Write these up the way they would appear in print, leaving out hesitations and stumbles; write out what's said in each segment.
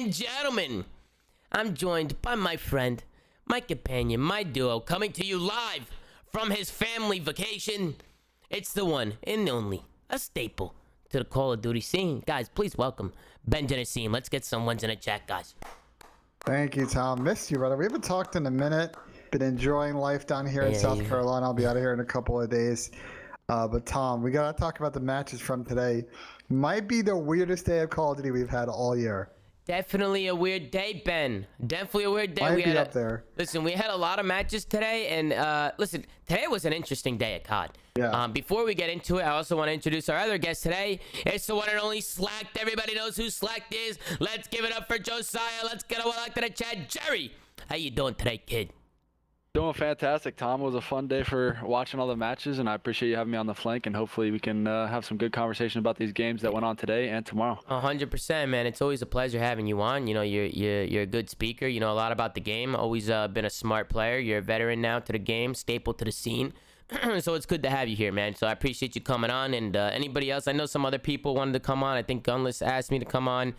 and gentlemen, I'm joined by my friend, my companion, my duo, coming to you live from his family vacation. It's the one and only, a staple to the Call of Duty scene. Guys, please welcome Ben Genesee. Let's get some ones in the chat, guys. Thank you, Tom. Missed you, brother. We haven't talked in a minute. Been enjoying life down here in South Carolina. I'll be out of here in a couple of days. But Tom, we got to talk about the matches from today. Might be the weirdest day of Call of Duty we've had all year. Definitely a weird day, Ben. Definitely a weird day. Might be up there. Listen, we had a lot of matches today, and listen, today was an interesting day at COD. Yeah. Before we get into it, I also want to introduce our other guest today. It's the one and only Slacked. Everybody knows who Slacked is. Let's give it up for Josiah. Let's get a welcome to the chat. Jerry, how you doing today, kid? Doing fantastic, Tom. It was a fun day for watching all the matches, and I appreciate you having me on the flank, and hopefully we can have some good conversation about these games that went on today and tomorrow. 100%, man. It's always a pleasure having you on. You know, you're a good speaker. You know a lot about the game. Always been a smart player. You're a veteran now to the game, staple to the scene. So it's good to have you here, man. So I appreciate you coming on. And anybody else, I know some other people wanted to come on. I think Gunless asked me to come on.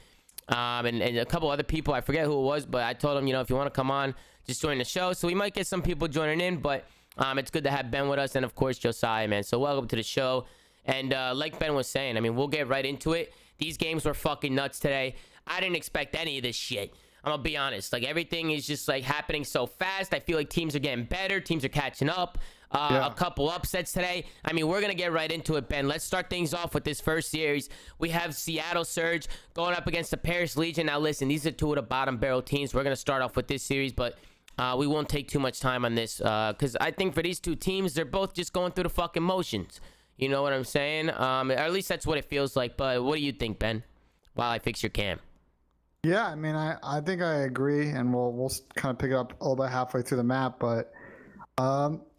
And a couple other people, I forget who it was, but I told them, you know, if you want to come on, just join the show. So we might get some people joining in, but it's good to have Ben with us, and of course Josiah, man. So welcome to the show. And like Ben was saying, I mean, we'll get right into it. These games were fucking nuts today. I didn't expect any of this shit. I'm gonna be honest. Like, everything is just like happening so fast. I feel like teams are getting better, teams are catching up. A couple upsets today. I mean, we're gonna get right into it, Ben. Let's start things off with this first series. We have Seattle Surge going up against the Paris Legion. Now listen, these are two of the bottom barrel teams. We're gonna start off with this series, but we won't take too much time on this because I think for these two teams, they're both just going through the fucking motions. You know what I'm saying? Or at least that's what it feels like. But what do you think, Ben, while I fix your cam? Yeah, I mean, I think I agree, and we'll kind of pick it up a little bit halfway through the map. But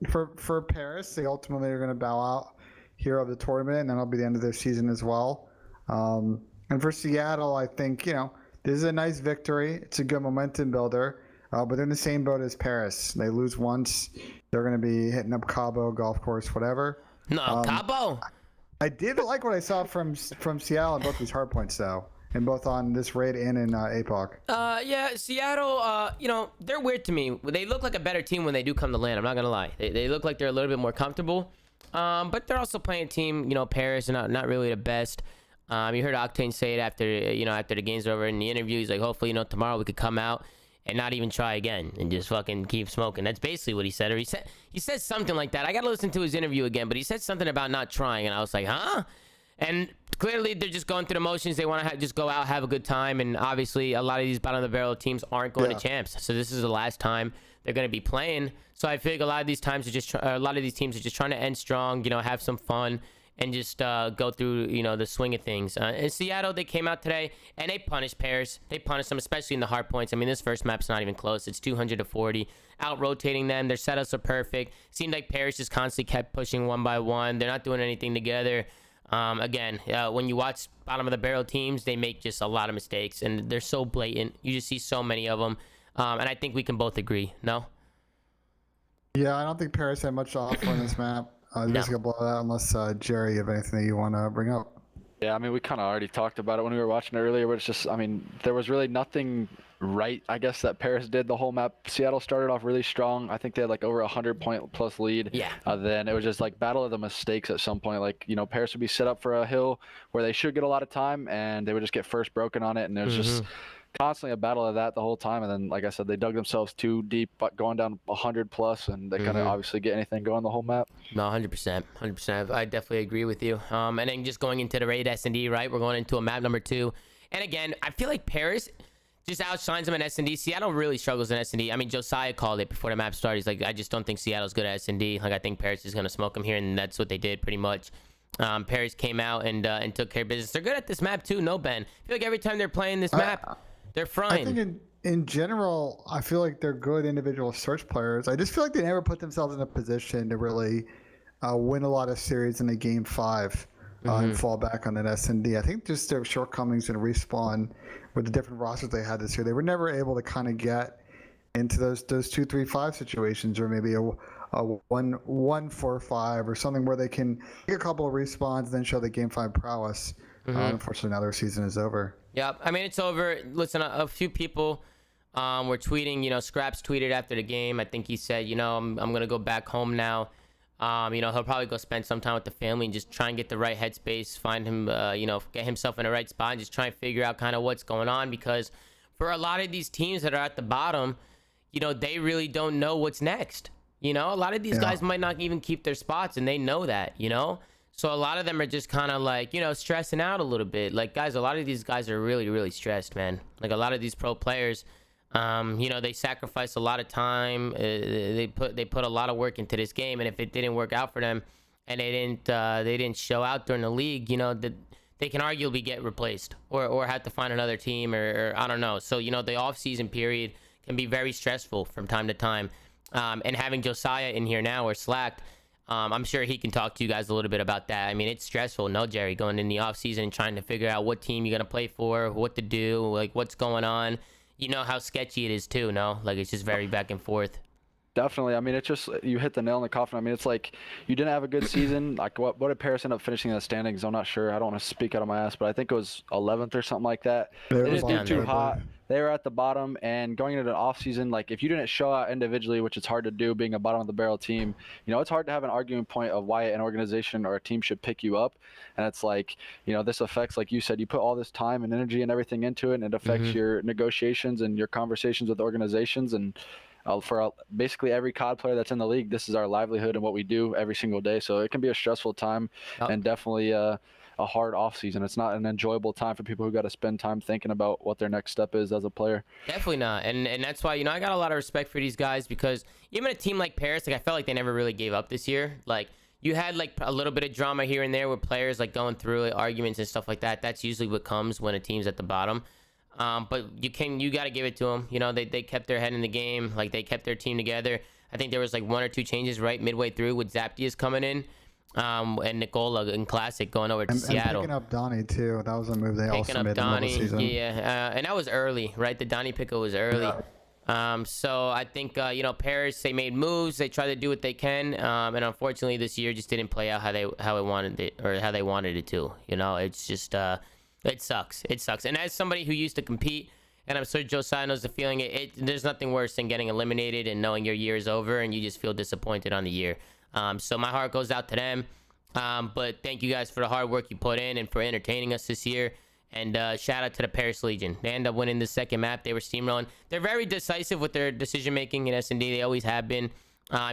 for Paris, they ultimately are going to bow out here of the tournament, and that'll be the end of their season as well. And for Seattle, I think, you know, this is a nice victory. It's a good momentum builder. But they're in the same boat as Paris. They lose once, they're going to be hitting up Cabo, golf course, whatever. No, Cabo. I did like what I saw from Seattle in both these hard points, though, and both on this raid and in APOC. Yeah, Seattle, you know, they're weird to me. They look like a better team when they do come to land. I'm not gonna lie. They look like they're a little bit more comfortable. But they're also playing a team, you know, Paris, and not really the best. You heard Octane say it after the game's over in the interview. He's like, hopefully, you know, tomorrow we could come out and not even try again and just fucking keep smoking. That's basically what he said. Or he said something like that. I gotta listen to his interview again, but he said something about not trying, and I was like, huh? And clearly they're just going through the motions. They want to just go out, have a good time, and obviously a lot of these bottom of the barrel teams aren't going to champs. So this is the last time they're going to be playing. So I feel like a lot of these teams are just trying to end strong, you know, have some fun, and just go through, you know, the swing of things. In Seattle, they came out today and they punished Paris. They punished them, especially in the hard points. I mean, this first map's not even close. It's 200-40. Out rotating them. Their setups are perfect. Seemed like Paris just constantly kept pushing one by one. They're not doing anything together. Again, when you watch bottom of the barrel teams, they make just a lot of mistakes, and they're so blatant. You just see so many of them. And I think we can both agree. No? Yeah, I don't think Paris had much to offer on this map. Just gonna blow it out unless Jerry, you have anything that you want to bring up. Yeah, I mean, we kind of already talked about it when we were watching it earlier, but it's just, I mean, there was really nothing right, I guess, that Paris did the whole map. Seattle started off really strong. I think they had like over 100-point plus lead. Yeah. Then it was just like battle of the mistakes at some point. Like, you know, Paris would be set up for a hill where they should get a lot of time, and they would just get first broken on it, and it was just constantly a battle of that the whole time. And then, like I said, they dug themselves too deep, but going down 100 plus, and they couldn't obviously get anything going the whole map. No, 100%. I definitely agree with you. And then just going into the raid S&D, right? We're going into a map number 2. And again, I feel like Paris just outshines them in S&D. Seattle really struggles in S&D. I mean, Josiah called it before the map started. He's like, I just don't think Seattle's good at S&D. Like, I think Paris is going to smoke them here, and that's what they did pretty much. Paris came out and took care of business. They're good at this map too, no, Ben? I feel like every time they're playing this map, they're frying. I think in general, I feel like they're good individual search players. I just feel like they never put themselves in a position to really win a lot of series in the game 5 and fall back on that S&D. I think just their shortcomings in respawn with the different rosters they had this year, they were never able to kind of get into those 2-3-5 situations, or maybe a 1-4-5 or something where they can get a couple of respawns and then show the game 5 prowess. Unfortunately, now their season is over. Yep. I mean, it's over. Listen, a few people were tweeting. You know, Scraps tweeted after the game. I think he said, you know, I'm gonna go back home now. You know, he'll probably go spend some time with the family and just try and get the right headspace, find him, you know, get himself in the right spot and just try and figure out kind of what's going on. Because for a lot of these teams that are at the bottom, you know, they really don't know what's next. You know, a lot of these guys might not even keep their spots, and they know that, you know. So a lot of them are just kind of like, you know, stressing out a little bit. Like, guys, a lot of these guys are really, really stressed, man. Like, a lot of these pro players, you know, they sacrifice a lot of time. They put a lot of work into this game, and if it didn't work out for them, and they didn't show out during the league, you know, they can arguably get replaced or have to find another team or I don't know. So, you know, the off-season period can be very stressful from time to time. And having Josiah in here now or Slacked, I'm sure he can talk to you guys a little bit about that. I mean, it's stressful, no, Jerry, going in the off season and trying to figure out what team you're going to play for, what to do, like what's going on. You know how sketchy it is too, no? Like, it's just very back and forth. Definitely. I mean, it's just, you hit the nail in the coffin. I mean, it's like you didn't have a good season. Like, what did Paris end up finishing in the standings? I'm not sure. I don't want to speak out of my ass, but I think it was 11th or something like that. They didn't do too hot. They were at the bottom, and going into the offseason, like, if you didn't show out individually, which is hard to do being a bottom of the barrel team, you know, it's hard to have an argument point of why an organization or a team should pick you up. And it's like, you know, this affects, like you said, you put all this time and energy and everything into it, and it affects your negotiations and your conversations with organizations. And for basically every COD player that's in the league, this is our livelihood and what we do every single day. So it can be a stressful time and definitely a hard off season. It's not an enjoyable time for people who got to spend time thinking about what their next step is as a player. Definitely not. And that's why, you know, I got a lot of respect for these guys, because even a team like Paris, like, I felt like they never really gave up this year. Like, you had like a little bit of drama here and there with players like going through it, arguments and stuff like that. That's usually what comes when a team's at the bottom. But you got to give it to them. You know, they kept their head in the game. Like, they kept their team together. I think there was like 1 or 2 changes right midway through with Zaptius coming in, and Nicola in Classic going over to Seattle. And picking up Donnie too. That was a move they also made in the middle of the season. Yeah, and that was early, right? The Donnie pickup was early. Yeah. So I think, you know, Paris, they made moves. They tried to do what they can, and unfortunately this year just didn't play out how they wanted it, or how they wanted it to. You know, it's just it sucks. It sucks. And as somebody who used to compete, and I'm sure Josiah knows the feeling, there's nothing worse than getting eliminated and knowing your year is over and you just feel disappointed on the year. So my heart goes out to them. But thank you guys for the hard work you put in and for entertaining us this year. And shout out to the Paris Legion. They end up winning the second map. They were steamrolling. They're very decisive with their decision making in S&D. They always have been.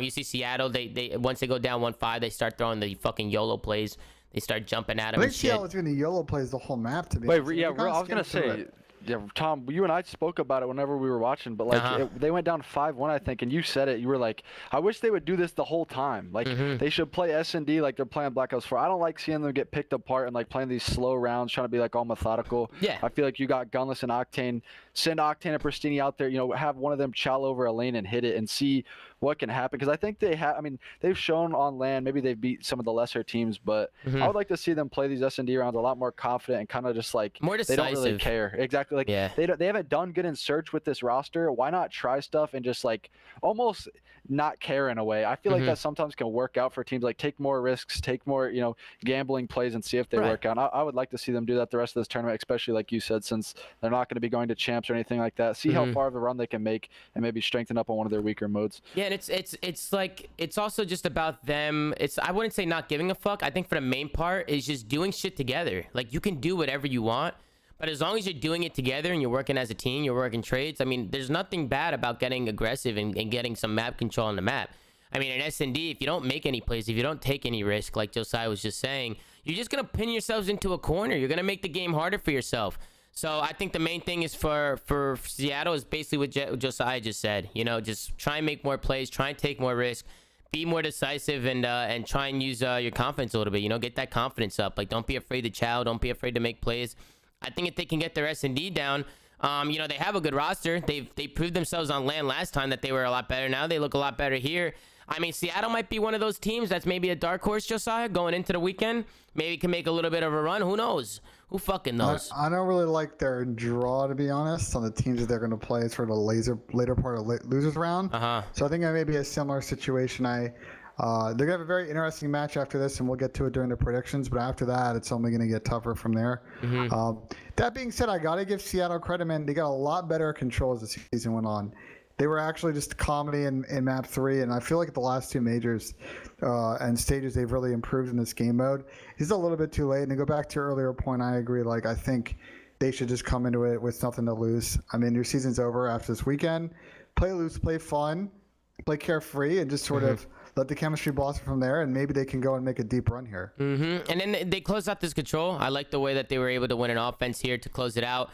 You see Seattle, they once they go down 1-5, they start throwing the fucking YOLO plays. They start jumping at him. I think Seattle was doing the YOLO plays the whole map, to be honest. Wait, yeah, I was gonna say, yeah, Tom, you and I spoke about it whenever we were watching, but like they went down 5-1, I think, and you said it. You were like, I wish they would do this the whole time. Like they should play S&D like they're playing Black Ops 4. I don't like seeing them get picked apart and like playing these slow rounds, trying to be like all methodical. Yeah. I feel like you got Gunless and Octane. Send Octane and Pristini out there, you know, have one of them chow over a lane and hit it and see what can happen. Because I think they have, I mean, they've shown on land, maybe they've beat some of the lesser teams, but I would like to see them play these S&D rounds a lot more confident and kind of just like more decisive. They don't really care. Exactly. Like they haven't done good in search with this roster. Why not try stuff and just like almost not care in a way? I feel like that sometimes can work out for teams. Like take more risks, take more, you know, gambling plays and see if they work out. I would like to see them do that the rest of this tournament, especially like you said, since they're not going to be going to champs or anything like that. See how far of a run they can make and maybe strengthen up on one of their weaker modes. Yeah, and it's like it's also just about them. I wouldn't say not giving a fuck. I think for the main part is just doing shit together. Like you can do whatever you want, but as long as you're doing it together and you're working as a team, you're working trades. I mean, there's nothing bad about getting aggressive and getting some map control on the map. I mean, in S&D, if you don't make any plays, if you don't take any risk, like Josiah was just saying, you're just gonna pin yourselves into a corner. You're gonna make the game harder for yourself. So I think the main thing is for Seattle is basically what Josiah just said. You know, just try and make more plays, try and take more risk, be more decisive, and try and use your confidence a little bit. You know, get that confidence up. Like, don't be afraid to chow. Don't be afraid to make plays. I think if they can get their S&D down, you know, they have a good roster. They proved themselves on land last time that they were a lot better. Now they look a lot better here. I mean, Seattle might be one of those teams that's maybe a dark horse, Josiah, going into the weekend. Maybe can make a little bit of a run. Who knows? Who fucking knows? I don't really like their draw, to be honest, on the teams that they're going to play for the later part of losers round. So I think it may be a similar situation. I They're gonna have a very interesting match after this, and we'll get to it during the predictions. But after that, it's only gonna get tougher from there. That being said, I gotta give Seattle credit, man. They got a lot better control as the season went on. They were actually just comedy in map 3, and I feel like at the last 2 majors and stages, they've really improved in this game mode. It's a little bit too late, and to go back to your earlier point, I agree. Like, I think they should just come into it with nothing to lose. I mean, your season's over after this weekend. Play loose, play fun, play carefree, and just sort of let the chemistry blossom from there, and maybe they can go and make a deep run here. And then they closed out this control. I like the way that they were able to win an offense here to close it out.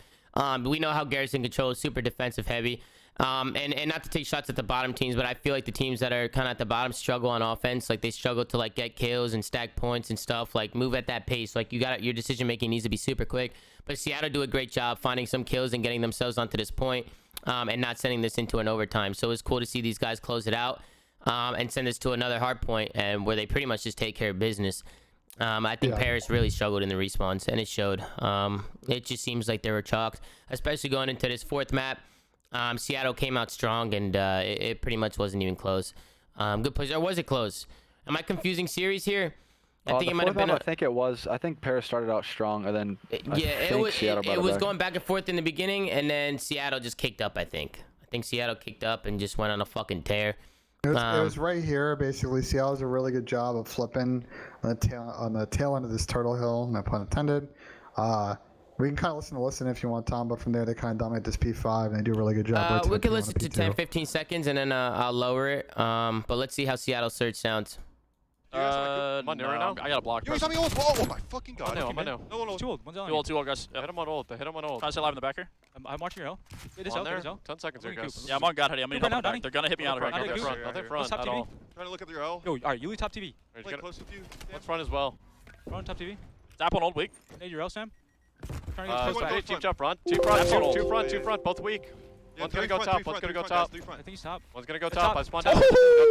We know how Garrison control is super defensive heavy. And not to take shots at the bottom teams, but I feel like the teams that are kind of at the bottom struggle on offense. Like, they struggle to like get kills and stack points and stuff. Like, move at that pace. Like, your decision making needs to be super quick. But Seattle do a great job finding some kills and getting themselves onto this point, and not sending this into an overtime. So it's cool to see these guys close it out and send this to another hard point, and where they pretty much just take care of business. I think Paris really struggled in the respawns, and it showed. It just seems like they were chalked, especially going into this 4th map. Seattle came out strong, and it pretty much wasn't even close. Good place. Or was it close? Am I confusing series here? I think it might have been. I think it was. I think Paris started out strong, and then it was going back and forth in the beginning, and then Seattle just kicked up. I think Seattle kicked up and just went on a fucking tear. It was right here. Basically, Seattle does a really good job of flipping on the tail end of this turtle hill. No pun intended. We can kind of listen if you want, Tom, but from there they kind of dominate this P5, and they do a really good job. We can listen to 10-15 seconds, and then I'll lower it. But let's see how Seattle Surge sounds. Monday right now? I got a block. Yo, he's on me ult. Oh my fucking god. I know. No. Too old. One's on too old, guys. Hit him on ult. Hit him on ult. Trying to stay alive in the back here. I'm watching your L. It is there. 10 seconds here, guys. Yeah, I'm on God Hoodie. I'm gonna help back. They're gonna hit me out of right Nothing now. Nothing front at all. Trying to look at your L. Yo, alright, you leave top TV. Play close with you. Let's run as well. Run top TV. Zap on old weak. Hey, your L, Sam. Team jump front. Two front. Both weak. One's gonna go top. One's gonna go top. I think he's top. One's gonna go top. I spawned out.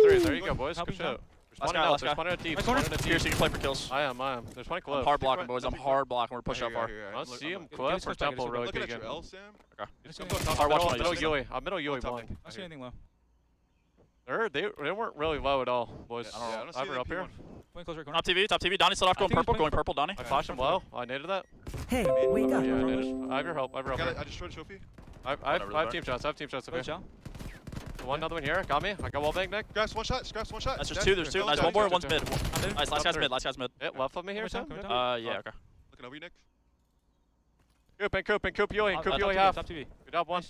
There you go, boys. Good shot. There's one out. There's one at deep. Pierce, you can play for kills. I am. There's one close. I'm hard blocking, boys. I'm hard blocking. We're pushing out far. I see him close for temple really big again. Okay. Hard watch middle Yui. I'm middle Yui blind. I don't see anything low. They weren't really low at all, boys. I don't see up here. Top TV. Donnie slid off going purple. Going purple, Donnie. I flashed him low. I naded that. Hey, wake up. Yeah, I naded. I have your help. I destroyed Trophy. I have team shots. Okay. Another one here. Got me. I got wall bang, Nick. Scraps one shot. That's just two. There's two. Nice. One more. One's mid. Nice. Last guy's mid. Left of me here, Sam. Yeah. Okay. Looking over you, Nick. Coop Yui. Half. Top TV. Good job, one.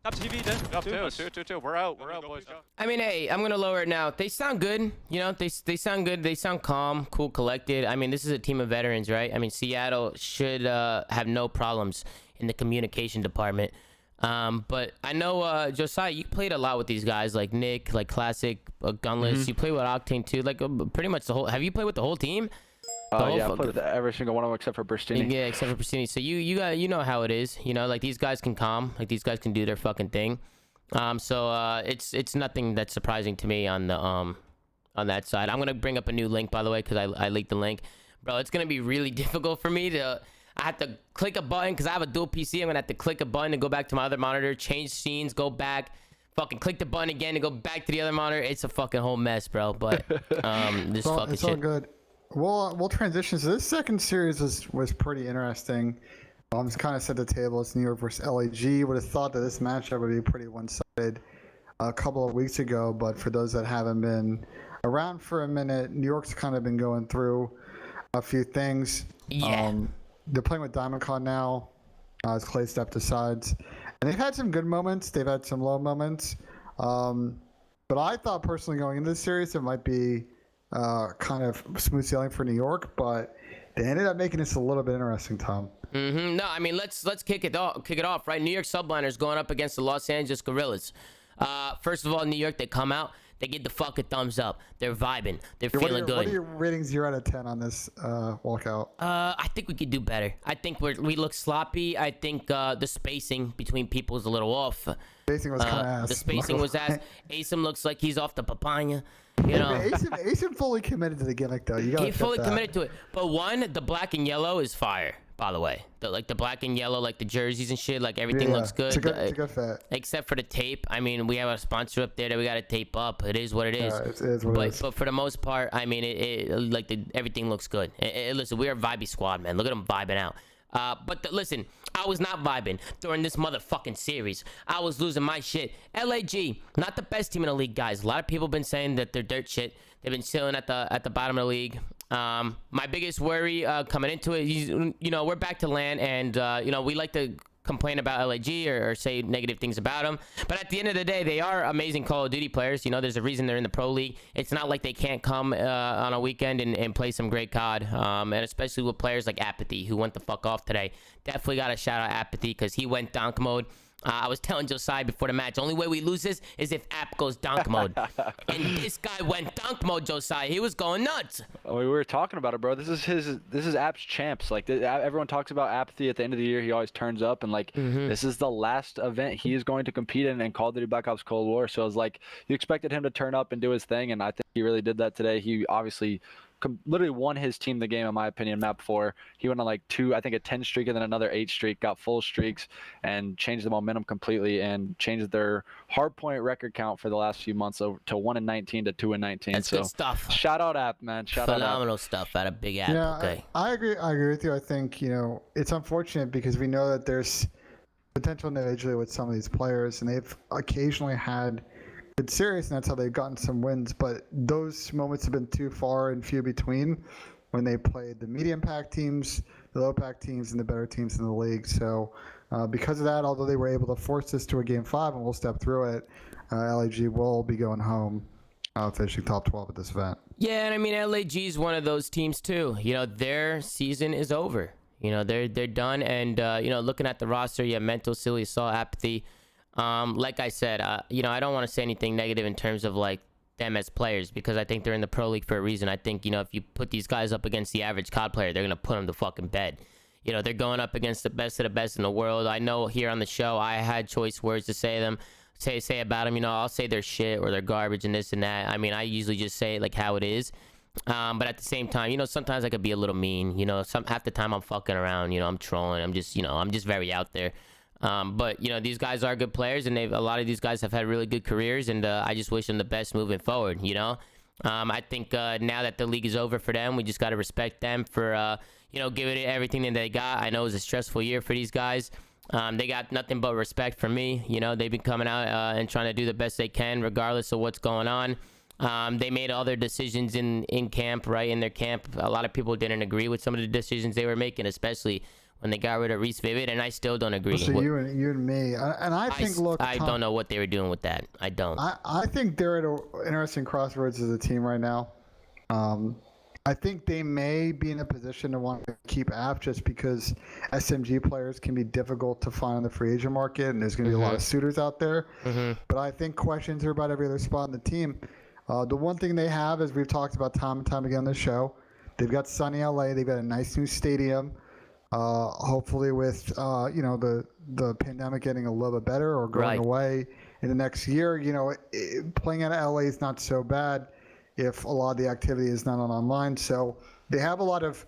Top TV, then. Two. We're out, boys. I mean, hey, I'm gonna lower it now. They sound good. You know, they sound good. They sound calm, cool, collected. I mean, this is a team of veterans, right? I mean, Seattle should have no problems in the communication department. But I know, Josiah, you played a lot with these guys, like Nick, like Classic, Gunless. You play with Octane too, like pretty much the whole. Have you played with the whole team? Yeah, I played with every single one of them except for Burstini. Yeah, except for Burstini. So you know how it is. You know, like these guys can calm, like these guys can do their fucking thing. So it's nothing that's surprising to me on the on that side. I'm gonna bring up a new link, by the way, because I leaked the link, bro. It's gonna be really difficult for me to. I have to click a button because I have a dual PC. I'm gonna have to click a button to go back to my other monitor, change scenes, go back, fucking click the button again to go back to the other monitor. It's a fucking whole mess, bro. But this fucking it's shit. all good. We'll transition. So this second series was pretty interesting. Just kind of set the table. It's New York versus LAG. Would have thought that this matchup would be pretty one-sided a couple of weeks ago, but for those that haven't been around for a minute, New York's kind of been going through a few things. Yeah. They're playing with DiamondCon now as Clay stepped aside, and they've had some good moments. They've had some low moments. But I thought personally going into this series it might be kind of smooth sailing for New York, but they ended up making this a little bit interesting, Tom. No, I mean let's kick it off, right? New York Subliners going up against the Los Angeles Gorillas. First of all, New York, they come out, they get the fucking thumbs up. They're vibing. They're feeling good. What are your ratings 0 out of 10 on this walkout? I think we could do better. I think we look sloppy. I think the spacing between people is a little off. Spacing was kind of ass. The spacing was ass. Asim looks like he's off the papaya. You know, Asim fully committed to the gimmick though. He fully committed to it. But one, the black and yellow is fire. by the way. Like the black and yellow, like the jerseys and shit, like everything looks good. It's a good fit. Except for the tape. I mean, we have a sponsor up there that we got to tape up. It is what it is. Yeah, it is what it is. But for the most part, I mean, everything looks good. Listen, we're a vibey squad, man. Look at them vibing out. Listen, I was not vibing during this motherfucking series. I was losing my shit. LAG, not the best team in the league, guys. A lot of people have been saying that they're dirt shit. They've been chilling at the bottom of the league. My biggest worry coming into it, you know, we're back to LAN, and you know, we like to complain about LAG or say negative things about them, but at the end of the day, they are amazing Call of Duty players. You know, there's a reason they're in the pro league. It's not like they can't come on a weekend and play some great COD, and especially with players like Apathy, who went the fuck off today. Definitely got to shout out Apathy, because he went donk mode. I was telling Josiah before the match, only way we lose this is if App goes donk mode. And this guy went donk mode, Josiah. He was going nuts. We were talking about it, bro. This is App's champs. Like, everyone talks about Apathy at the end of the year. He always turns up, and like, this is the last event he is going to compete in Call of Duty Black Ops Cold War. So I was like, you expected him to turn up and do his thing, and I think he really did that today. He obviously literally won his team the game, in my opinion. Map 4, he went on like I think a 10 streak and then another 8 streak, got full streaks, and changed the momentum completely, and changed their hardpoint record count for the last few months over to 1-19 to 2-19. That's good stuff. Shout out App, man. Phenomenal stuff out of Big App. Yeah, okay. I agree with you. I think, you know, it's unfortunate because we know that there's potential individually with some of these players, and they've occasionally had good series, and that's how they've gotten some wins, but those moments have been too far and few between when they played the medium pack teams, the low pack teams, and the better teams in the league. So because of that, although they were able to force this to a game 5, and we'll step through it, LAG will be going home, finishing top 12 at this event. Yeah, and I mean, LAG is one of those teams too. You know, their season is over. You know, they're done, and you know, looking at the roster, you have Mental, Silly, Saw, Apathy. Like I said, you know, I don't want to say anything negative in terms of like them as players, because I think they're in the pro league for a reason. I think, you know, if you put these guys up against the average COD player, they're gonna put them to fucking bed. You know, they're going up against the best of the best in the world. I know here on the show I had choice words to say about them. You know, I'll say they're shit or they're garbage and this and that. I mean, I usually just say it like how it is. But at the same time, you know, sometimes I could be a little mean. You know, half the time I'm fucking around. You know, I'm trolling. I'm just very out there. But you know, these guys are good players, and a lot of these guys have had really good careers, and I just wish them the best moving forward. You know, I think now that the league is over for them, we just got to respect them for you know, giving it everything that they got. I know it was a stressful year for these guys. They got nothing but respect from me. You know, they've been coming out and trying to do the best they can regardless of what's going on. They made all their decisions in camp, right? In their camp, a lot of people didn't agree with some of the decisions they were making, especially when they got rid of Reese Vivid, and I still don't agree. So you and me, and I think, look, I don't know what they were doing with that. I don't. I think they're at an interesting crossroads as a team right now. I think they may be in a position to want to keep App just because SMG players can be difficult to find on the free agent market, and there's going to be a lot of suitors out there. But I think questions are about every other spot in the team. The one thing they have, as we've talked about time and time again on the show, they've got sunny LA. They've got a nice new stadium. Hopefully with you know, the pandemic getting a little bit better or going away in the next year, you know, playing at LA is not so bad if a lot of the activity is not on online. So they have a lot of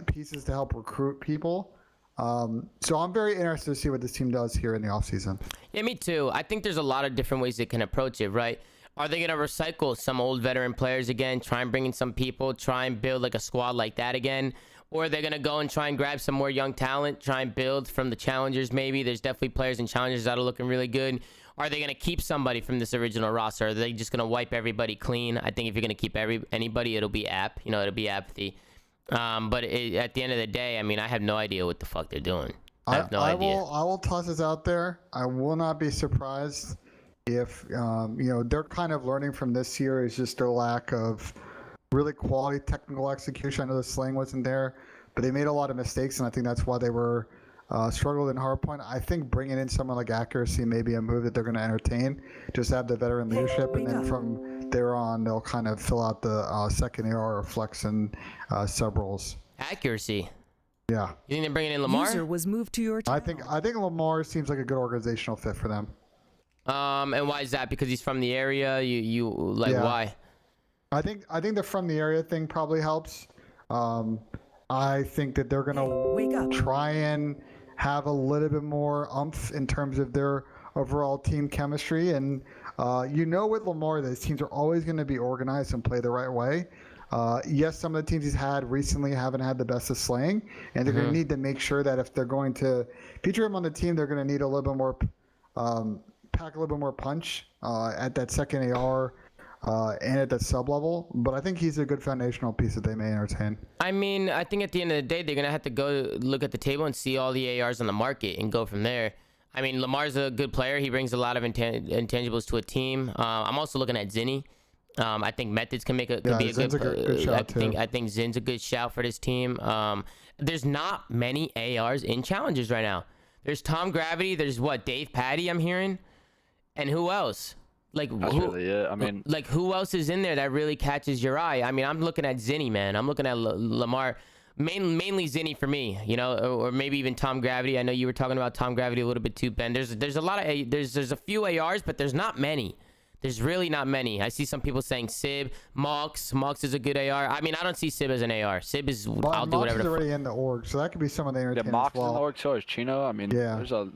pieces to help recruit people. So I'm very interested to see what this team does here in the offseason. Yeah, me too. I think there's a lot of different ways they can approach it, right? Are they going to recycle some old veteran players again, try and bring in some people, try and build like a squad like that again? Or are they going to go and try and grab some more young talent, try and build from the challengers maybe? There's definitely players and challengers that are looking really good. Are they going to keep somebody from this original roster? Are they just going to wipe everybody clean? I think if you're going to keep anybody, it'll be App. You know, it'll be Apathy. But at the end of the day, I mean, I have no idea what the fuck they're doing. I have no idea. I will toss this out there. I will not be surprised if, you know, they're kind of learning from this year is just their lack of really quality technical execution. I know the slang wasn't there, but they made a lot of mistakes, and I think that's why they were struggled in hardpoint. I think bringing in someone like Accuracy may be a move that they're going to entertain. Just have the veteran leadership, and then from there on, they'll kind of fill out the second AR or flex and sub roles. Accuracy. Yeah. You think they're bringing in Lamar? User was moved to your channel. I think Lamar seems like a good organizational fit for them. And why is that? Because he's from the area? You like, why? I think the from the area thing probably helps. I think that they're gonna try and have a little bit more oomph in terms of their overall team chemistry. And with Lamar, those teams are always going to be organized and play the right way. Yes, some of the teams he's had recently haven't had the best of slaying, and they're going to need to make sure that if they're going to feature him on the team, they're going to need a little bit more, pack a little bit more punch at that second AR and at that sub level. But I think he's a good foundational piece that they may entertain. I mean, I think at the end of the day, they're going to have to go look at the table and see all the ARs on the market and go from there. I mean, Lamar's a good player. He brings a lot of intangibles to a team. I'm also looking at Zinni. I think Methods can be a good shout. I think Zin's a good shout for this team. There's not many ARs in challenges right now. There's Tom Gravity. There's Dave Patty, I'm hearing. And who else? That's really it. I mean, who else is in there that really catches your eye? I mean, I'm looking at Zinni, man. I'm looking at Lamar. Mainly Zinni for me, or maybe even Tom Gravity. I know you were talking about Tom Gravity a little bit too, Ben. There's a lot of there's a few ARs, but there's not many. There's really not many. I see some people saying Sib, Mox is a good AR. I mean, I don't see Sib as an AR. Sib is I'll do whatever. Mox is already in the org, so that could be some of the entertainment. Yeah, Mox in the org, so is Chino. I mean, there's a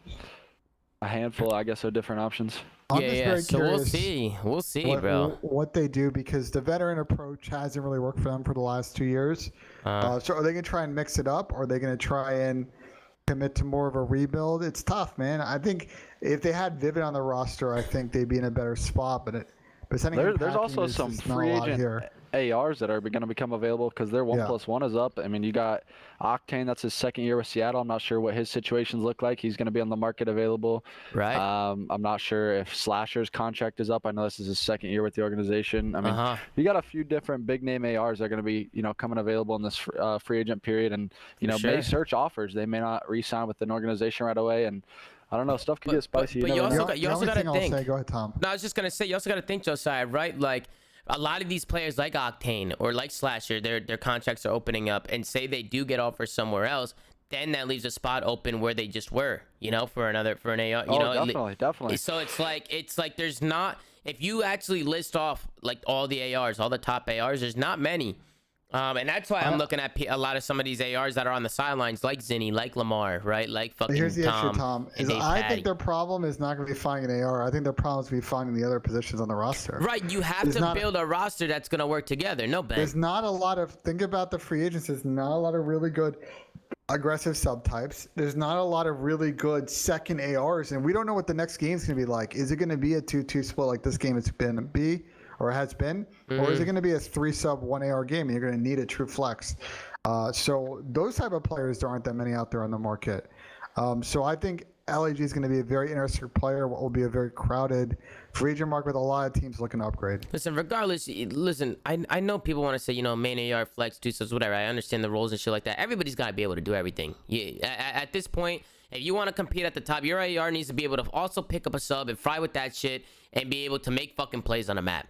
handful, I guess, of different options. So we'll see, bro. What they do, because the veteran approach hasn't really worked for them for the last 2 years. So are they gonna try and mix it up, or are they gonna try and commit to more of a rebuild? It's tough, man. I think if they had Vivid on the roster, I think they'd be in a better spot. But there's also some free agent ARs that are going to become available because their 1+1 is up. I mean, you got Octane, that's his second year with Seattle. I'm not sure what his situations look like. He's going to be on the market available. Right. I'm not sure if Slasher's contract is up. I know this is his second year with the organization. I mean, you got a few different big name ARs that are going to be, coming available in this free agent period, and may search offers. They may not re-sign with an organization right away, and I don't know, stuff can get spicy. But you also got to think. Go ahead, Tom. No, I was just gonna say, you also got to think, Josiah, right? Like, a lot of these players like Octane or like Slasher, their contracts are opening up, and say they do get offers somewhere else, then that leaves a spot open where they just were, for an AR. Definitely. So it's like there's not, if you actually list off like all the ARs, all the top ARs, there's not many. And that's why I'm looking at a lot of some of these ARs that are on the sidelines, like Zinni, like Lamar, right? Like fucking Here's the Tom. issue, Tom. I think their problem is not going to be finding an AR. I think their problem is to be finding the other positions on the roster. Right. You have to build a roster that's going to work together. No, Ben. There's not a lot of, think about the free agents. There's not a lot of really good aggressive subtypes. There's not a lot of really good second ARs. And we don't know what the next game's going to be like. Is it going to be a 2-2 split like this game has been or has been, or is it going to be a 3-sub 1 AR game and you're going to need a true flex? So those type of players, there aren't that many out there on the market. So I think LAG is going to be a very interesting player. What will be a very crowded free agent market with a lot of teams looking to upgrade. Listen, I know people want to say, main AR, flex, 2-subs, whatever. I understand the roles and shit like that. Everybody's got to be able to do everything. At this point, if you want to compete at the top, your AR needs to be able to also pick up a sub and fry with that shit and be able to make fucking plays on the map.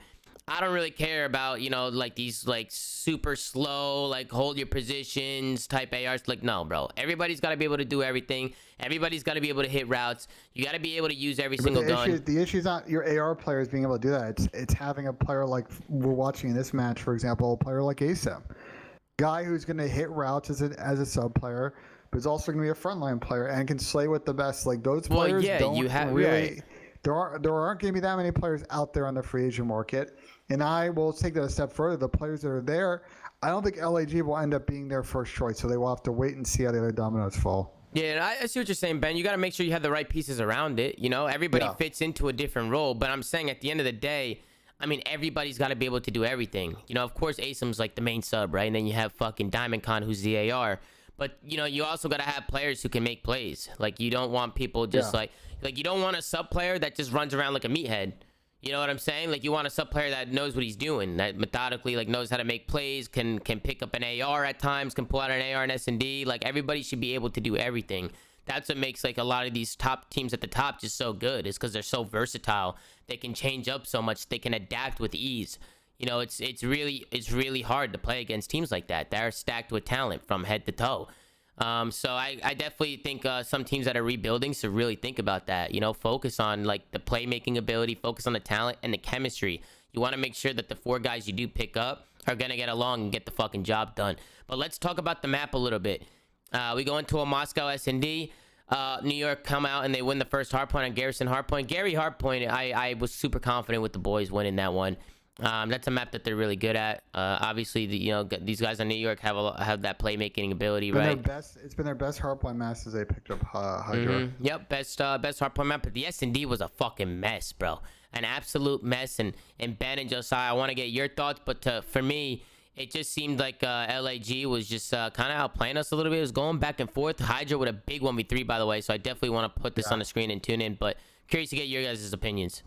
I don't really care about, like these like super slow, like hold your positions type ARs. Like, no, bro. Everybody's got to be able to do everything. Everybody's got to be able to hit routes. You got to be able to use every single gun. The issue is not your AR players being able to do that. It's having a player like we're watching in this match, for example, a player like ASAP. Guy who's going to hit routes as a sub player, but is also going to be a frontline player and can slay with the best. Like those players there aren't going to be that many players out there on the free agent market. And I will take that a step further. The players that are there, I don't think LAG will end up being their first choice. So they will have to wait and see how the other dominoes fall. Yeah, I see what you're saying, Ben. You got to make sure you have the right pieces around it. Everybody fits into a different role. But I'm saying at the end of the day, I mean, everybody's got to be able to do everything. Of course, Asim's like the main sub, right? And then you have fucking Diamond Con, who's the AR. But, you also got to have players who can make plays. Like, you don't want people just like you don't want a sub player that just runs around like a meathead. You know what I'm saying? Like, you want a sub player that knows what he's doing, that methodically knows how to make plays, can pick up an AR at times, can pull out an AR and S&D. Like, everybody should be able to do everything. That's what makes like a lot of these top teams at the top just so good, is because they're so versatile. They can change up so much. They can adapt with ease. It's really hard to play against teams like that. They're stacked with talent from head to toe. So I definitely think some teams that are rebuilding should really think about that. Focus on like the playmaking ability, focus on the talent and the chemistry. You want to make sure that the 4 guys you do pick up are gonna get along and get the fucking job done. But let's talk about the map a little bit. We go into a Moscow S&D. New York come out and they win the first hardpoint on Garrison Hardpoint. Gary Hardpoint, I was super confident with the boys winning that one. That's a map that they're really good at. Obviously, these guys on New York have that playmaking ability, right? It's been their best hardpoint map since they picked up Hydra. Yep, best hardpoint map. But the S&D was a fucking mess, bro. An absolute mess. And Ben and Josiah, I want to get your thoughts, but for me, it just seemed like LAG was just kind of outplaying us a little bit. It was going back and forth. Hydra with a big 1v3, by the way, so I definitely want to put this on the screen and tune in. But curious to get your guys' opinions.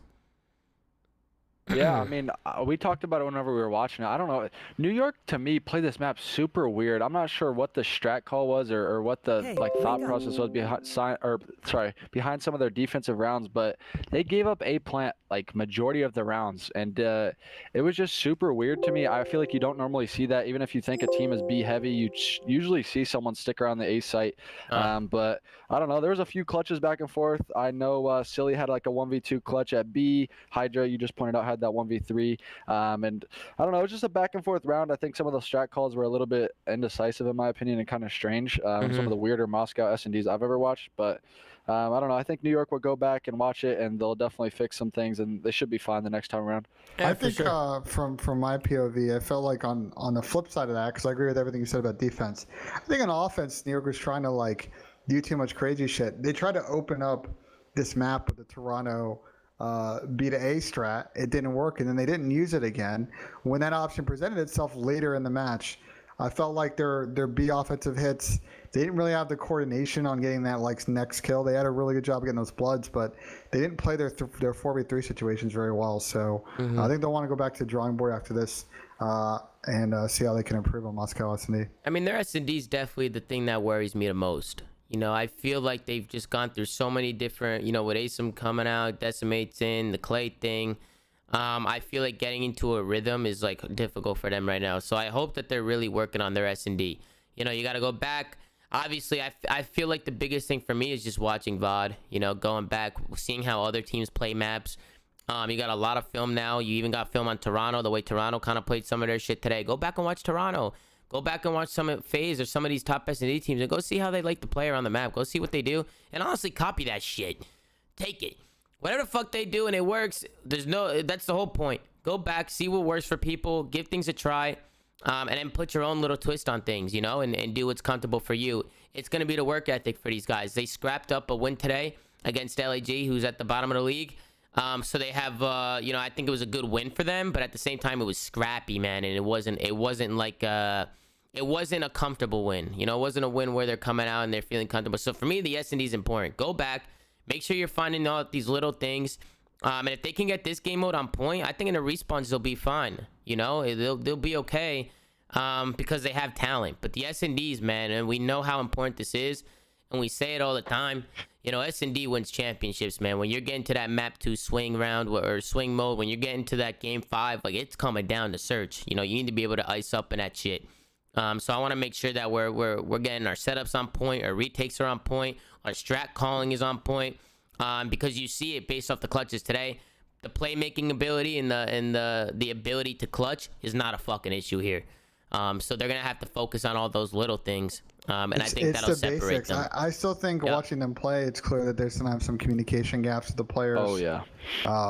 Yeah, I mean, we talked about it whenever we were watching it. I don't know. New York, to me, played this map super weird. I'm not sure what the strat call was or what the thought process was behind some of their defensive rounds, but they gave up A plant like majority of the rounds, and it was just super weird to me. I feel like you don't normally see that. Even if you think a team is B heavy, you usually see someone stick around the A site. But I don't know. There was a few clutches back and forth. I know Silly had like a 1v2 clutch at B. Hydra, you just pointed out, had that 1v3, and I don't know, it was just a back and forth round. I think some of the strat calls were a little bit indecisive in my opinion and kind of strange. Some of the weirder Moscow S&Ds I've ever watched, but I don't know, I think New York will go back and watch it and they'll definitely fix some things and they should be fine the next time around. I think from my POV, I felt like on the flip side of that, because I agree with everything you said about defense, I think on offense New York was trying to like do too much crazy shit. They tried to open up this map with the Toronto B to A strat. It didn't work, and then they didn't use it again. When that option presented itself later in the match, I felt like their B offensive hits, they didn't really have the coordination on getting that like next kill. They had a really good job of getting those bloods, but they didn't play their 4v3 situations very well. So I think they'll want to go back to the drawing board after this and see how they can improve on Moscow S&D. I mean, their S&D is definitely the thing that worries me the most. I feel like they've just gone through so many different, with ASIM coming out, Decimate's in, the Clay thing. I feel like getting into a rhythm is like difficult for them right now. So I hope that they're really working on their S&D. You got to go back. Obviously, I feel like the biggest thing for me is just watching VOD, going back, seeing how other teams play maps. You got a lot of film now. You even got film on Toronto, the way Toronto kind of played some of their shit today. Go back and watch Toronto. Go back and watch some of FaZe or some of these top S&D teams and go see how they like to play around the map. Go see what they do and honestly copy that shit. Take it. Whatever the fuck they do and it works, that's the whole point. Go back, see what works for people, give things a try, and then put your own little twist on things, and do what's comfortable for you. It's going to be the work ethic for these guys. They scrapped up a win today against LAG, who's at the bottom of the league. So they have, I think it was a good win for them, but at the same time, it was scrappy, man, and it wasn't like, it wasn't a comfortable win. It wasn't a win where they're coming out and they're feeling comfortable. So for me, the S&D is important. Go back, make sure you're finding all these little things, and if they can get this game mode on point, I think in the respawns they'll be fine. They'll be okay, because they have talent. But the S&Ds, man, and we know how important this is, and we say it all the time. S&D wins championships, man. When you're getting to that map 2 swing round or swing mode, when you're getting to that game 5, like it's coming down to search. You need to be able to ice up in that shit. So I want to make sure that we're getting our setups on point, our retakes are on point, our strat calling is on point, because you see it based off the clutches today. The playmaking ability and the ability to clutch is not a fucking issue here. So they're gonna have to focus on all those little things, and I think that'll separate them. I still think watching them play, it's clear that there's sometimes some communication gaps with the players. Oh yeah.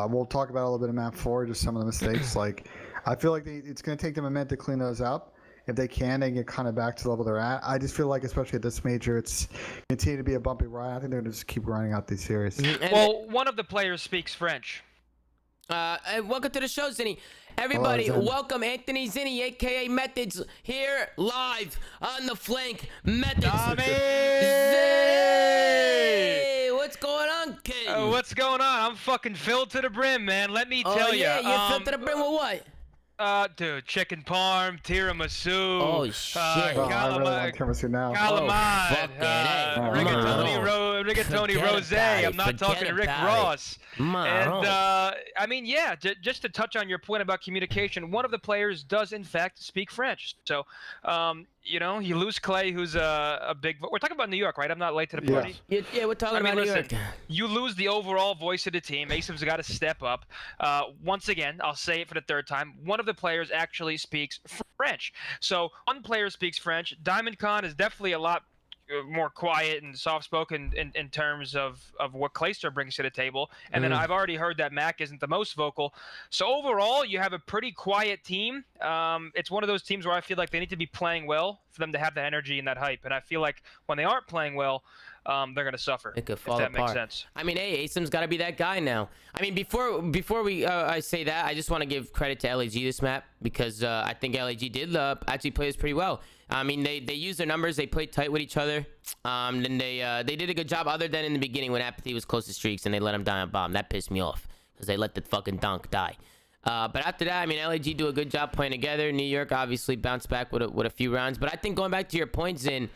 We'll talk about a little bit of map 4, just some of the mistakes. Like I feel like it's gonna take them a minute to clean those up. If they can, they get kind of back to the level they're at. I just feel like, especially at this major, it's continue to be a bumpy ride. I think they're going to just keep grinding out these series. Well, one of the players speaks French. Welcome to the show, Zinni. Everybody, Hello, welcome Anthony Zinni, a.k.a. Methods, here live on the flank. Methods. Zinni! What's going on, kid? What's going on? I'm fucking filled to the brim, man. Let me tell you. Yeah, you're filled to the brim with what? Dude, chicken parm, tiramisu. Oh shit! I really want tiramisu now. Calamari, rigatoni, I'm gonna get Tony Forget Rose. about it. I'm not Forget talking Rick about it. Ross. Maroon. And I mean, yeah, just to touch on your point about communication, one of the players does in fact speak French. So, you know, you lose Clay, who's a big. We're talking about New York, right? I'm not late to the party. Yeah, we're talking about New York. You lose the overall voice of the team. Asim's got to step up. Once again, I'll say it for the third time. One of the players actually speaks French. So one player speaks French. Diamond Khan is definitely a lot more quiet and soft-spoken in terms of what Clayster brings to the table. And then I've already heard that Mac isn't the most vocal. So overall, you have a pretty quiet team. It's one of those teams where I feel like they need to be playing well for them to have that energy and that hype. And I feel like when they aren't playing well, they're going to suffer. It could fall if that apart. makes sense. I mean, hey, Asim's got to be that guy now. I mean, before we I say that, I just want to give credit to LAG this map because I think LAG did actually play this pretty well. I mean, they used their numbers. They played tight with each other. Then they did a good job other than in the beginning when Apathy was close to streaks and they let him die on bomb. That pissed me off because they let the fucking donk die. But after that, I mean, LAG do a good job playing together. New York obviously bounced back with a few rounds. But I think going back to your point, Zin,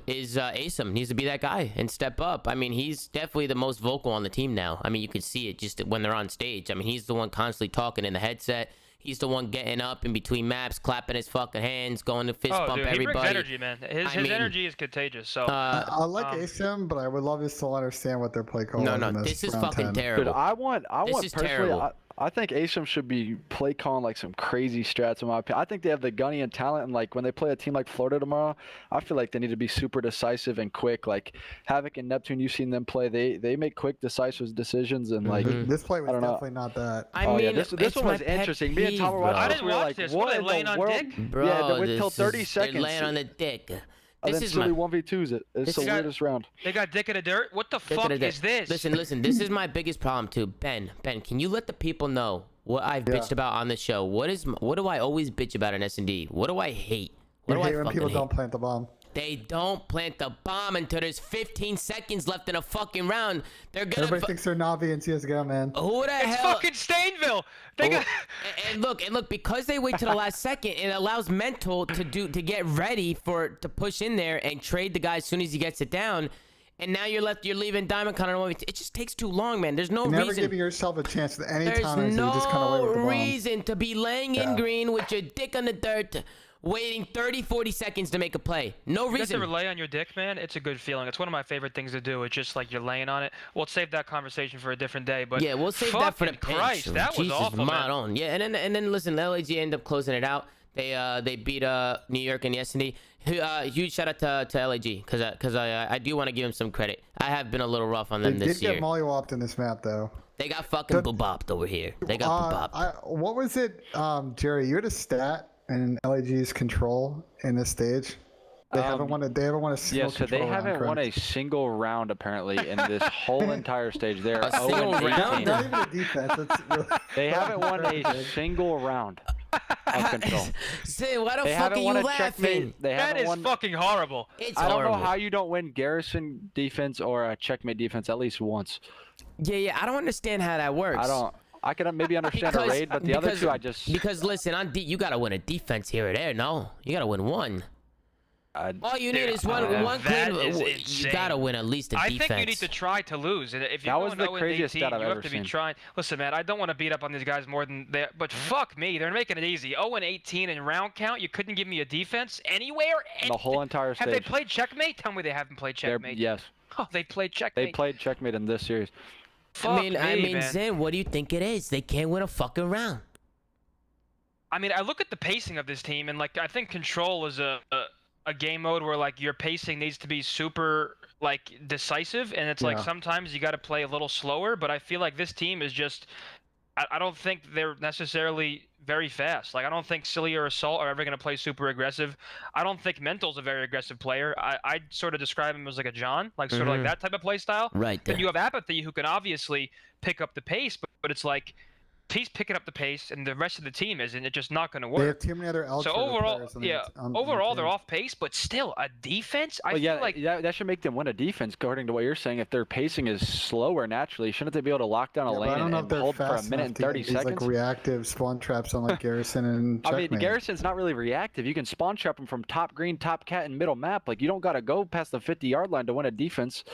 is Asim needs to be that guy and step up. I mean, he's definitely the most vocal on the team now. I mean, you can see it just when they're on stage. I mean, he's the one constantly talking in the headset. He's the one getting up in between maps, clapping his fucking hands, going to fist bump dude, everybody. He brings energy, man. His energy is contagious. So I like Asim, but I would love to still understand what their play call is. No, this is fucking 10. terrible. Dude, I want This is personally. terrible. I think Asim should be play calling like some crazy strats in my opinion. I think they have the gunny and talent, and like when they play a team like Florida tomorrow, I feel like they need to be super decisive and quick. Like Havoc and Neptune, you've seen them play. They make quick, decisive decisions, and like This play was I don't know. definitely not that. I mean, this it's one was my pet interesting. Me and Tom were peeve, watching. bro. I didn't we were watch like, this. What Were they in laying the on world? dick? Bro, Yeah, within 30 they're seconds. laying on the dick. And This then is my... silly 1v2s it. It's the They got- weirdest round. They got dick in the dirt. What the fuck is this? Listen, this is my biggest problem too. Ben, can you let the people know what I've bitched about on the show? What do I always bitch about in S&D? What do I hate? What You do I hate when fucking people hate? don't plant the bomb. They don't plant the bomb until there's 15 seconds left in a fucking round. They're gonna. Everybody thinks they're Navi and CSGO, man. Who the It's hell? fucking Stainville. They got. And look, because they wait to the last second, it allows Mental to get ready to push in there and trade the guy as soon as he gets it down. And now you're leaving Diamond Con on. It just takes too long, man. There's no Never reason. giving yourself a chance at any There's time. You just kind of wait with the no bomb. reason to be laying in green with your dick on the dirt, waiting 30-40 seconds to make a play. No You reason. ever lay on your dick, man? It's a good feeling. It's one of my favorite things to do. It's just like you're laying on it. We'll save that conversation for a different day. But Yeah, we'll save that for the fucking pinch. Christ, that was Jesus, awful, man. on. Yeah, and then listen, LAG ended up closing it out. They beat New York in the S&D. Huge shout out to LAG because I do want to give them some credit. I have been a little rough on them They this did get year. mollywopped in this map, though. They got fucking booped over here. They got booped. What was it, Jerry? You had a stat in LAG's control in this stage. They haven't won a. They haven't won a single. Yeah, so they control round, haven't won a correct? single round apparently in this whole entire stage. They're A single 0-18. round? Not even a defense. That's really... They haven't won a single round of control. Say, why the They fuck are haven't you won a laughing? checkmate. They That haven't is won. fucking horrible. It's I don't horrible. know how you don't win garrison defense or a checkmate defense at least once. Yeah, I don't understand how that works. I don't. I can maybe understand a raid, but the other two I just. Because listen, on D, you gotta win a defense here or there. No, you gotta win one. All you need is one that clean. is You insane. gotta win at least a I defense. think you need to try to lose. And if you're That was going the 0-18, craziest stat I've you ever have to be seen. trying. Listen, man, I don't want to beat up on these guys more than they. But fuck me, they're making it easy. 0-18 in round count. You couldn't give me a defense anywhere. The whole entire stage. Have they played checkmate? Tell me they haven't played checkmate. Yes. Oh, they played checkmate. They played checkmate in this series. Fuck I me, mean, man. Zen, what do you think it is? They can't win a fucking round. I mean, I look at the pacing of this team, and like I think Control is a game mode where like your pacing needs to be super like decisive, and it's like Yeah. sometimes you got to play a little slower. But I feel like this team is just, I don't think they're necessarily very fast. Like I don't think Silly or Assault are ever going to play super aggressive. I don't think Mental's a very aggressive player. I'd sort of describe him as like a John, like sort of like that type of play style. Right Then there. you have Apathy, who can obviously pick up the pace, but it's like he's picking up the pace, and the rest of the team isn't. It's just not going to They have work. too many other So outside overall, players on the- yeah, on the overall they're team. off pace, but still a defense. I Well, feel yeah, like that should make them win a defense, according to what you're saying. If their pacing is slower naturally, shouldn't they be able to lock down a Yeah, but lane I don't know if and they're hold for a fast minute enough and to get 30 these, seconds? like reactive spawn traps on like Garrison and I Checkmate. mean, Garrison's not really reactive. You can spawn trap him from top green, top cat, and middle map. Like, you don't got to go past the 50-yard line to win a defense.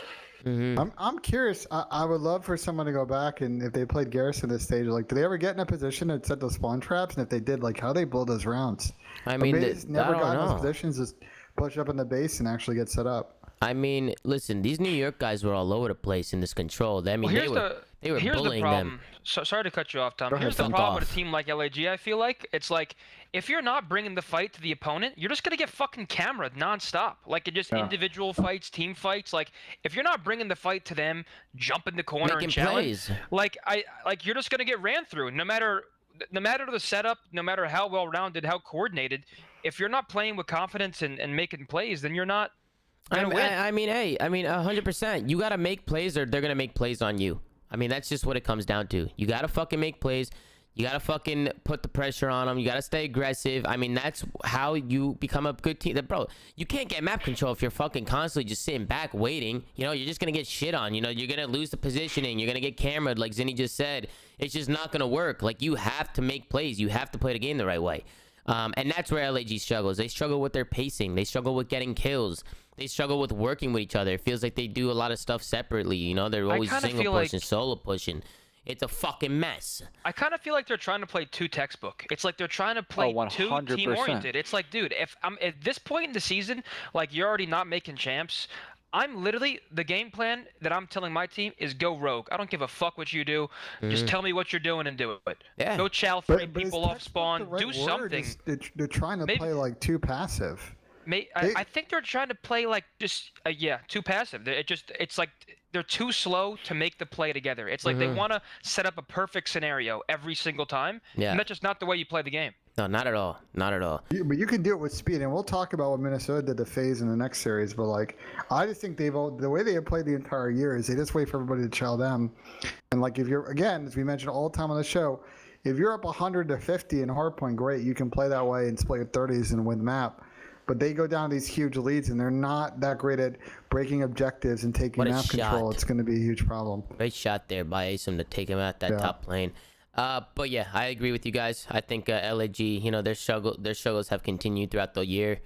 I'm curious. I would love for someone to go back and if they played Garrison this stage, like, did they ever get in a position to set those spawn traps? And if they did, like, how they blow those rounds? I mean, He's never I don't gotten know. those positions, just push up in the base and actually get set up. I mean, listen, these New York guys were all over the place in this control. I mean, well, they were here's bullying the problem. them. So, sorry to cut you off, Tom. Go Here's ahead, the Tom. problem with a team like LAG. I feel like it's like if you're not bringing the fight to the opponent, you're just gonna get fucking cameraed nonstop. Like it just individual fights, team fights. Like if you're not bringing the fight to them, jump in the corner Making and challenge. plays. Like you're just gonna get ran through. No matter the setup, no matter how well rounded, how coordinated. If you're not playing with confidence and making plays, then you're not. I mean, hey, 100%. You gotta make plays, or they're gonna make plays on you. I mean, that's just what it comes down to. You gotta fucking make plays. You gotta fucking put the pressure on them. You gotta stay aggressive. I mean, that's how you become a good team. Bro, you can't get map control if you're fucking constantly just sitting back waiting. You know, you're just gonna get shit on. You know, you're gonna lose the positioning. You're gonna get cameraed, like Zinni just said. It's just not gonna work. Like, you have to make plays. You have to play the game the right way. And that's where LAG struggles. They struggle with their pacing. They struggle with getting kills. They struggle with working with each other. It feels like they do a lot of stuff separately. You know, they're always single pushing, solo pushing. It's a fucking mess. I kind of feel like they're trying to play too textbook. It's like they're trying to play too 100%. team oriented. It's like, dude, if I'm at this point in the season, like you're already not making champs. I'm literally, the game plan that I'm telling my team is go rogue. I don't give a fuck what you do. Just tell me what you're doing and do it. Yeah. Go chow 3 But people is off spawn. textbook the Do right word? something. They're trying to play like too passive. I think they're trying to play like just too passive. It's like they're too slow to make the play together. It's like they want to set up a perfect scenario every single time. Yeah. And that's just not the way you play the game. No, not at all. Not at all. But you can do it with speed, and we'll talk about what Minnesota did to FaZe in the next series. But like, I just think the way they have played the entire year is they just wait for everybody to chow them. And like, if you're, again, as we mentioned all the time on the show, if you're up 100 to 50 in hardpoint, great, you can play that way and split your 30s and win the map. But they go down these huge leads, and they're not that great at breaking objectives and taking map control. It's going to be a huge problem. Great shot there by Asim to take him out that top lane. But yeah, I agree with you guys. I think LAG, you know, their struggles have continued throughout the year.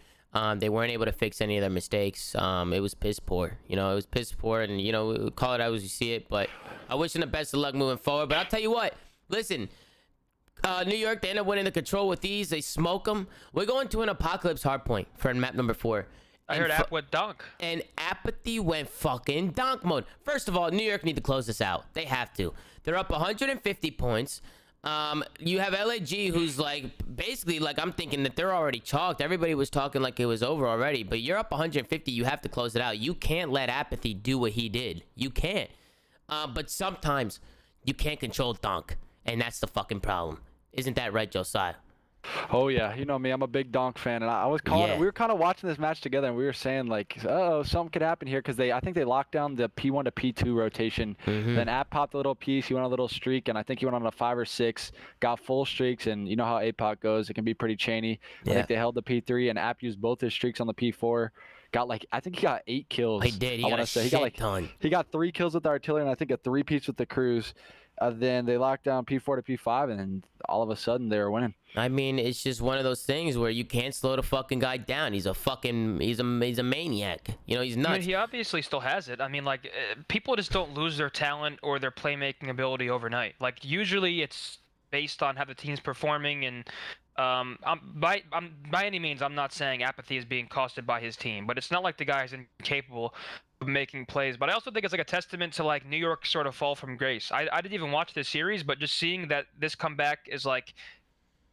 They weren't able to fix any of their mistakes. It was piss poor. You know, it was piss poor, and you know, we call it out as you see it. But I wish them the best of luck moving forward. But I'll tell you what, listen. New York, they end up winning the control with ease. They smoke them. We're going to an Apocalypse hardpoint for map number 4. I heard App went donk. And Apathy went fucking donk mode. First of all, New York need to close this out. They have to. They're up 150 points. You have LAG, who's like, basically, like, I'm thinking that they're already chalked. Everybody was talking like it was over already. But you're up 150. You have to close it out. You can't let Apathy do what he did. You can't. But sometimes you can't control donk. And that's the fucking problem. Isn't that right, Josiah? Oh yeah, you know me, I'm a big Donk fan, and I was calling it. We were kind of watching this match together, and we were saying like, oh, something could happen here, because I think they locked down the P1 to P2 rotation. Then App popped a little piece, he went on a little streak, and I think he went on a 5 or 6, got full streaks, and you know how APOC goes, it can be pretty chainy. I think they held the P3, and App used both his streaks on the P4. Got like, I think he got 8 kills. He did. He got a shit ton. He got 3 kills with the artillery, and I think a 3-piece with the cruise. Then they locked down P4 to P5, and then all of a sudden they were winning. I mean, it's just one of those things where you can't slow the fucking guy down. He's a maniac. You know, he's nuts. I mean, he obviously still has it. I mean, like, people just don't lose their talent or their playmaking ability overnight. Like, usually it's based on how the team's performing, and by any means, I'm not saying Apathy is being costed by his team, but it's not like the guy is incapable of making plays. But I also think it's like a testament to like New York's sort of fall from grace. I didn't even watch this series, but just seeing that this comeback is like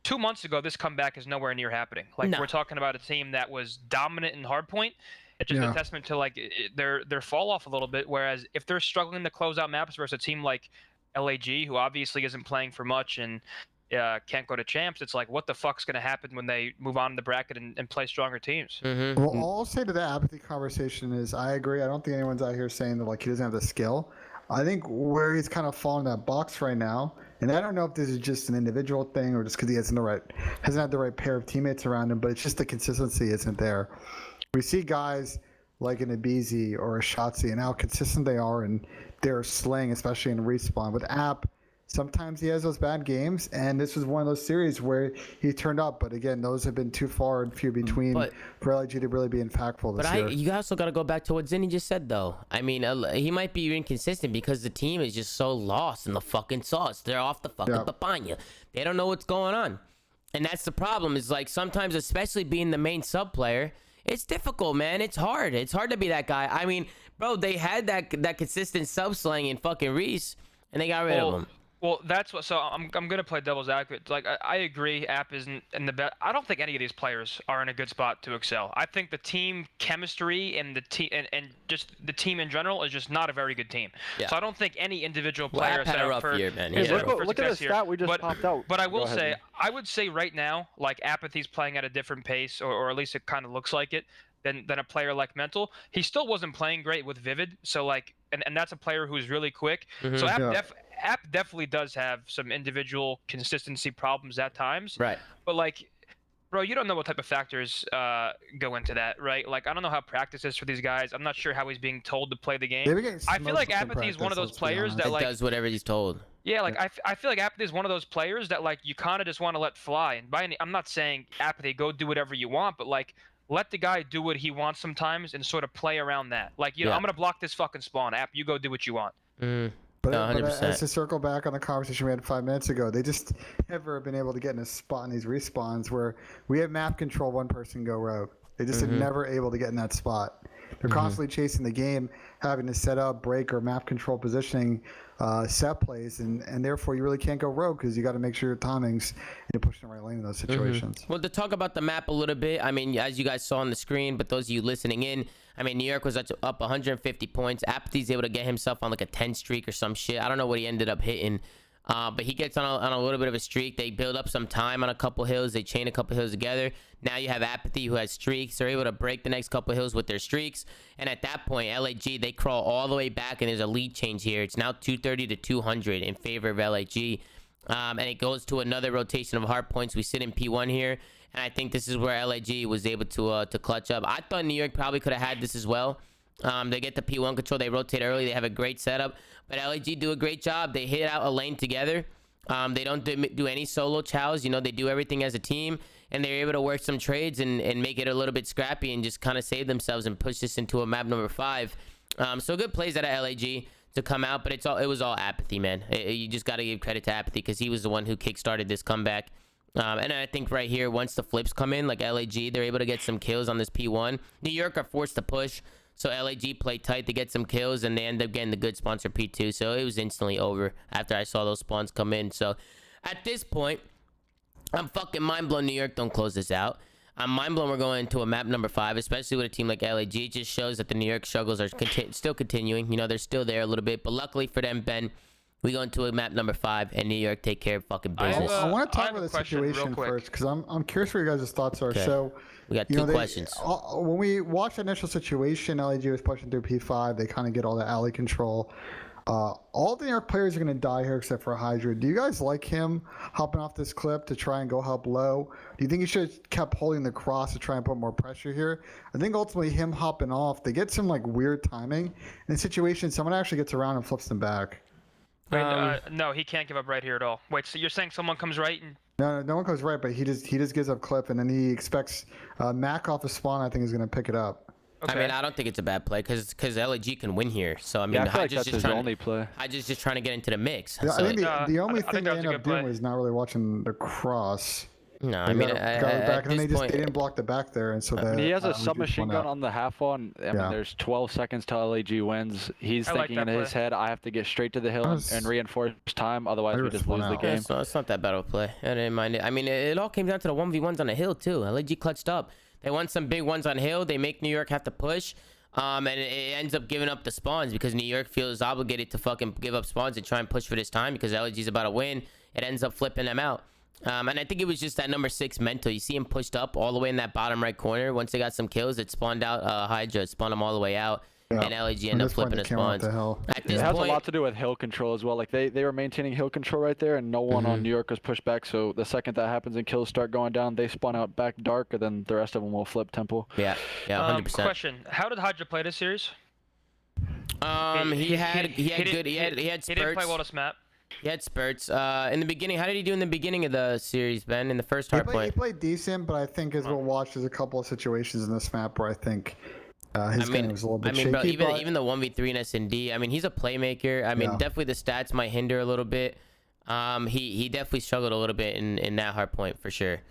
2 months ago, this comeback is nowhere near happening. Like, we're talking about a team that was dominant in hardpoint. It's just a testament to like their fall off a little bit. Whereas if they're struggling to close out maps versus a team like LAG, who obviously isn't playing for much and can't go to champs, it's like, what the fuck's going to happen when they move on in the bracket and play stronger teams? Well, all I'll say to that Apathy conversation is I agree. I don't think anyone's out here saying that like he doesn't have the skill. I think where he's kind of falling in that box right now, and I don't know if this is just an individual thing or just because he hasn't had the right pair of teammates around him, but it's just the consistency isn't there. We see guys like an Abizi or a Shotzi and how consistent they are and they're slaying, especially in respawn. With App, sometimes he has those bad games, and this was one of those series where he turned up. But again, those have been too far and few between for LG to really be impactful this year. But you also got to go back to what Zinni just said, though. I mean, he might be inconsistent because the team is just so lost in the fucking sauce. They're off the fucking papaya. They don't know what's going on. And that's the problem, is like sometimes, especially being the main sub player, it's difficult, man. It's hard. It's hard to be that guy. I mean, bro, they had that consistent sub slang in fucking Reese, and they got rid of him. Well, that's what. So I'm gonna play devil's advocate. Like I agree, App isn't in the best. I don't think any of these players are in a good spot to excel. I think the team chemistry and the team and just the team in general is just not a very good team. Yeah. So I don't think any individual player had a rough year, man. Look at the stat we just popped out. But I will say, I would say right now, like Apathy's playing at a different pace, or at least it kind of looks like it, than a player like Mental. He still wasn't playing great with Vivid. So like, and that's a player who's really quick. So App definitely does have some individual consistency problems at times. Right. But like, bro, you don't know what type of factors go into that, right? Like, I don't know how practice is for these guys. I'm not sure how he's being told to play the game. I feel like Apathy is one of those players that like does whatever he's told. Yeah, like I feel like Apathy is one of those players that like you kind of just want to let fly. And I'm not saying Apathy go do whatever you want, but like let the guy do what he wants sometimes and sort of play around that. Like, you know, I'm gonna block this fucking spawn. App, you go do what you want. But as to circle back on the conversation we had 5 minutes ago, they just never been able to get in a spot in these respawns where we have map control, one person go rogue. They just are never able to get in that spot. They're constantly chasing the game, having to set up, break, or map control positioning set plays, and therefore you really can't go rogue because you got to make sure your timings and you're pushing the right lane in those situations. Well, to talk about the map a little bit, I mean, as you guys saw on the screen, but those of you listening in, I mean, New York was up 150 points. Apathy's able to get himself on like a 10 streak or some shit. I don't know what he ended up hitting. But he gets on a little bit of a streak. They build up some time on a couple hills. They chain a couple hills together. Now you have Apathy, who has streaks. They're able to break the next couple hills with their streaks. And at that point, LAG, they crawl all the way back, and there's a lead change here. It's now 230 to 200 in favor of LAG. And it goes to another rotation of hard points. We sit in P1 here. And I think this is where LAG was able to clutch up. I thought New York probably could have had this as well. They get the P1 control. They rotate early. They have a great setup. But LAG do a great job. They hit out a lane together. They don't do any solo chows. You know, they do everything as a team. And they're able to work some trades and make it a little bit scrappy and just kind of save themselves and push this into a map number 5. So good plays out of LAG to come out. But it was all Apathy, man. You just got to give credit to Apathy because he was the one who kickstarted this comeback. And I think right here, once the flips come in, like LAG, they're able to get some kills on this P1. New York are forced to push. So LAG played tight to get some kills, and they end up getting the good sponsor P2. So it was instantly over after I saw those spawns come in. So at this point, I'm fucking mind blown. New York don't close this out. I'm mind blown we're going into a map number 5, especially with a team like LAG. It just shows that the New York struggles are still continuing. You know, they're still there a little bit. But luckily for them, Ben, we go into a map number 5, and New York take care of fucking business. I want to talk about the situation first because I'm curious what your guys' thoughts are. Okay. So we got two questions. When we watched the initial situation, LAG was pushing through P5. They kind of get all the alley control. All the New York players are going to die here except for Hydra. Do you guys like him hopping off this clip to try and go help low? Do you think he should have kept holding the cross to try and put more pressure here? I think ultimately him hopping off, they get some like weird timing. In a situation, someone actually gets around and flips them back. Wait, no, he can't give up right here at all. Wait, so you're saying someone comes right and... No one comes right, but he just gives up clip, and then he expects Mac off the spawn. I think is going to pick it up. Okay. I mean, I don't think it's a bad play because LAG can win here. So I mean, I feel like that's his only play. Hydra's just trying to get into the mix. Yeah, so, I think the only thing they ended up doing was not really watching the cross. No, I mean, back, and they didn't block the back there, and so he has a submachine gun on the half wall. I mean, there's 12 seconds till LAG wins. He's thinking in his head, I have to get straight to the hill and reinforce time, otherwise we just lose the game. So it's not that bad of a play. I didn't mind it. I mean, it all came down to the 1v1s on the hill too. LAG clutched up. They won some big ones on hill. They make New York have to push. And it ends up giving up the spawns because New York feels obligated to fucking give up spawns and try and push for this time because LAG's about to win. It ends up flipping them out. And I think it was just that number 6 Mental. You see him pushed up all the way in that bottom right corner. Once they got some kills, it spawned out Hydra. It spawned him all the way out. and LAG end up flipping his spawns. At this It has point, a lot to do with hill control as well. Like they were maintaining hill control right there, and no one on New York was pushed back. So the second that happens and kills start going down, they spawn out back dark, and then the rest of them will flip temple. Yeah, 100%. Question: how did Hydra play this series? He had spurts. He didn't play well this map. He had spurts. In the beginning, how did he do in the beginning of the series, Ben? In the first hard point? He played decent, but I think as we'll watch, there's a couple of situations in this map where I think his game was a little bit shaky. Bro, even the 1v3 in S&D, I mean, he's a playmaker. I mean, definitely the stats might hinder a little bit. He definitely struggled a little bit in that hard point for sure.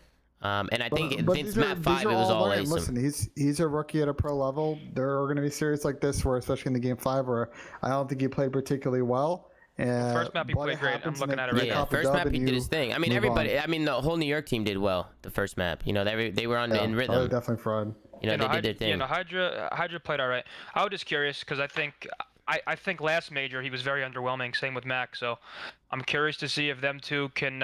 And I think since map 5, it was all Ace. Listen, he's a rookie at a pro level. There are going to be series like this where, especially in the game 5, where I don't think he played particularly well. First map he played great. I'm looking at it right now. First map he did his thing. I mean, everybody. I mean, the whole New York team did well the first map. You know, they were in rhythm. They're definitely fraud. You know, they did their thing. You know, Hydra played all right. I was just curious because I think last major he was very underwhelming. Same with Mac. So I'm curious to see if them two can.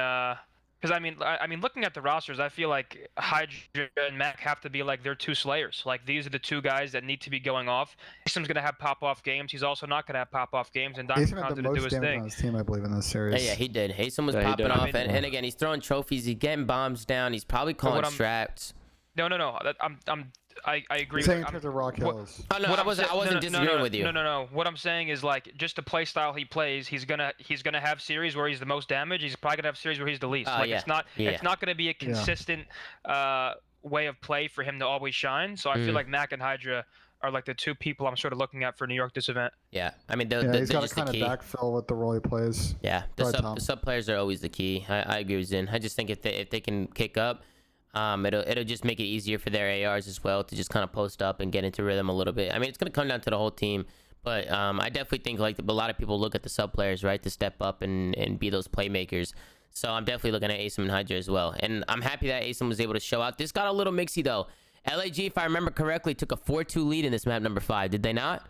Because I mean, looking at the rosters, I feel like Hydra and Mac have to be like their two slayers. Like these are the two guys that need to be going off. Asom's gonna have pop-off games. He's also not gonna have pop-off games, and Diamond Con's gonna do his thing. On his team, I believe, in this series. Yeah, he did. Asom was popping off, and again, he's throwing trophies. He's getting bombs down. He's probably calling straps. No. I agree. Saying in terms of raw kills. Oh no, I wasn't disagreeing with you. No. What I'm saying is like just the play style he plays. He's gonna have series where he's the most damage. He's probably gonna have series where he's the least. It's not gonna be a consistent way of play for him to always shine. So I feel like Mac and Hydra are like the two people I'm sort of looking at for New York this event. Yeah, I mean, he's got to kind of backfill with the role he plays. Yeah, the sub players are always the key. I agree with Zin. I just think if they can kick up. It'll just make it easier for their ARs as well to just kind of post up and get into rhythm a little bit. I mean, it's going to come down to the whole team, but I definitely think like a lot of people look at the sub players, right, to step up and be those playmakers. So I'm definitely looking at Asom and Hydra as well. And I'm happy that Asom was able to show out. This got a little mixy though. LAG, if I remember correctly, took a 4-2 lead in this map number 5. Did they not?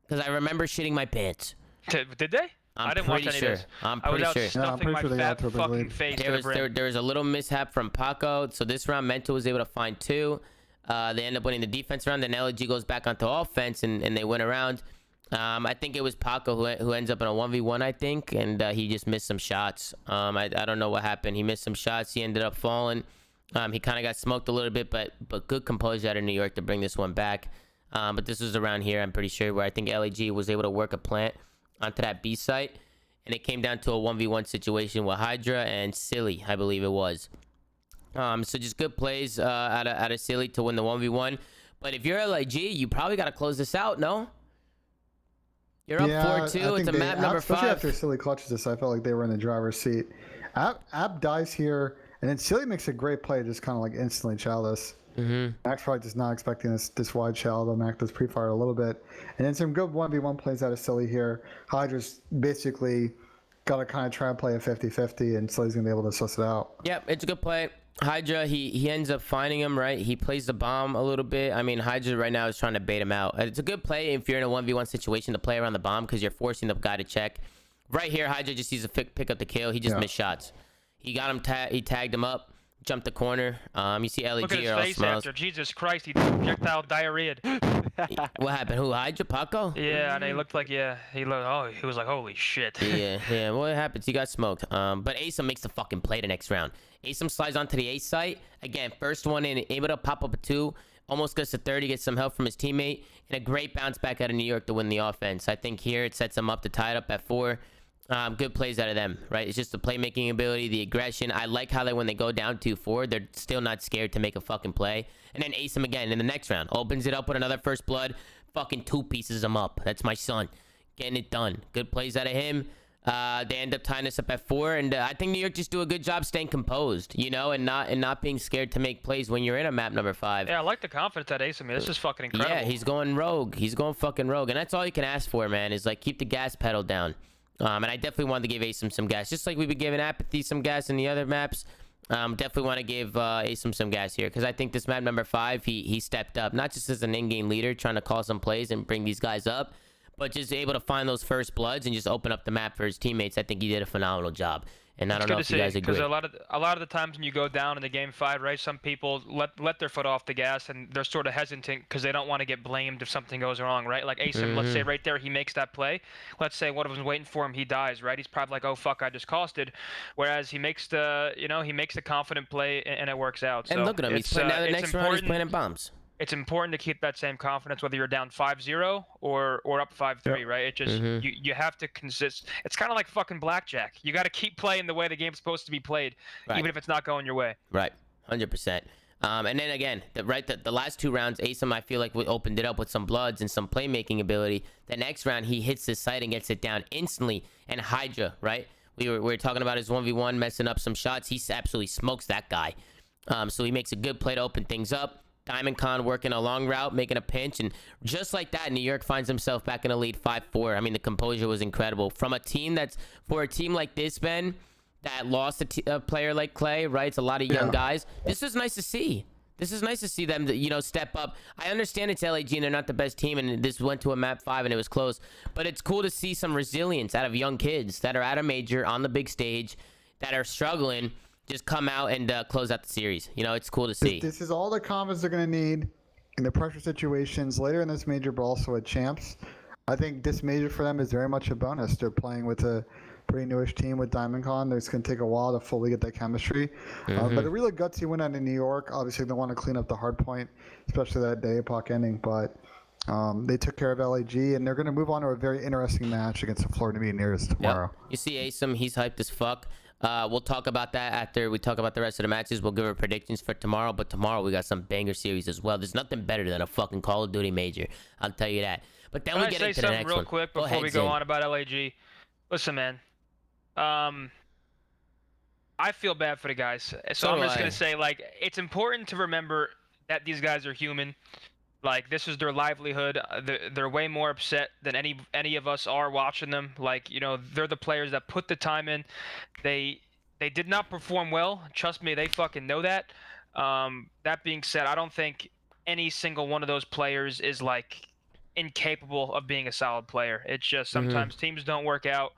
Because I remember shitting my pants. Did they? I didn't watch any of this. I'm pretty sure. I'm pretty sure they got to a big lead. There was a little mishap from Paco. So this round, Mental was able to find 2. They end up winning the defense round. Then LG goes back onto offense, and they win a round. I think it was Paco who ends up in a 1v1, I think, and he just missed some shots. I don't know what happened. He missed some shots. He ended up falling. He kind of got smoked a little bit, but good composure out of New York to bring this one back. But this was around here, I'm pretty sure, where I think LAG was able to work a plant onto that B site, and it came down to a 1v1 situation with Hydra and Silly, I believe it was. So just good plays out of Silly to win the 1v1. But if you're LAG, you probably got to close this out, no? You're up 4-2. It's a map number 5. Especially after Silly clutches this, I felt like they were in the driver's seat. App dies here, and then Silly makes a great play, just kind of like instantly chow this. Mac's probably just not expecting this wide shell, though Mac does pre-fire a little bit. And then some good 1v1 plays out of Silly here. Hydra's basically got to kind of try and play a 50-50, and Silly's going to be able to suss it out. Yep, it's a good play. Hydra, he ends up finding him, right? He plays the bomb a little bit. I mean, Hydra right now is trying to bait him out. It's a good play if you're in a 1v1 situation to play around the bomb because you're forcing the guy to check. Right here, Hydra just needs to pick up the kill. He just missed shots. He got him, he tagged him up. Jumped the corner. You see LAG Look at his all face smiles. after. Jesus Christ, he projectile diarrhea'd. What happened? Who? Hydra? Paco? Yeah, and he looked like, he was like, holy shit. Yeah. What happens? He got smoked. But Asom makes the fucking play the next round. Asom slides onto the A site. Again, first one in, able to pop up a 2. Almost gets to 30, gets some help from his teammate. And a great bounce back out of New York to win the offense. I think here it sets him up to tie it up at 4. Good plays out of them, right? It's just the playmaking ability, the aggression. I like how when they go down 2-4, they're still not scared to make a fucking play. And then Asom again in the next round. Opens it up with another first blood. Fucking 2 pieces him up. That's my son. Getting it done. Good plays out of him. They end up tying us up at 4. And I think New York just do a good job staying composed, you know, and not being scared to make plays when you're in a map number 5. Yeah, I like the confidence at Asom. This is fucking incredible. Yeah, he's going rogue. He's going fucking rogue. And that's all you can ask for, man, is like keep the gas pedal down. And I definitely wanted to give Asom some gas, just like we've been giving Apathy some gas in the other maps. Definitely want to give Asom some gas here because I think this map number 5, he stepped up, not just as an in-game leader trying to call some plays and bring these guys up, but just able to find those first bloods and just open up the map for his teammates. I think he did a phenomenal job. And I don't know if you guys agree. Because a lot of the times when you go down in the game 5, right, some people let their foot off the gas and they're sort of hesitant because they don't want to get blamed if something goes wrong, right? Like Asim, let's say right there he makes that play. Let's say one of them was waiting for him, he dies, right? He's probably like, oh fuck, I just costed. Whereas he makes the confident play and it works out. And so look at him, he's playing now the next round, he's planting bombs. It's important to keep that same confidence whether you're down 5-0 or up 5-3, right? It just you have to consist. It's kind of like fucking blackjack. You got to keep playing the way the game's supposed to be played, even if it's not going your way. Right, 100%. And then again, the last 2 rounds, Asim, I feel like we opened it up with some bloods and some playmaking ability. The next round, he hits his site and gets it down instantly. And Hydra, right? We were talking about his 1v1 messing up some shots. He absolutely smokes that guy. So he makes a good play to open things up. Diamond Con working a long route, making a pinch, and just like that, New York finds himself back in a lead 5-4. I mean, the composure was incredible. For a team like this, Ben, that lost a player like Clay, right? It's a lot of young guys. This is nice to see. This is nice to see them, step up. I understand it's LAG and they're not the best team, and this went to a map 5 and it was close. But it's cool to see some resilience out of young kids that are at a major on the big stage that are struggling. Just come out and close out the series. It's cool to see. This is all the confidence they're going to need in the pressure situations later in this major, but also at champs. I think this major for them is very much a bonus. They're playing with a pretty newish team with Diamond Con. It's going to take a while to fully get that chemistry. But a really gutsy win out in New York. Obviously, they want to clean up the hard point, especially that day epoch ending. But they took care of LAG, and they're going to move on to a very interesting match against the Florida Mutineers tomorrow. Yep. You see Asim, he's hyped as fuck. We'll talk about that after we talk about the rest of the matches. We'll give our predictions for tomorrow, but tomorrow we got some banger series as well. There's nothing better than a fucking Call of Duty major. I'll tell you that. But then we get into the next one. Can I say something real quick before we go on about LAG? Listen, man. I feel bad for the guys. So I'm just going to say, like, it's important to remember that these guys are human. Like, this is their livelihood. They're way more upset than any of us are watching them. Like, they're the players that put the time in. They did not perform well. Trust me, they fucking know that. That being said, I don't think any single one of those players is, like, incapable of being a solid player. It's just sometimes teams don't work out.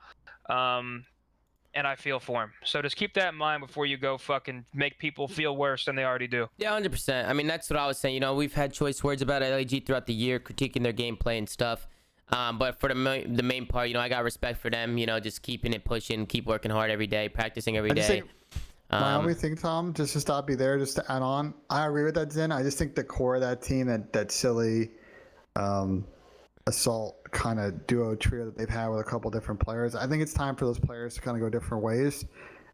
And I feel for him. So just keep that in mind before you go fucking make people feel worse than they already do. Yeah, 100%. I mean, that's what I was saying. We've had choice words about LAG throughout the year, critiquing their gameplay and stuff. But for the main part, I got respect for them, just keeping it pushing, keep working hard every day, practicing every day. My only thing, Tom, just to stop you there, just to add on, I agree with that, Zen. I just think the core of that team, that silly assault kind of duo trio that they've had with a couple different players, I think it's time for those players to kind of go different ways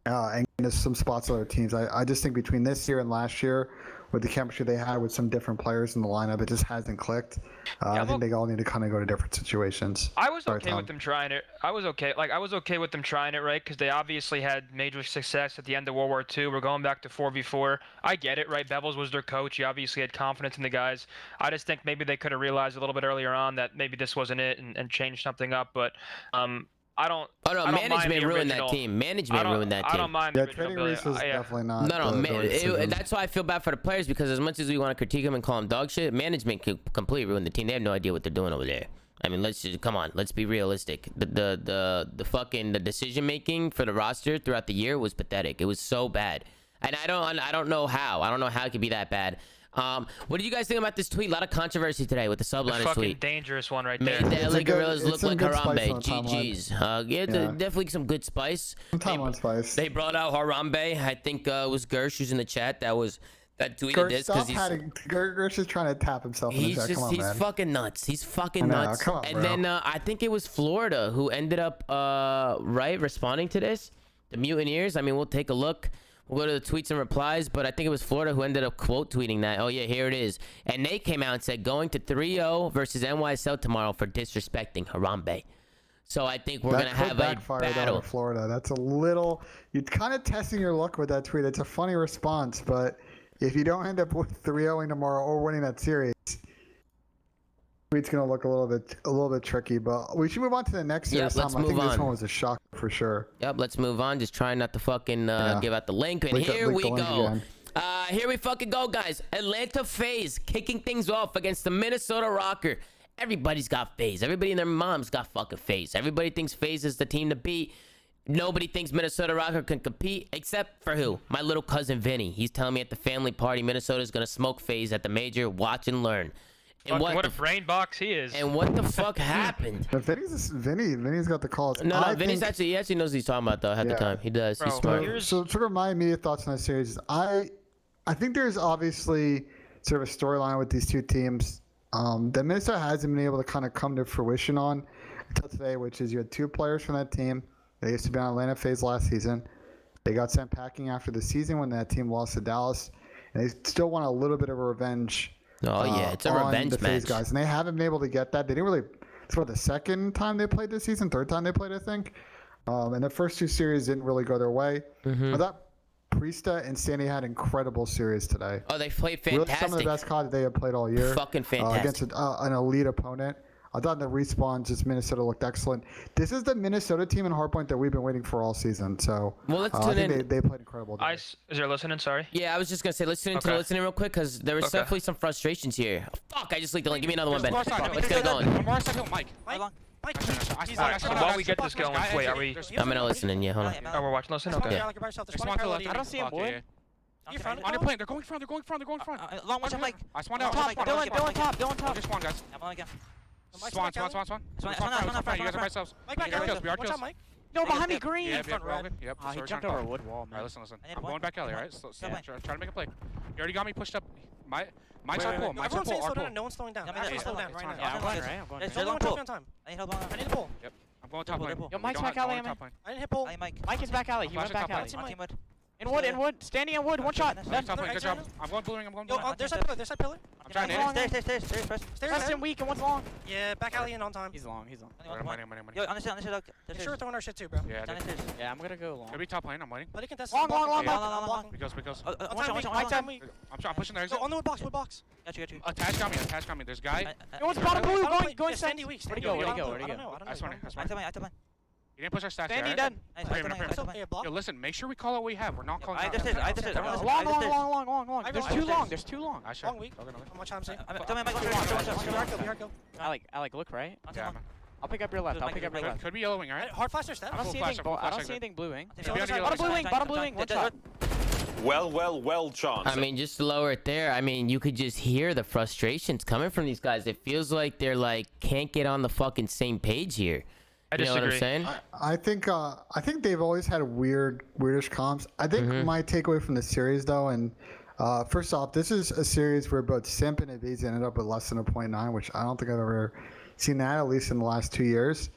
and get some spots on other teams. I just think between this year and last year, with the chemistry they had with some different players in the lineup, it just hasn't clicked. I think they all need to kind of go to different situations. I was okay with them trying it. I was okay with them trying it, right? Because they obviously had major success at the end of World War II. We're going back to 4v4. I get it, right? Bevels was their coach. He obviously had confidence in the guys. I just think maybe they could have realized a little bit earlier on that maybe this wasn't it and changed something up. But I don't. Oh no, management ruined that team. Management ruined that team. I don't mind. Yeah, trading race was definitely not. No, that's why I feel bad for the players, because as much as we want to critique them and call them dog shit, management could completely ruin the team. They have no idea what they're doing over there. I mean, let's be realistic. The decision making for the roster throughout the year was pathetic. It was so bad, and I don't know how. I don't know how it could be that bad. What did you guys think about this tweet? A lot of controversy today with the Subliners tweet. Fucking dangerous one right there. Made the LA Gorillas look like Harambe. GG's. Definitely some good spice. Timeline spice. They brought out Harambe. I think it was Gersh who's in the chat that tweeted this because Gersh is trying to tap himself in the chat. Come on, he's fucking nuts. He's fucking nuts. Come on, and then I think it was Florida who ended up responding to this. The Mutineers. I mean, we'll take a look. We'll go to the tweets and replies, but I think it was Florida who ended up quote tweeting that. Oh yeah, here it is. And they came out and said, going to 3-0 versus NYSL tomorrow for disrespecting Harambe. So I think we're going to have a battle. Florida. That's a little, you're kind of testing your luck with that tweet. It's a funny response, but if you don't end up with 3-0ing tomorrow or winning that series, tweet's going to look a little bit tricky, but we should move on to the next series. Let's move on. I think this one was a shock for sure. Yep, let's move on. Just trying not to fucking give out the link. And here we go. Here we fucking go, guys. Atlanta FaZe kicking things off against the Minnesota Rocker. everybody's got FaZe. Everybody and their mom's got fucking FaZe. Everybody thinks FaZe is the team to beat. Nobody thinks Minnesota Rocker can compete except for who? My little cousin Vinny. He's telling me at the family party Minnesota's gonna smoke FaZe at the major. Watch and learn. And what a brain box he is. And what the fuck happened? But Vinny's got the calls. No, Vinny's he actually knows what he's talking about though. Half the time he does. Bro, he's smart. So sort of my immediate thoughts on that series is I think there's obviously sort of a storyline with these two teams that Minnesota hasn't been able to kind of come to fruition on until today, which is you had two players from that team. They used to be on Atlanta FaZe last season. They got sent packing after the season when that team lost to Dallas, and they still want a little bit of a revenge. Oh yeah, it's a revenge the FaZe match. guys, and they haven't been able to get that. They didn't really. It's what the second time they played this season, third time they played, I think. And the first two series didn't really go their way. I thought Priesta and Sandy had incredible series today. Oh, they played fantastic. Really some of the best COD they have played all year. Fucking fantastic. Against an elite opponent. I thought in the respawns, just Minnesota looked excellent. This is the Minnesota team in Hardpoint that we've been waiting for all season. So well, let's I tune think in. they played incredible. Is there listening? Sorry. Yeah, I was just gonna say, let's tune into the listening real quick because there was definitely some frustrations here. Oh, fuck! I just leaked the link. Give me another one, Ben. Let's get it going. One more second, Mike. While we get this going, wait, are we? I'm gonna listen in. Yeah, hold on. Oh, we're watching. Listen. Okay. I don't see him, boy. You front? On your plane. They're going front. They're going front. They're going front. Long one, Mike. I spawned out. Top, Dylan, top. Just spawn, guys. Spawn. You guys are by yourselves. Mike, back alley. Watch out, Mike. No, behind me, green. Yep, red. Yep. He jumped over a wood wall, man. Alright, listen. I'm going back alley, alright? Try to make a play. You already got me pushed up. Mine's our pull. Mine's our pull. Our pull. No one's slowing down. Actually, slow down right now. Yeah, I'm going. There's only one trophy on time. I need help. I need a pull. Yep. I'm going top lane. Yo, Mike's back alley, man. I didn't hit pull. Mike is back alley. He went back alley. Team wood. In wood. Standing in wood. One shot. Top lane. Good job. I'm going blue ring. Yo, there's that pillar. There's that pillar. I'm trying to hit it. Stairs. Preston weak and one's long. Yeah, back alley and on time. He's long. Money. Yo, understand. Make sure we're throwing our shit too, bro. Yeah, I'm gonna go long. Could be top lane. I'm waiting. Let it contest. Long. We goes. One shot. I'm pushing the exit. On the wood box. Got you. Attach got me. There's guy. Yo, one's bottom blue. Going. Sandy weak. Where'd he go? I don't know. I swear. I tell mine. You didn't push our stats. Sandy right? done. Yo, listen. Make sure we call what we have. We're not calling. I just did. Long. There's too long. I sure. Long week. How much time say? Tell me, Mike. Go. I look right. Yeah. I'll pick up your left. Could be yellowing, alright? Hard flash or step? I don't see anything bluing. Bottom Bottom bluing. One shot. Well, Chance. I mean, just to lower it there. I mean, you could just hear the frustrations coming from these guys. It feels like they're like can't get on the fucking same page here. I You know what I'm disagree. saying? I think they've always had weirdish comps. I think my takeaway from the series though, and first off, this is a series where both Simp and Aviz ended up with less than a 0.9, which I don't think I've ever seen that, at least in the last 2 years.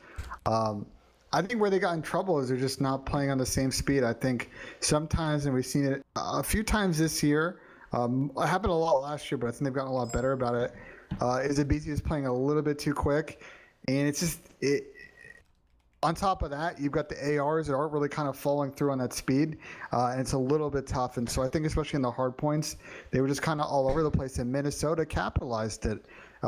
I think where they got in trouble is they're just not playing on the same speed. I think sometimes, and we've seen it a few times this year, it happened a lot last year, but I think they've gotten a lot better about it, is Abizi is playing a little bit too quick. And it's just, on top of that, you've got the ARs that aren't really kind of following through on that speed, and it's a little bit tough. And so I think especially in the hard points, they were just kind of all over the place, and Minnesota capitalized it.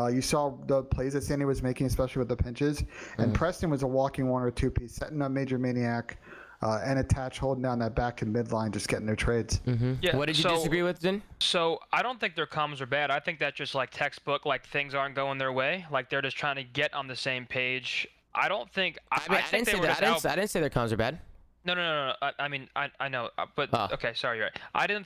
You saw the plays that Sandy was making, especially with the pinches, and Preston was a walking 1 or 2 piece, setting up Major Maniac, and Attach holding down that back and midline, just getting their trades. Yeah, What did you disagree with, Zin? So I don't think their comms are bad. I think that's just like textbook, like things aren't going their way. Like they're just trying to get on the same page. I don't think. I think they were just out. I didn't say their comms are bad. No. I mean, I know, but okay, sorry, you're right. I didn't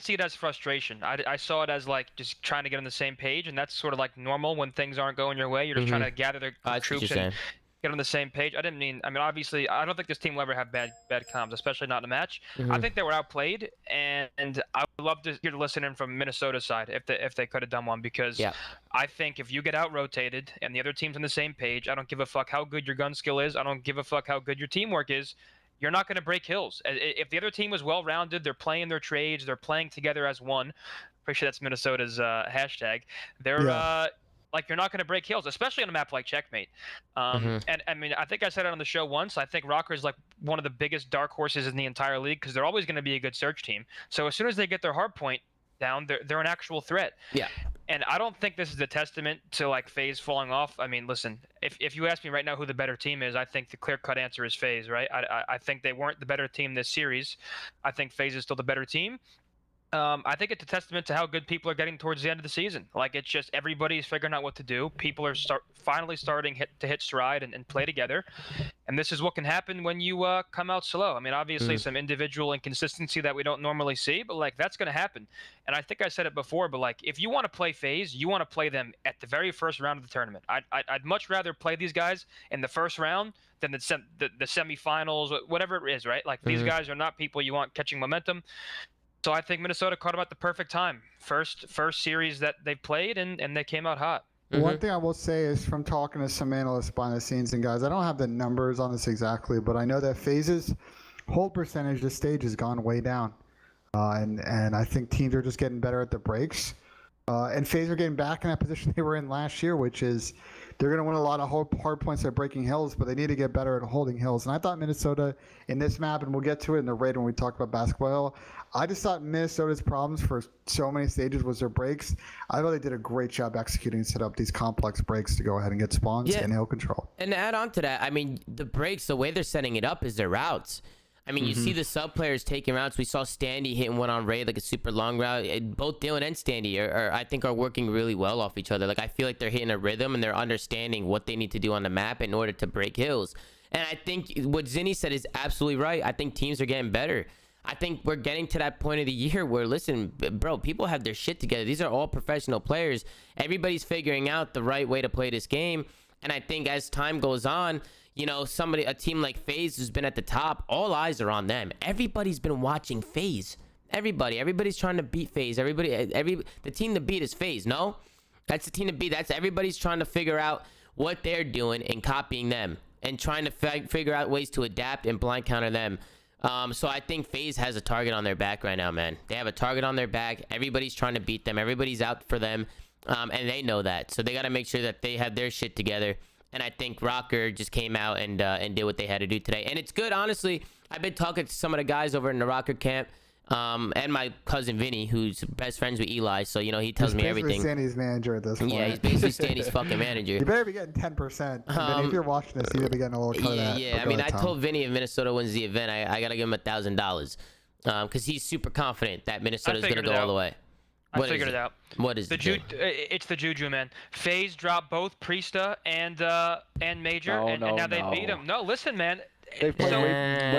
see it as frustration. I saw it as like just trying to get on the same page, and that's sort of like normal when things aren't going your way. You're just trying to gather the troops and get on the same page. I mean, obviously, I don't think this team will ever have bad comms, especially not in a match. I think they were outplayed, and I would love to hear the listening from Minnesota's side if they could have done one, because I think if you get out rotated and the other team's on the same page, I don't give a fuck how good your gun skill is. I don't give a fuck how good your teamwork is. You're not going to break hills. If the other team is well-rounded, they're playing their trades, they're playing together as one. Pretty sure that's Minnesota's hashtag. They're like, you're not going to break hills, especially on a map like Checkmate. And I mean, I think I said it on the show once. I think Rocker is like one of the biggest dark horses in the entire league because they're always going to be a good search team. So as soon as they get their hard point down, they're an actual threat. Yeah. And I don't think this is a testament to like FaZe falling off. I mean, listen, if you ask me right now who the better team is, I think the clear-cut answer is FaZe, right? I think they weren't the better team this series. I think FaZe is still the better team. I think it's a testament to how good people are getting towards the end of the season. Like, it's just everybody's figuring out what to do. People are finally starting to hit stride and play together. And this is what can happen when you come out slow. I mean, obviously some individual inconsistency that we don't normally see, but like that's going to happen. And I think I said it before, but like if you want to play FaZe, you want to play them at the very first round of the tournament. I'd much rather play these guys in the first round than the semifinals, whatever it is, right? Like these guys are not people you want catching momentum. So I think Minnesota caught them at the perfect time. First series that they played, and they came out hot. One thing I will say is from talking to some analysts behind the scenes, and guys, I don't have the numbers on this exactly, but I know that FaZe's hold percentage this stage has gone way down. And I think teams are just getting better at the breaks. And FaZe are getting back in that position they were in last year, which is they're going to win a lot of hard points at breaking hills, but they need to get better at holding hills. And I thought Minnesota in this map, and we'll get to it in the raid when we talk about basketball, I just thought Minnesota's problems for so many stages was their breaks. I thought they did a great job executing and set up these complex breaks to go ahead and get spawns and hill control. And to add on to that, I mean, the breaks, the way they're setting it up is their routes. I mean, you see the sub players taking routes. We saw Standy hitting one on Raid, like a super long route. Both Dylan and Standy I think are working really well off each other. Like, I feel like they're hitting a rhythm and they're understanding what they need to do on the map in order to break hills. And I think what Zinni said is absolutely right. I think teams are getting better. I think we're getting to that point of the year where, listen, bro, people have their shit together. These are all professional players. Everybody's figuring out the right way to play this game. And I think as time goes on, you know, a team like FaZe who's been at the top, all eyes are on them. Everybody's been watching FaZe. Everybody's trying to beat FaZe. The team to beat is FaZe. No, that's the team to beat. Everybody's trying to figure out what they're doing and copying them and trying to figure out ways to adapt and blind counter them. So I think FaZe has a target on their back right now, man. They have a target on their back. Everybody's trying to beat them. Everybody's out for them, and they know that. So they got to make sure that they have their shit together. And I think Rocker just came out and did what they had to do today. And it's good, honestly. I've been talking to some of the guys over in the Rocker camp, and my cousin Vinny, who's best friends with Eli. So, you know, he tells me everything. He's basically Stanley's manager at this point. Yeah, he's basically Stanley's fucking manager. You better be getting 10%. If you're watching this, you better be getting a little cut of that. Yeah. I mean, I told Vinny if Minnesota wins the event, I got to give him $1,000. Because he's super confident that Minnesota's going to go all the way. I figured it out. What is it? It's the Juju, man. FaZe dropped both Priesta and Major, and now they beat him. No, listen, man. They've played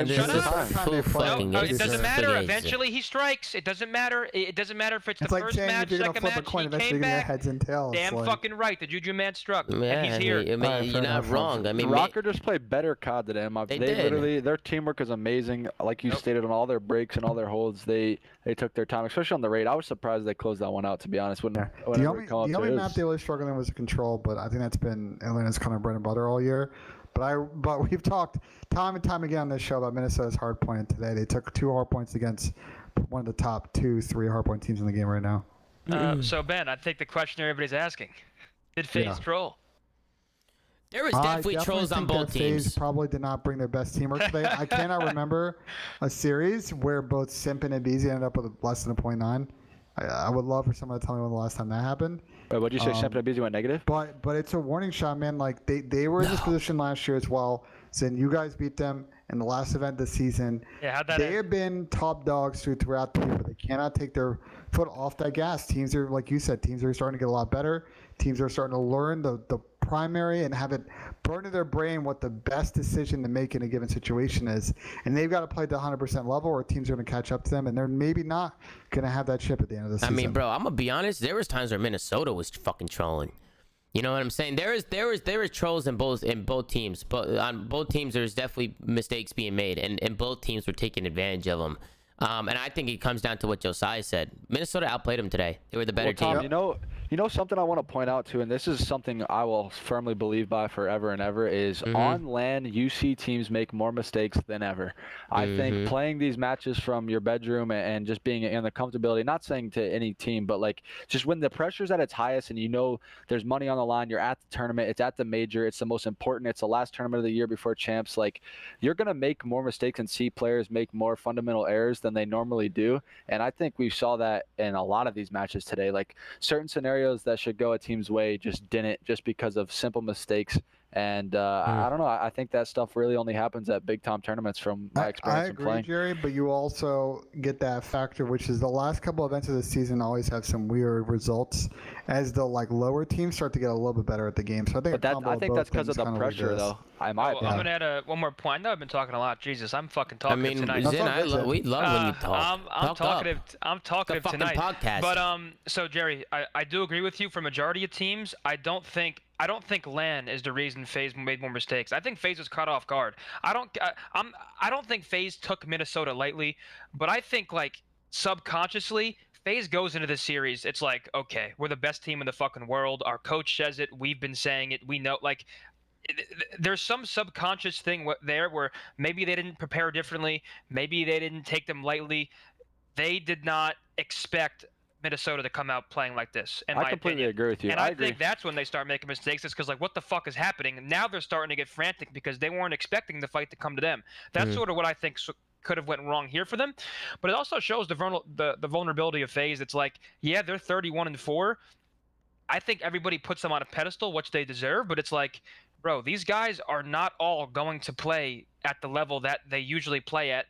shut up. It doesn't matter. Fugazi. Eventually, he strikes. It doesn't matter. It doesn't matter if it's the like first match, second match. He came back. Heads and tails. Damn fucking right. The Juju man struck, Yeah, and he's here. You're not wrong. I mean, Rocker just played better COD than him. They literally, their teamwork is amazing. Like you stated, on all their breaks and all their holds, they took their time, especially on the raid. I was surprised they closed that one out, to be honest. The only map they were struggling with was control, but I think that's been Atlanta's kind of bread and butter all year. But we've talked time and time again on this show about Minnesota's hardpoint today. They took 2 hardpoints against one of the top 2-3 hardpoint teams in the game right now. So Ben, I think the question everybody's asking: did FaZe troll? There was definitely trolls on both teams. FaZe probably did not bring their best teamwork today. I cannot remember a series where both Simpin and BZ ended up with less than a 0.9. I would love for someone to tell me when the last time that happened. Wait, what did you say? Simpin and BZ went negative? But it's a warning shot, man. Like they were in this position last year as well. Then you guys beat them in the last event this season. Yeah, how'd that They end? have been top dogs throughout the year, but they cannot take their foot off that gas. Teams are, like you said, teams are starting to get a lot better. Teams are starting to learn the primary and have it burn to their brain what the best decision to make in a given situation is. And they've got to play at the 100% level or teams are going to catch up to them, and they're maybe not going to have that chip at the end of the season. I mean, bro, I'm going to be honest. There was times where Minnesota was fucking trolling. You know what I'm saying? There was trolls in both teams, but on both teams there was definitely mistakes being made, and both teams were taking advantage of them. And I think it comes down to what Josiah said. Minnesota outplayed them today. They were the better team. Tom, you know something I want to point out too, and this is something I will firmly believe by forever and ever, is on LAN you see teams make more mistakes than ever. I think playing these matches from your bedroom and just being in the comfortability, not saying to any team, but like just when the pressure's at its highest and you know there's money on the line, you're at the tournament, it's at the major, it's the most important, it's the last tournament of the year before champs, like you're going to make more mistakes and see players make more fundamental errors than they normally do. And I think we saw that in a lot of these matches today. Like certain scenarios that should go a team's way just didn't, just because of simple mistakes And I don't know. I think that stuff really only happens at big time tournaments from my experience I in agree, playing. Jerry, but you also get that factor, which is the last couple events of the season always have some weird results as the lower teams start to get a little bit better at the game. So I think But I think that's because of the pressure, though. I'm gonna add one more point. I know I've been talking a lot. Jesus, I'm fucking talkative tonight. Zin, we love when you talk. I'm talkative. I'm talkative tonight. Podcast. But so Jerry, I do agree with you. For majority of teams, I don't think LAN is the reason FaZe made more mistakes. I think FaZe was caught off guard. I don't think FaZe took Minnesota lightly, but I think subconsciously FaZe goes into this series. It's like, okay, we're the best team in the fucking world. Our coach says it. We've been saying it. We know there's some subconscious thing there where maybe they didn't prepare differently. Maybe they didn't take them lightly. They did not expect Minnesota to come out playing like this. I completely agree with you. And I think that's when they start making mistakes. It's because what the fuck is happening? And now they're starting to get frantic because they weren't expecting the fight to come to them. That's sort of what I think could have went wrong here for them. But it also shows the vulnerability of FaZe. It's yeah, they're 31-4. I think everybody puts them on a pedestal, which they deserve. But it's bro, these guys are not all going to play at the level that they usually play at.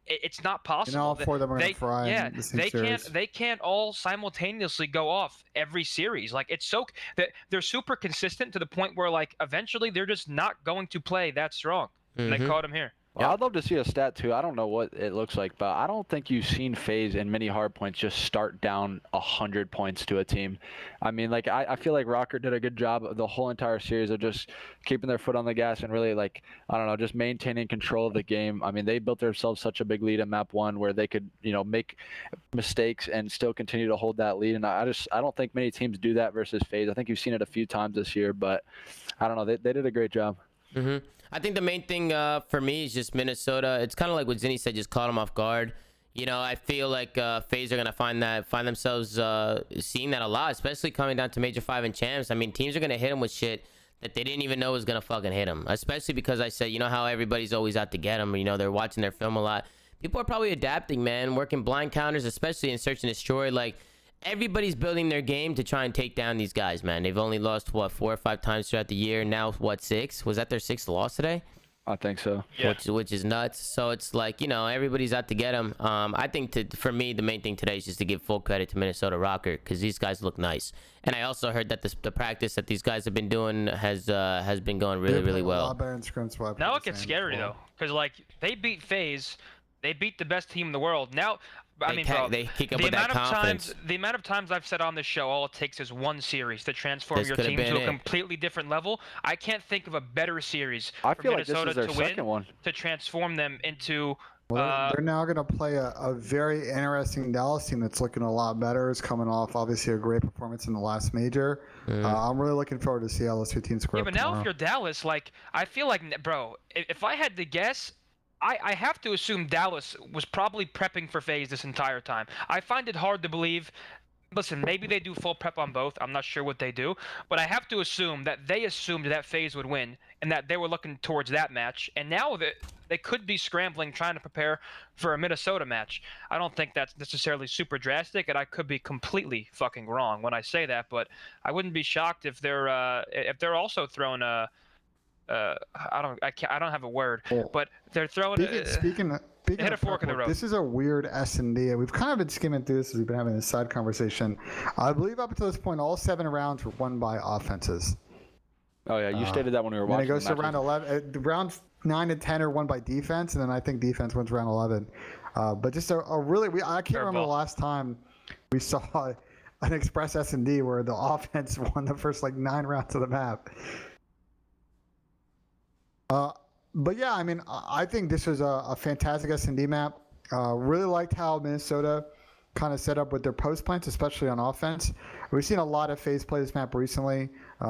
It's not possible. And all four of them are going to fry in the same series. They can't all simultaneously go off every series. They're super consistent to the point where eventually they're just not going to play that strong. And they caught him here. Well, I'd love to see a stat too. I don't know what it looks like, but I don't think you've seen FaZe in many hardpoints just start down 100 points to a team. I mean, I feel like Rocker did a good job of the whole entire series of just keeping their foot on the gas and really I don't know, just maintaining control of the game. I mean, they built themselves such a big lead in map 1 where they could, make mistakes and still continue to hold that lead. And I don't think many teams do that versus FaZe. I think you've seen it a few times this year, but I don't know, they did a great job. I think the main thing for me is just Minnesota. It's kind of like what Zinni said, just caught them off guard. I feel like FaZe are gonna find themselves seeing that a lot, especially coming down to Major 5 and champs. I mean, teams are gonna hit them with shit that they didn't even know was gonna fucking hit them. Especially because I said, how everybody's always out to get them. They're watching their film a lot. People are probably adapting, man, working blind counters, especially in search and destroy. Everybody's building their game to try and take down these guys, man. They've only lost 4 or 5 times throughout the year. Now 6? Was that their 6th loss today? I think so. Yeah. Which is nuts. So it's everybody's out to get them. I think for me the main thing today is just to give full credit to Minnesota Rocker because these guys look nice. And I also heard that the practice that these guys have been doing has been going really well. A lot better in scrim swap. Now it gets scary though, because they beat FaZe, they beat the best team in the world. Now. They kick up with that confidence. The amount of times I've said on this show, all it takes is one series to transform your team to a completely different level. I can't think of a better series for Minnesota to win to transform them into. Well, they're now going to play a very interesting Dallas team that's looking a lot better. It's coming off, obviously, a great performance in the last major. I'm really looking forward to see how those two teams square up but now tomorrow. if you're Dallas, I feel like, bro, if I had to guess, I have to assume Dallas was probably prepping for FaZe this entire time. I find it hard to believe. Listen, maybe they do full prep on both. I'm not sure what they do. But I have to assume that they assumed that FaZe would win and that they were looking towards that match. And now that they could be scrambling, trying to prepare for a Minnesota match. I don't think that's necessarily super drastic, and I could be completely fucking wrong when I say that. But I wouldn't be shocked if they're also throwing a. I don't have a word, but they're throwing. Speaking of hit a fork in the road. This is a weird S&D. We've kind of been skimming through this as we've been having this side conversation. I believe up until this point, all 7 rounds were won by offenses. Oh yeah, you stated that when we were watching. And it goes to round 11. Rounds 9 and 10 are won by defense, and then I think defense wins round 11. But just a really, I can't remember the last time we saw an express S&D where the offense won the first 9 rounds of the map. But yeah, I mean, I think this was a fantastic S&D map. Really liked how Minnesota kind of set up with their post plants, especially on offense. We've seen a lot of FaZe play this map recently,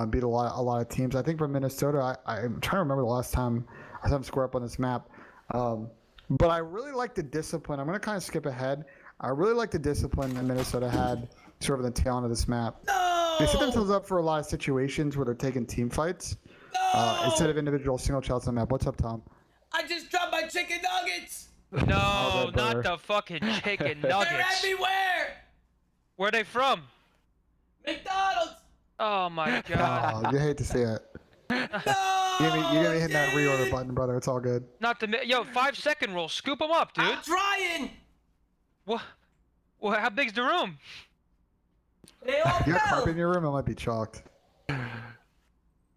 beat a lot of teams. I think for Minnesota, I'm trying to remember the last time I saw them square up on this map. But I really like the discipline. I'm going to kind of skip ahead. I really like the discipline that Minnesota had sort of the tail end of this map. No! They set themselves up for a lot of situations where they're taking team fights. Instead of individual single shots on the map. What's up, Tom? I just dropped my chicken nuggets. No, not the fucking chicken nuggets. They're everywhere. Where are they from? McDonald's. Oh my god. You hate to see it. You're gonna be hitting that reorder button, brother. It's all good. Not the 5-second rule. Scoop them up, dude. I'm trying. What? Well, how big's the room? They all If you got fell. carpet in your room, it might be chalked.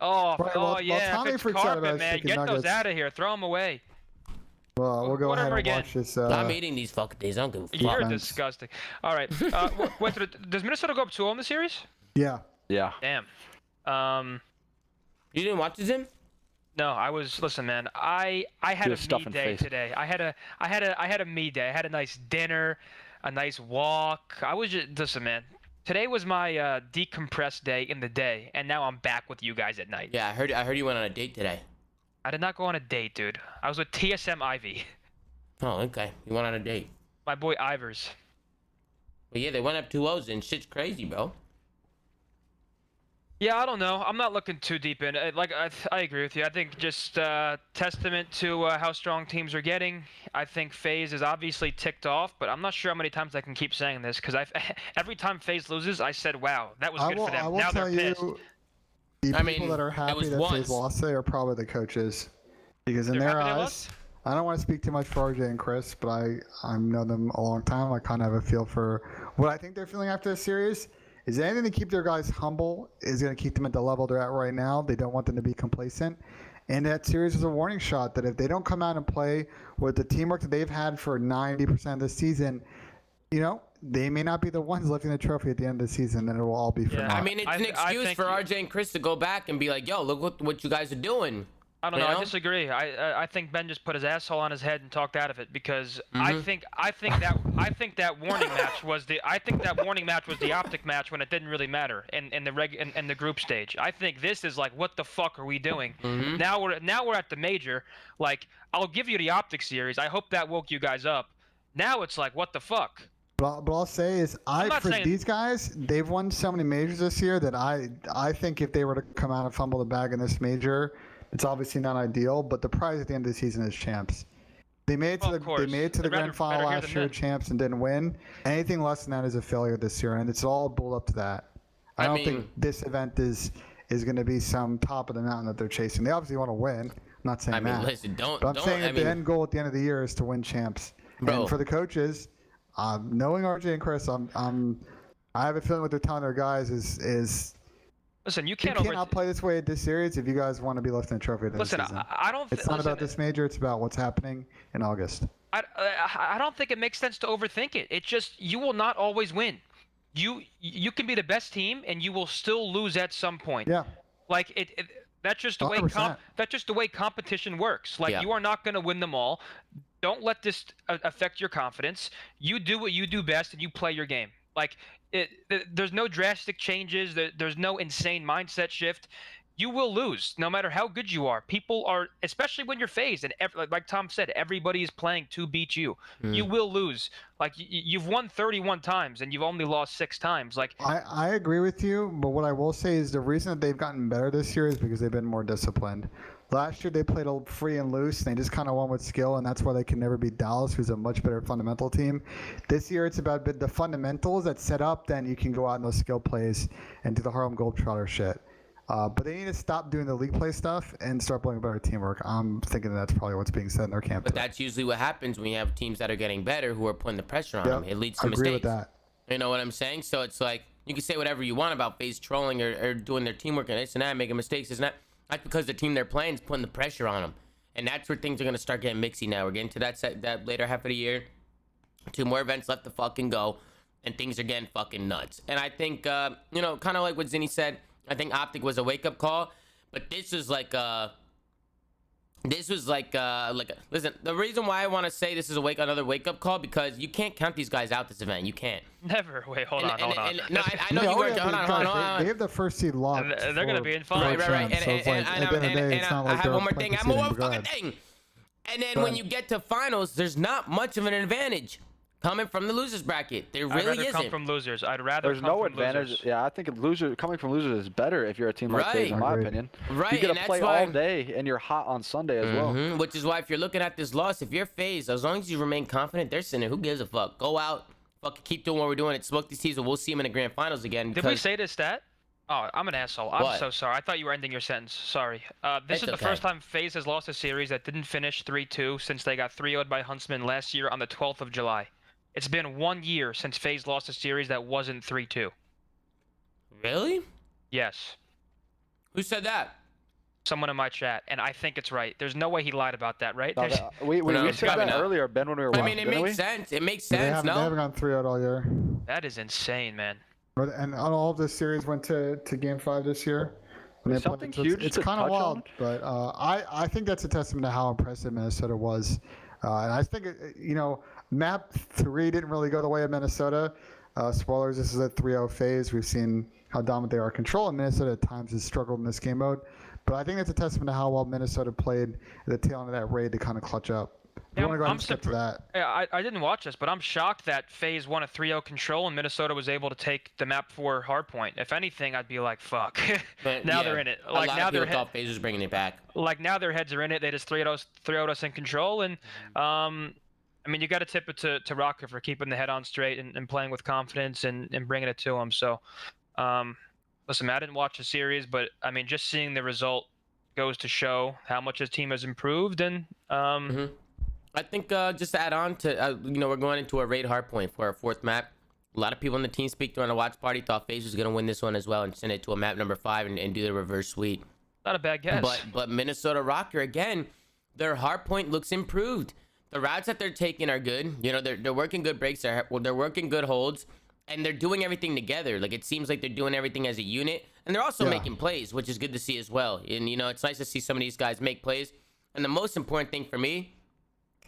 Oh, Right, well, yeah. Tommy If it's freaks out carpet, about man, chicken get those nuggets. out of here. Throw them away. Well, we'll go ahead Whatever and again. watch this. I'm eating these fucking days. I don't give a fuck. You're Offense. disgusting. All right. Wait, does Minnesota go up 2-0 in the series? Yeah. Yeah. Damn. You didn't watch this, Zim? No, I was. Listen, man. I had You're a me stuffing day face. today. I had a me day. I had a nice dinner, a nice walk. I was just listen, man. Today was my decompressed day in the day, and now I'm back with you guys at night. Yeah, I heard you went on a date today. I did not go on a date, dude. I was with TSM Ivy, Oh, okay. You went on a date. my boy Ivers. But yeah, they went up 2-0 and shit's crazy, bro. Yeah, I don't know. I'm not looking too deep in it. Like, I agree with you. I think just testament to how strong teams are getting. I think FaZe is obviously ticked off, but I'm not sure how many times I can keep saying this because every time FaZe loses, I said, "Wow, that was good for them." I will Now tell they're pissed. you, the I people mean, that are it happy was that once. FaZe lost today are probably the coaches, because in They're their happy they eyes, lost? I don't want to speak too much for RJ and Chris, but I know them a long time. I kind of have a feel for what I think they're feeling after this series. Is anything to keep their guys humble is going to keep them at the level they're at right now. They don't want them to be complacent. And that series is a warning shot that if they don't come out and play with the teamwork that they've had for 90% of the season, you know, they may not be the ones lifting the trophy at the end of the season, and it will all be for Yeah. naught. I mean, it's an I excuse think for you- RJ and Chris to go back and be like, yo, look what you guys are doing. I don't You know. know? I disagree. I think Ben just put his asshole on his head and talked out of it because I Mm-hmm. think that warning match was the optic match when it didn't really matter in the group stage. I think this is like, what the fuck are we doing? Mm-hmm. Now we're at the major. Like, I'll give you the optic series. I hope that woke you guys up. Now it's like, what the fuck? But I'll say is, not for saying- these guys, they've won so many majors this year that I think if they were to come out and fumble the bag in this major, it's obviously not ideal. But the prize at the end of the season is champs. They made it to Well, of course. they made it to the They're grand final better here last than year, them. champs, and didn't win. Anything less than that is a failure this year, and it's all built up to that. I don't mean- think this event is going to be some top of the mountain that they're chasing. They obviously want to win. I'm not saying I mean, that. listen, But I'm saying that the end goal at the end of the year is to win champs. Bro. And for the coaches, knowing RJ and Chris, I have a feeling what they're telling their guys is Listen, you you can't cannot play this way at this series if you guys want to be lifting a trophy at this Listen, season. I don't. It's not listen, about this major. It's about what's happening in August. I don't think it makes sense to overthink it. It's just you will not always win. You can be the best team and you will still lose at some point. Yeah. Like that's just the way 100%. that's just the way competition works. Like Yeah. you are not going to win them all. Don't let this affect your confidence. You do what you do best and you play your game. Like there's no drastic changes. There's no insane mindset shift. You will lose no matter how good you are. People are, especially when you're FaZe, and like Tom said, everybody is playing to beat you. You will lose. Like you've won 31 times and you've only lost 6 times. Like I agree with you, but what I will say is the reason that they've gotten better this year is because they've been more disciplined. Last year they played a free and loose, and they just kind of won with skill, and that's why they can never beat Dallas, who's a much better fundamental team. This year it's about the fundamentals that set up, then you can go out in those skill plays and do the Harlem Globetrotter shit. But they need to stop doing the league play stuff and start playing better teamwork. I'm thinking that's probably what's being said in their camp. But that's usually what happens when you have teams that are getting better who are putting the pressure on them. It leads to I agree mistakes. with that. You know what I'm saying? So it's like, you can say whatever you want about FaZe trolling or doing their teamwork and this and that, making mistakes, this and that. That's because the team they're playing is putting the pressure on them. And that's where things are going to start getting mixy now. We're getting to that later half of the year. 2 more events left to fucking go. And things are getting fucking nuts. And I think, kind of like what Zinni said, I think Optic was a wake-up call. But this was like listen, the reason why I want to say this is another wake-up call, because you can't count these guys out this event. You can't. never. Wait, hold on. No, I know you weren't. Hold on. They have the first seed locked. They're gonna be in fun. Right. champs, so it's like, at the end of the day, it's not like I have they're one more playing thing. for I have one seeding, but go fucking ahead. thing. And then when you get to finals, there's not much of an advantage coming from the losers bracket. There I'd really rather isn't. come from losers. I'd rather There's come no from advantage. losers. Yeah, I think coming from losers is better if you're a team like Right. FaZe, in my Agreed. opinion. Right, You get and to that's play why- all day, and you're hot on Sunday as well. Which is why if you're looking at this loss, if you're FaZe, as long as you remain confident, they're sitting there. Who gives a fuck? Go out, fucking keep doing what we're doing. It's smoke these teams, and we'll see them in the grand finals again. Did we say this stat? Oh, I'm an asshole. I'm What? so sorry. I thought you were ending your sentence. Sorry. This It's is the okay. first time FaZe has lost a series that didn't finish 3-2 since they got 3-0'd by Huntsman last year on the 12th of July. It's been 1 year since FaZe lost a series that wasn't 3-2. Really? Yes. Who said that? Someone in my chat, and I think it's right. There's no way he lied about that, right? No, There's- we No, said probably that not. earlier, Ben, when we were I watching. mean, it didn't makes we? sense. It makes They sense, haven't no? gone 3-0 all year. That is insane, man. And all of this series went to Game 5 this year. When they played. Something So huge It's to kind of touch wild, on? but I think that's a testament to how impressive Minnesota was. And I think, map 3 didn't really go the way of Minnesota. Spoilers, this is a 3-0 phase. We've seen how dominant they are. Control in Minnesota at times has struggled in this game mode. But I think that's a testament to how well Minnesota played at the tail end of that raid to kind of clutch up. Yeah, You want to go ahead I'm and skip to that? Yeah, I didn't watch this, but I'm shocked that FaZe won a 3-0 control and Minnesota was able to take the map for hardpoint. If anything, I'd be like, fuck. But, Now yeah, they're in it. A Like lot now of people they're thought FaZe was bringing it back. like now their heads are in it. They just 3-0'd us in control, and I mean, you got to tip it to Rocket for keeping the head on straight and playing with confidence and bringing it to him. So, listen, man, I didn't watch the series, but I mean, just seeing the result goes to show how much his team has improved. And I think just to add on to, we're going into a raid hardpoint for our 4th map. A lot of people in the team speak during the watch party thought FaZe was going to win this one as well and send it to a map number 5 and do the reverse sweep. not a bad guess. But Minnesota Rocker, again, their hardpoint looks improved. The routes that they're taking are good. They're working good breaks. They're working good holds. And they're doing everything together. Like, it seems like they're doing everything as a unit. And they're also making plays, which is good to see as well. And, it's nice to see some of these guys make plays. And the most important thing for me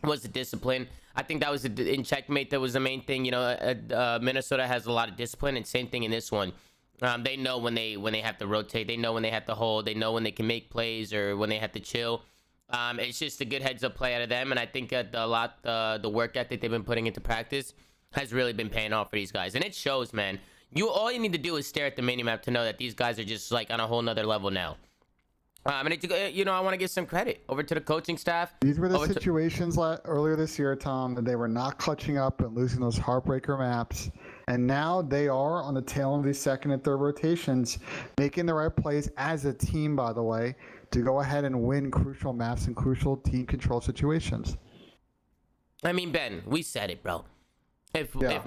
was the discipline. I think that was in Checkmate, that was the main thing. Minnesota has a lot of discipline, and same thing in this one. They know when they have to rotate. They know when they have to hold. They know when they can make plays or when they have to chill. It's just a good heads-up play out of them. And I think the work ethic they've been putting into practice has really been paying off for these guys, and it shows, man. All you need to do is stare at the minimap to know that these guys are just like on a whole nother level now. I want to give some credit over to the coaching staff. These were the situations earlier this year, Tom, that they were not clutching up and losing those heartbreaker maps, and now they are on the tail of these second and third rotations, making the right plays as a team, by the way, to go ahead and win crucial maps and crucial team control situations. I mean, Ben, we said it, bro. If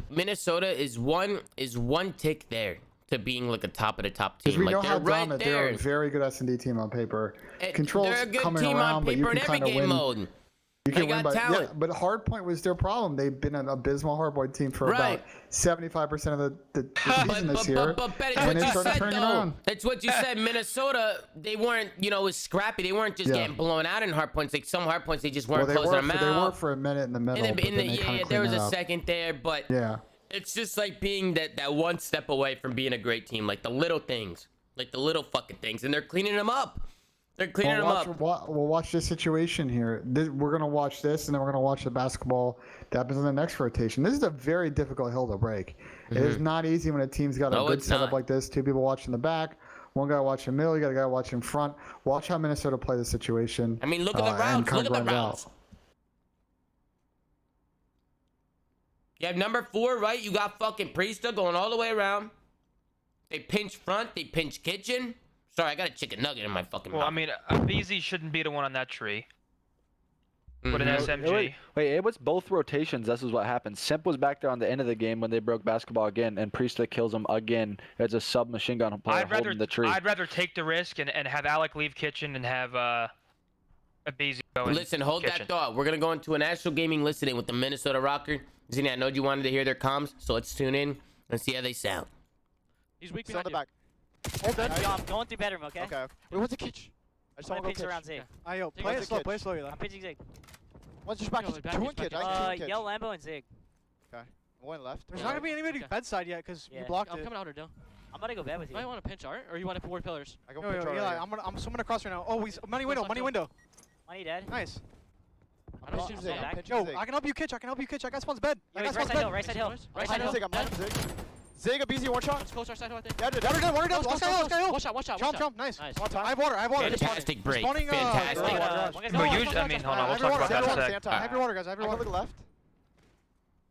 Minnesota is one tick there to being like a top of the top team, Because we like know they're how right dominant there. they're a very good S&D team on paper. Controls They're a good coming team around, on but you paper in can every kind of game win. mode. You They can win got by talent. but hardpoint was their problem. They've been an abysmal hardpoint team for Right. about 75% of the season this year. But Ben, it's and what they you started said, turning it though. around. It's what you said. Minnesota, they weren't, it was scrappy. They weren't just getting blown out in hardpoints. Like some hardpoints, they just weren't closing them out. They were for a minute in the middle. There was a second there, but yeah, it's just like being that one step away from being a great team. Like the little things, like the little fucking things, and they're cleaning them up. They're cleaning them up. We'll watch this situation here. We're going to watch this, and then we're going to watch the basketball that happens in the next rotation. This is a very difficult hill to break. It is not easy when a team's got a good setup like this. 2 people watching the back, one guy watching middle, you got a guy watching front. Watch how Minnesota play the situation. I mean, look at the routes. Look at the routes. You have number 4, right? You got fucking Priesta going all the way around. They pinch front. They pinch kitchen. Sorry, I got a chicken nugget in my fucking mouth. Well, I mean, BZ shouldn't be the one on that tree. With an SMG. Wait, it was both rotations. This is what happened. Simp was back there on the end of the game when they broke basketball again, and Priesta kills him again. It's a submachine gun player holding the tree. I'd rather take the risk and have Alec leave kitchen and have a BZ go in. Listen, hold that thought. We're going to go into a national gaming listening with the Minnesota Rocker. Zinni, I know you wanted to hear their comms, so let's tune in and see how they sound. He's weak Still behind in the you. back. Hold that. Yo, I'm going through bedroom, okay? Okay. Wait, what's the kitch? I just I'm want gonna to pinch go around kitch. Zig. Yo, Zig play was it slow, good. play it slow. I'm pinching Zig. One's just back. Yo, Two back, in he's kitch. back. I can Yell Lambo and Zig. Okay. I'm going left. There's not gonna be anybody bedside yet because you blocked I'm it. coming out here, Dill. I'm gonna go bed with you. You might want to pinch art, or you want to board pillars. I go Yo, pinch yo, right Eli, here. I'm swimming across right now. Oh, money window, money window. Money dead. Nice. I'm pinching Zig. back. Pinching Yo, Zig. I can help you kitch. I can help you kitch. I got Spawn's bed. Yo, I got he's right Spawn's side hill, bed. right side hill. Right I'm side hill. Zig. I'm behind Zig. Zig, a BZ, one shot. Let's close our side right there. Yeah, dude. Water down, water down. Close, Let's go, Watch out, watch out. Jump, nice. Nice. One time. I have water, I have water. Fantastic break. Spawning, Fantastic. One guy's going. I mean, hold on, we'll talk about that in a sec. I have your water, guys. I have I your go water. to the left.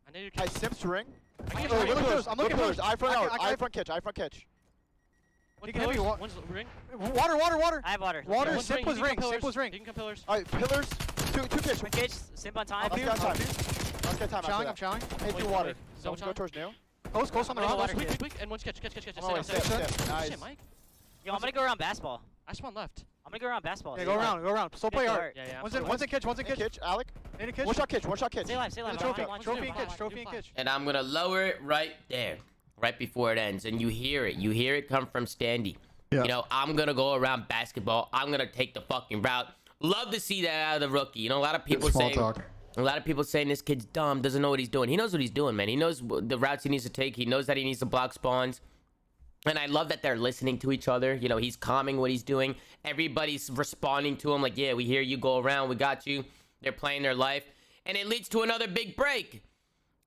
I need your I kitch. Sims ring. I can Look look pillars. I'm Look looking pillars. for Eye front out. I Eye front kitch. Eye front kitch. He can hit me. One's ring. Water. I have water. Water. One's Simp was ring. He Simp was ring. can come pillars. Alright, pillars. Two pitch. One cage. Simp on time. Let's get time. Let's get time. I'm chowing. Hey, through water. Double Go challenge. towards new. Close on the I'm gonna rock. go water. Quick. And one's catch. Oh, wait, step. Nice. Shit, Mike. Yo, I'm gonna go around basketball. I spawned left. I'm gonna go around basketball. Yeah, go around. Still play hard. Yeah. One's in kitch. Kitch, Alec. In a kitch. One shot kitch. Stay alive. Trophy and kitch. And I'm gonna lower it right there, right before it ends. And you hear it come from Standy. Yeah. You know, I'm gonna go around basketball. I'm gonna take the fucking route. Love to see that out of the rookie. You know, a lot of people Small saying, talk. a lot of people saying this kid's dumb, doesn't know what he's doing. He knows what he's doing, man. He knows the routes he needs to take. He knows that he needs to block spawns. And I love that they're listening to each other. You know, he's calming what he's doing. Everybody's responding to him like, yeah, we hear you, go around, we got you. They're playing their life. And it leads to another big break.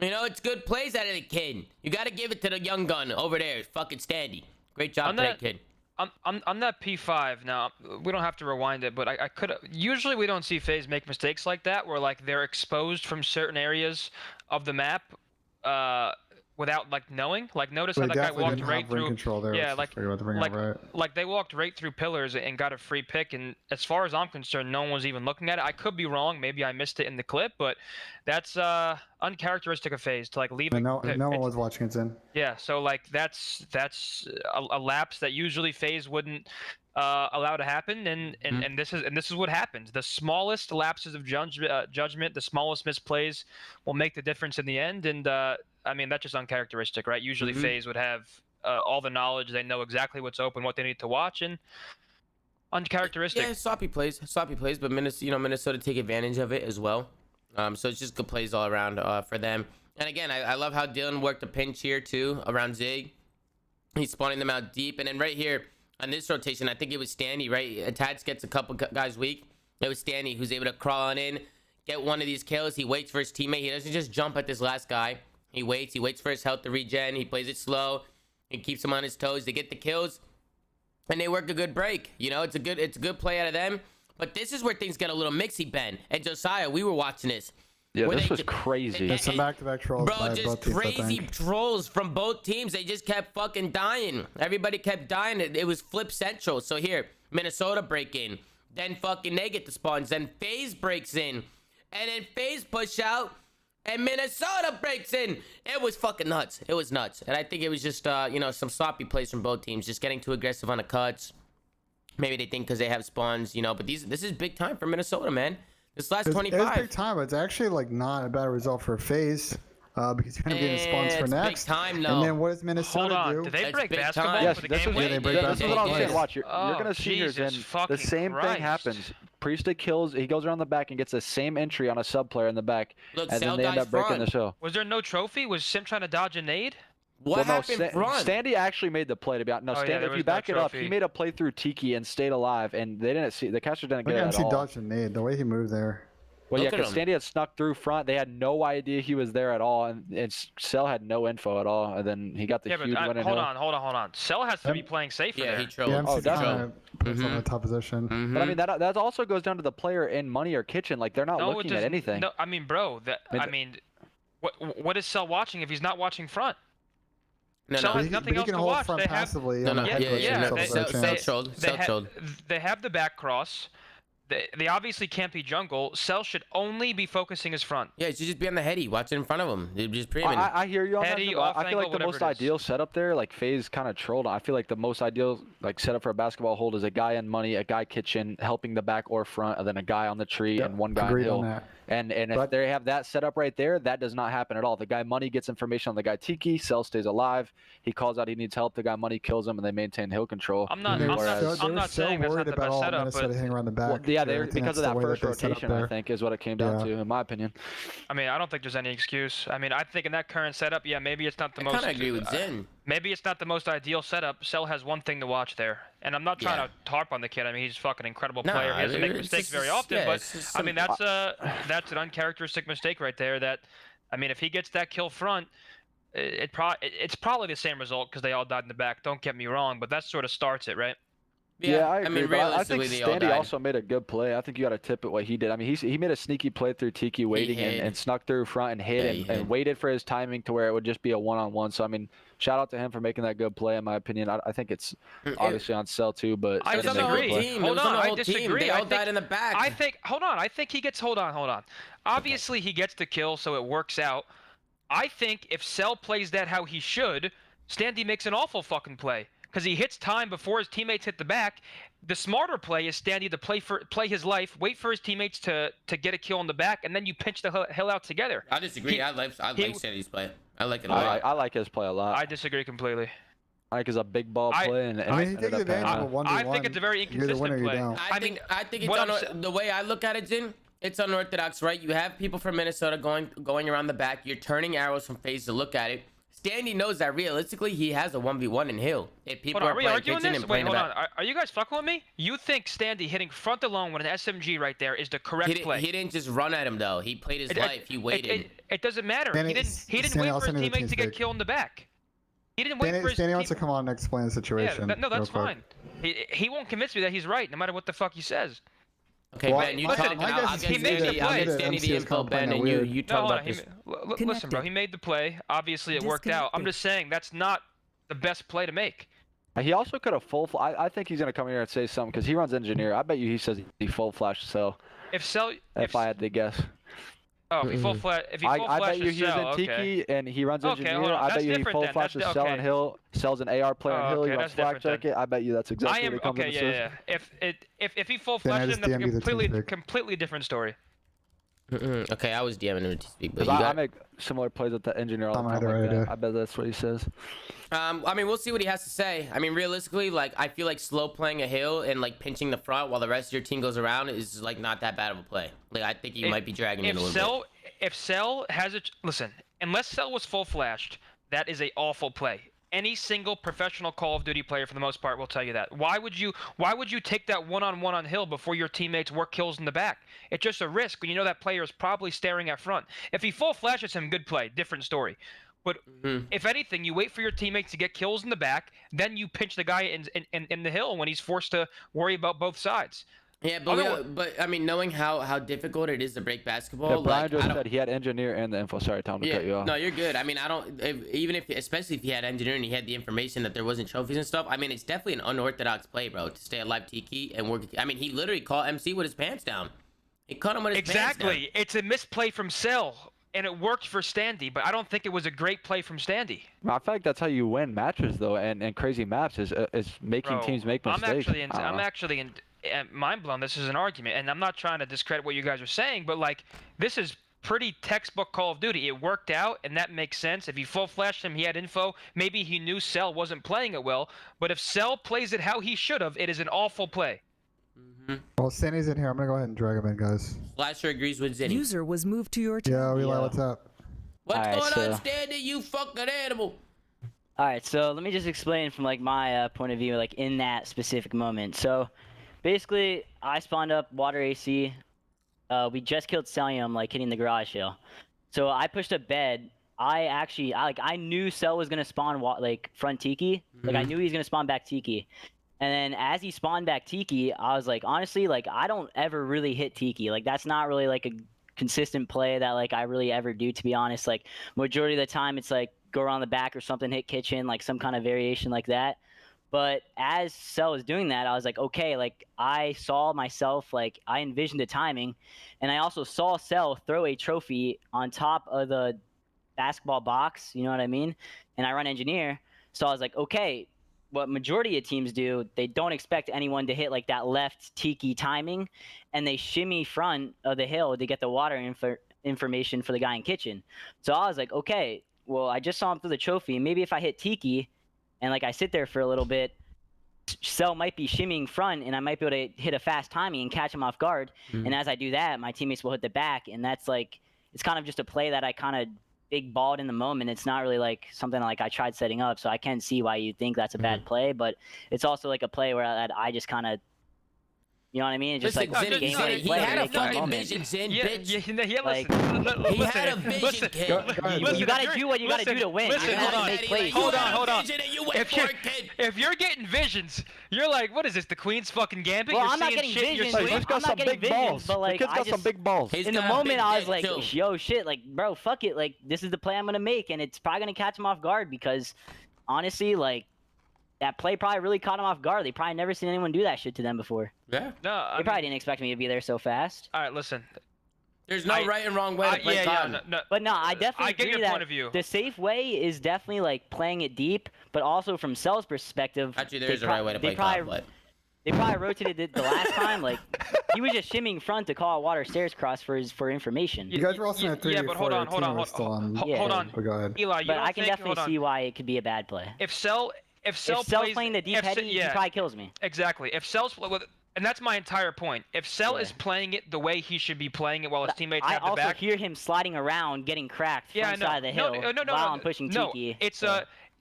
You know, it's good plays out of the kid. You got to give it to the young gun over there, fucking Standy. Great job today, kid. On that P5 now, we don't have to rewind it, but I could. Usually we don't see FaZe make mistakes like that, where like they're exposed from certain areas of the map, without like knowing. Like notice how that guy walked right through. Yeah, like they walked right through pillars and got a free pick. And as far as I'm concerned, no one was even looking at it. I could be wrong. Maybe I missed it in the clip, but that's uncharacteristic of FaZe to like leave. No one was watching it, Zen. Yeah, so like that's a lapse that usually FaZe wouldn't allow to happen, and this is what happens. The smallest lapses of judgment, the smallest misplays, will make the difference in the end. And I mean, that's just uncharacteristic, right? Usually FaZe would have all the knowledge. They know exactly what's open, what they need to watch, and uncharacteristic. Yeah, sloppy plays, but Minnesota take advantage of it as well. So it's just good plays all around for them. And again, I love how Dylan worked a pinch here too around Zig. He's spawning them out deep, and then right here on this rotation, I think it was Standy, right? Attach gets a couple guys weak. It was Standy who's able to crawl on in, get one of these kills. He waits for his teammate. He doesn't just jump at this last guy. He waits for his health to regen. He plays it slow. He keeps him on his toes. They get the kills, and they work a good break. You know, it's a good play out of them. But this is where things get a little mixy, Ben. And Josiah, we were watching this. Yeah, this was crazy. There's some back-to-back trolls. Bro, just crazy trolls from both teams. They just kept fucking dying. Everybody kept dying. It was flip central. So here, Minnesota break in. Then fucking they get the spawns. Then FaZe breaks in. And then FaZe push out. And Minnesota breaks in. It was fucking nuts. It was nuts. And I think it was just, some sloppy plays from both teams. Just getting too aggressive on the cuts. Maybe they think because they have spawns, but this is big time for Minnesota, man. This last 25. It's big time, but it's actually like not a bad result for FaZe. Because you're gonna be in the spawns for next. Big time, no. And then what does Minnesota Hold on, do? did they break big basketball time. Yes, for the this game? was, they break this is what I'm saying. basketball. Watch, you're gonna see here, Jesus Zen. The fucking same Christ. thing happens. Priestly kills. He goes around the back and gets the same entry on a sub player in the back, Look, and then Cell they end dies up breaking front. the show. Was there no trophy? Was Sim trying to dodge a nade? What happened front? Standy actually made the play, to be honest. No, Oh, yeah, Standy, there if you was no back it up, trophy. he made a play through Tiki and stayed alive, and they didn't see the catcher didn't I get it didn't at see all. dodge and nade. The way he moved there. Well, yeah, Look at because him. Standy had snuck through front. They had no idea he was there at all, and Cell had no info at all. And then he got the Yeah, but huge win. hold on. Cell has to be playing safer Yeah, there. he trolled. Yeah, MC definitely. kind of puts him in a tough position. But I mean, that also goes down to the player in money or kitchen. Like they're not No, looking it at doesn't- anything. No, I mean, bro. What is Cell watching if he's not watching front? No, Cell no. has nothing he else can to hold watch. front They have, passively. No, on no, a yeah, head yeah, glitch yeah, and no, still they- have a Cell chance. trolled. they Cell trolled. have the back cross. They obviously can't be jungle. Cell should only be focusing his front. Yeah, you should just be on the heady, watch it in front of him. They're just preeming. I hear you on that. Heady, But off I feel angle, like the most whatever it is. ideal setup there, like FaZe kind of trolled. I feel like the most ideal setup for a basketball hold is a guy in money, a guy kitchen, helping the back or front, and then a guy on the tree Yep, and one guy on agreed hill. on that. And if But- they have that set up right there, that does not happen at all. The guy money gets information on the guy Tiki, Cell stays alive. He calls out he needs help. The guy money kills him, and they maintain hill control. I'm not. They I'm were not. so, I'm they were not so saying that's worried not the about best all setup, Minnesota but hitting around the back. Well, yeah, I think because that's of the that way first they set up rotation, I there. think, is what it came down Yeah. to, in my opinion. I mean, I don't think there's any excuse. I mean, I think in that current setup, yeah, maybe it's not the I most. kind of agree with Zen. Maybe it's not the most ideal setup. Cell has one thing to watch there, and I'm not trying Yeah. to harp on the kid. I mean, he's a fucking incredible Nah, player. He doesn't make it's mistakes just- very often, yeah, but it's just I mean, that's an uncharacteristic mistake right there. That, I mean, if he gets that kill front, it's probably the same result because they all died in the back. Don't get me wrong, but that sort of starts it, right? Yeah, I agree. mean, but I realistically, think they all Standy died. also made a good play. I think you got to tip it what he did. I mean, he made a sneaky play through Tiki waiting and snuck through front and hid and waited for his timing to where it would just be a one-on-one. So, I mean, shout out to him for making that good play, in my opinion. I think it's obviously on Cell too, but I disagree. Hold on, I disagree. They all died in the back. I think, hold on. I think he gets, hold on. Obviously, he gets the kill, so it works out. I think if Cell plays that how he should, Standy makes an awful fucking play. Because he hits time before his teammates hit the back. The smarter play is Standy to play his life, wait for his teammates to get a kill in the back, and then you pinch the hell out together. I disagree. I like Standy's play. I like it a lot. I like his play a lot. I disagree completely. I think it's a big ball play, and I mean, he takes advantage of a 1v1. I think it's a very inconsistent play. I think it's the way I look at it, Jin. It's unorthodox, right? You have people from Minnesota going around the back. You're turning arrows from FaZe to look at it. Standy knows that realistically he has a 1v1 in Hill. If people are playing kitchen and playing hold on. Are you guys fucking with me? You think Standy hitting front alone with an SMG right there is the correct play? He didn't just run at him though. He played his life. He waited. It doesn't matter. He didn't wait for his teammates to get killed in the back. He didn't wait for his Standy wants to come on and explain the situation. Yeah, no, that's fine. He won't convince me that he's right, no matter what the fuck he says. Okay, well, Ben, you talk. I'll get Standy the info, Ben, and you talk about this. Listen, bro, he made the play. Obviously, it worked out. I'm just saying that's not the best play to make. He also could have I think he's gonna come here and say something because he runs engineer. I bet you he says he full flashed Cell. If I had to guess. Oh, if he full flash, I bet you he's in Tiki and he runs engineer. I bet you he full flashes Cell and Hill, sells an AR player on Hill. He runs flak jacket. I bet you that's exactly what he comes in and says. If he full flashes, that's a completely different story. Okay, I was DMing him to speak, but I make similar plays with the engineer all the time. I bet that's what he says. I mean, we'll see what he has to say. I mean, realistically, like I feel like slow playing a hill and like pinching the front while the rest of your team goes around is like not that bad of a play. Like I think you might be dragging it a little bit. If Cell has a listen, unless Cell was full flashed, that is a awful play. Any single professional Call of Duty player, for the most part, will tell you that. Why would you take that one-on-one on Hill before your teammates work kills in the back? It's just a risk when you know that player is probably staring at front. If he full flashes him, good play, different story. But if anything, you wait for your teammates to get kills in the back, then you pinch the guy in the Hill when he's forced to worry about both sides. Yeah, but I mean, knowing how difficult it is to break basketball. Yeah, Brian just said he had engineer and the info. Sorry, Tom, to cut you off. No, you're good. I mean, especially if he had engineer and he had the information that there wasn't trophies and stuff. I mean, it's definitely an unorthodox play, bro, to stay alive Tiki and work. I mean, he literally caught MC with his pants down. He caught him with his pants down. Exactly. It's a misplay from Cell. And it worked for Standy, but I don't think it was a great play from Standy. I feel like that's how you win matches, though, and crazy maps is making teams make mistakes. I'm actually mind blown. This is an argument, and I'm not trying to discredit what you guys are saying, but like this is pretty textbook Call of Duty. It worked out, and that makes sense. If you full flashed him, he had info. Maybe he knew Cell wasn't playing it well, but if Cell plays it how he should have, it is an awful play. Well, Sandy's in here. I'm gonna go ahead and drag him in, guys. Slasher agrees with Zinni. User was moved to your channel. Yeah, Relay, what's up? What's going on, Standy? You fucking animal. All right, so let me just explain from like my point of view, like in that specific moment. So, basically, I spawned up water AC. We just killed Celium, like hitting the garage hill. So I pushed up bed. I knew Cell was gonna spawn like front Tiki. Like I knew he was gonna spawn back Tiki. And then as he spawned back Tiki, I was like, honestly, like I don't ever really hit Tiki. Like that's not really like a consistent play that like I really ever do, to be honest. Like majority of the time it's like go around the back or something, hit kitchen, like some kind of variation like that. But as Cell was doing that, I was like, okay, like I saw myself, like I envisioned the timing, and I also saw Cell throw a trophy on top of the basketball box, you know what I mean? And I run engineer, so I was like, okay, what majority of teams do, they don't expect anyone to hit like that left Tiki timing, and they shimmy front of the hill to get the water information for the guy in kitchen. So I was like, okay, well, I just saw him through the trophy. Maybe if I hit Tiki and like I sit there for a little bit, Cell might be shimmying front and I might be able to hit a fast timing and catch him off guard. And as I do that, my teammates will hit the back, and that's like, it's kind of just a play that I kind of big balled in the moment. It's not really like something like I tried setting up, so I can see why you think that's a bad play, but it's also like a play where I just kind of, You know what I mean? Just Listen, like Zinni, game Zinni, he play, had a make that fucking moment. vision, Zin, Yeah, bitch. yeah, Like, He had a vision, kid. You gotta do what you gotta do to win. Listen, You gotta hold on. make plays. Hold on. Kid. If you're getting visions, you're like, what is this? The Queen's fucking gambit? Well, You're I'm not seeing getting shit in your visions. sleep? He's got I'm some not getting big balls. visions, but like The kid's I got some just big balls. He's in the got a moment big I was dick, like, too. yo, shit, like, bro, fuck it, like this is the play I'm gonna make, and it's probably gonna catch him off guard because honestly, like. That play probably really caught him off guard. They probably never seen anyone do that shit to them before. Yeah. No, They probably didn't expect me to be there so fast. All right, listen. There's no right and wrong way to play COD. No. But no, I definitely I get agree your that point of view. the safe way is definitely like playing it deep, but also from Cell's perspective. Actually, there is a right way to play COD, but They probably rotated it the last time. Like he was just shimmying front to call out water stairs cross for information. You guys were also in a 3v4. Yeah, but hold on. Hold on. Hold Go ahead. Eli, you But don't I can think, definitely see why it could be a bad play. If Cell's playing the deep heady, he probably kills me. Exactly. If Cell's and that's my entire point. If Cell is playing it the way he should be playing it while his teammates have the back. I also hear him sliding around, getting cracked front side of the hill while I'm pushing Tiki.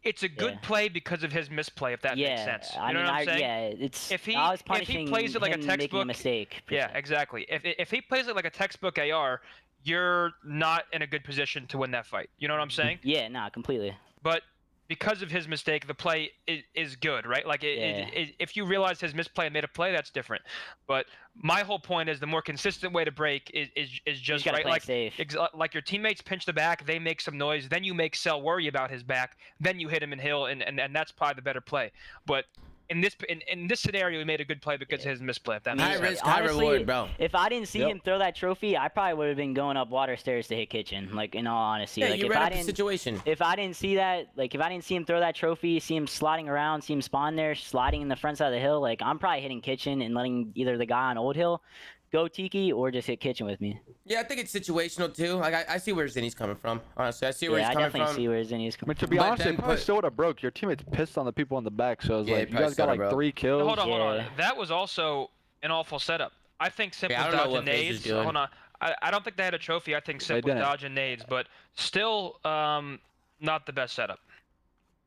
It's a good play because of his misplay, if that makes sense. You know what I'm saying? I was punishing plays it like him a textbook, making a mistake. Yeah, exactly. If he plays it like a textbook AR, you're not in a good position to win that fight. You know what I'm saying? Yeah, nah, completely. But because of his mistake, the play is good, right? Like, if you realize his misplay and made a play, that's different. But my whole point is the more consistent way to break is just right. Like your teammates pinch the back, they make some noise, then you make Cell worry about his back, then you hit him in hill, and that's probably the better play. But in this scenario, he made a good play because of his misplay. If that makes sense. High risk, high reward, bro. If I didn't see him throw that trophy, I probably would have been going up water stairs to hit kitchen. Like in all honesty, Yeah, like you if read I up the didn't situation. if I didn't see that, like if I didn't see him throw that trophy, see him sliding around, see him spawn there, sliding in the front side of the hill, like I'm probably hitting kitchen and letting either the guy on Old Hill go Tiki or just hit kitchen with me. Yeah, I think it's situational too. Like I see where Zinni's coming from. Honestly, I see where he's coming from. I definitely see where Zinni's coming from. To be honest, they probably still would have broke. Your teammates pissed on the people in the back, so it's like you guys got like 3 kills. Hold on. That was also an awful setup. I think Simp was dodging nades. Hold on. I don't think they had a trophy. I think Simp was dodging nades, but still not the best setup.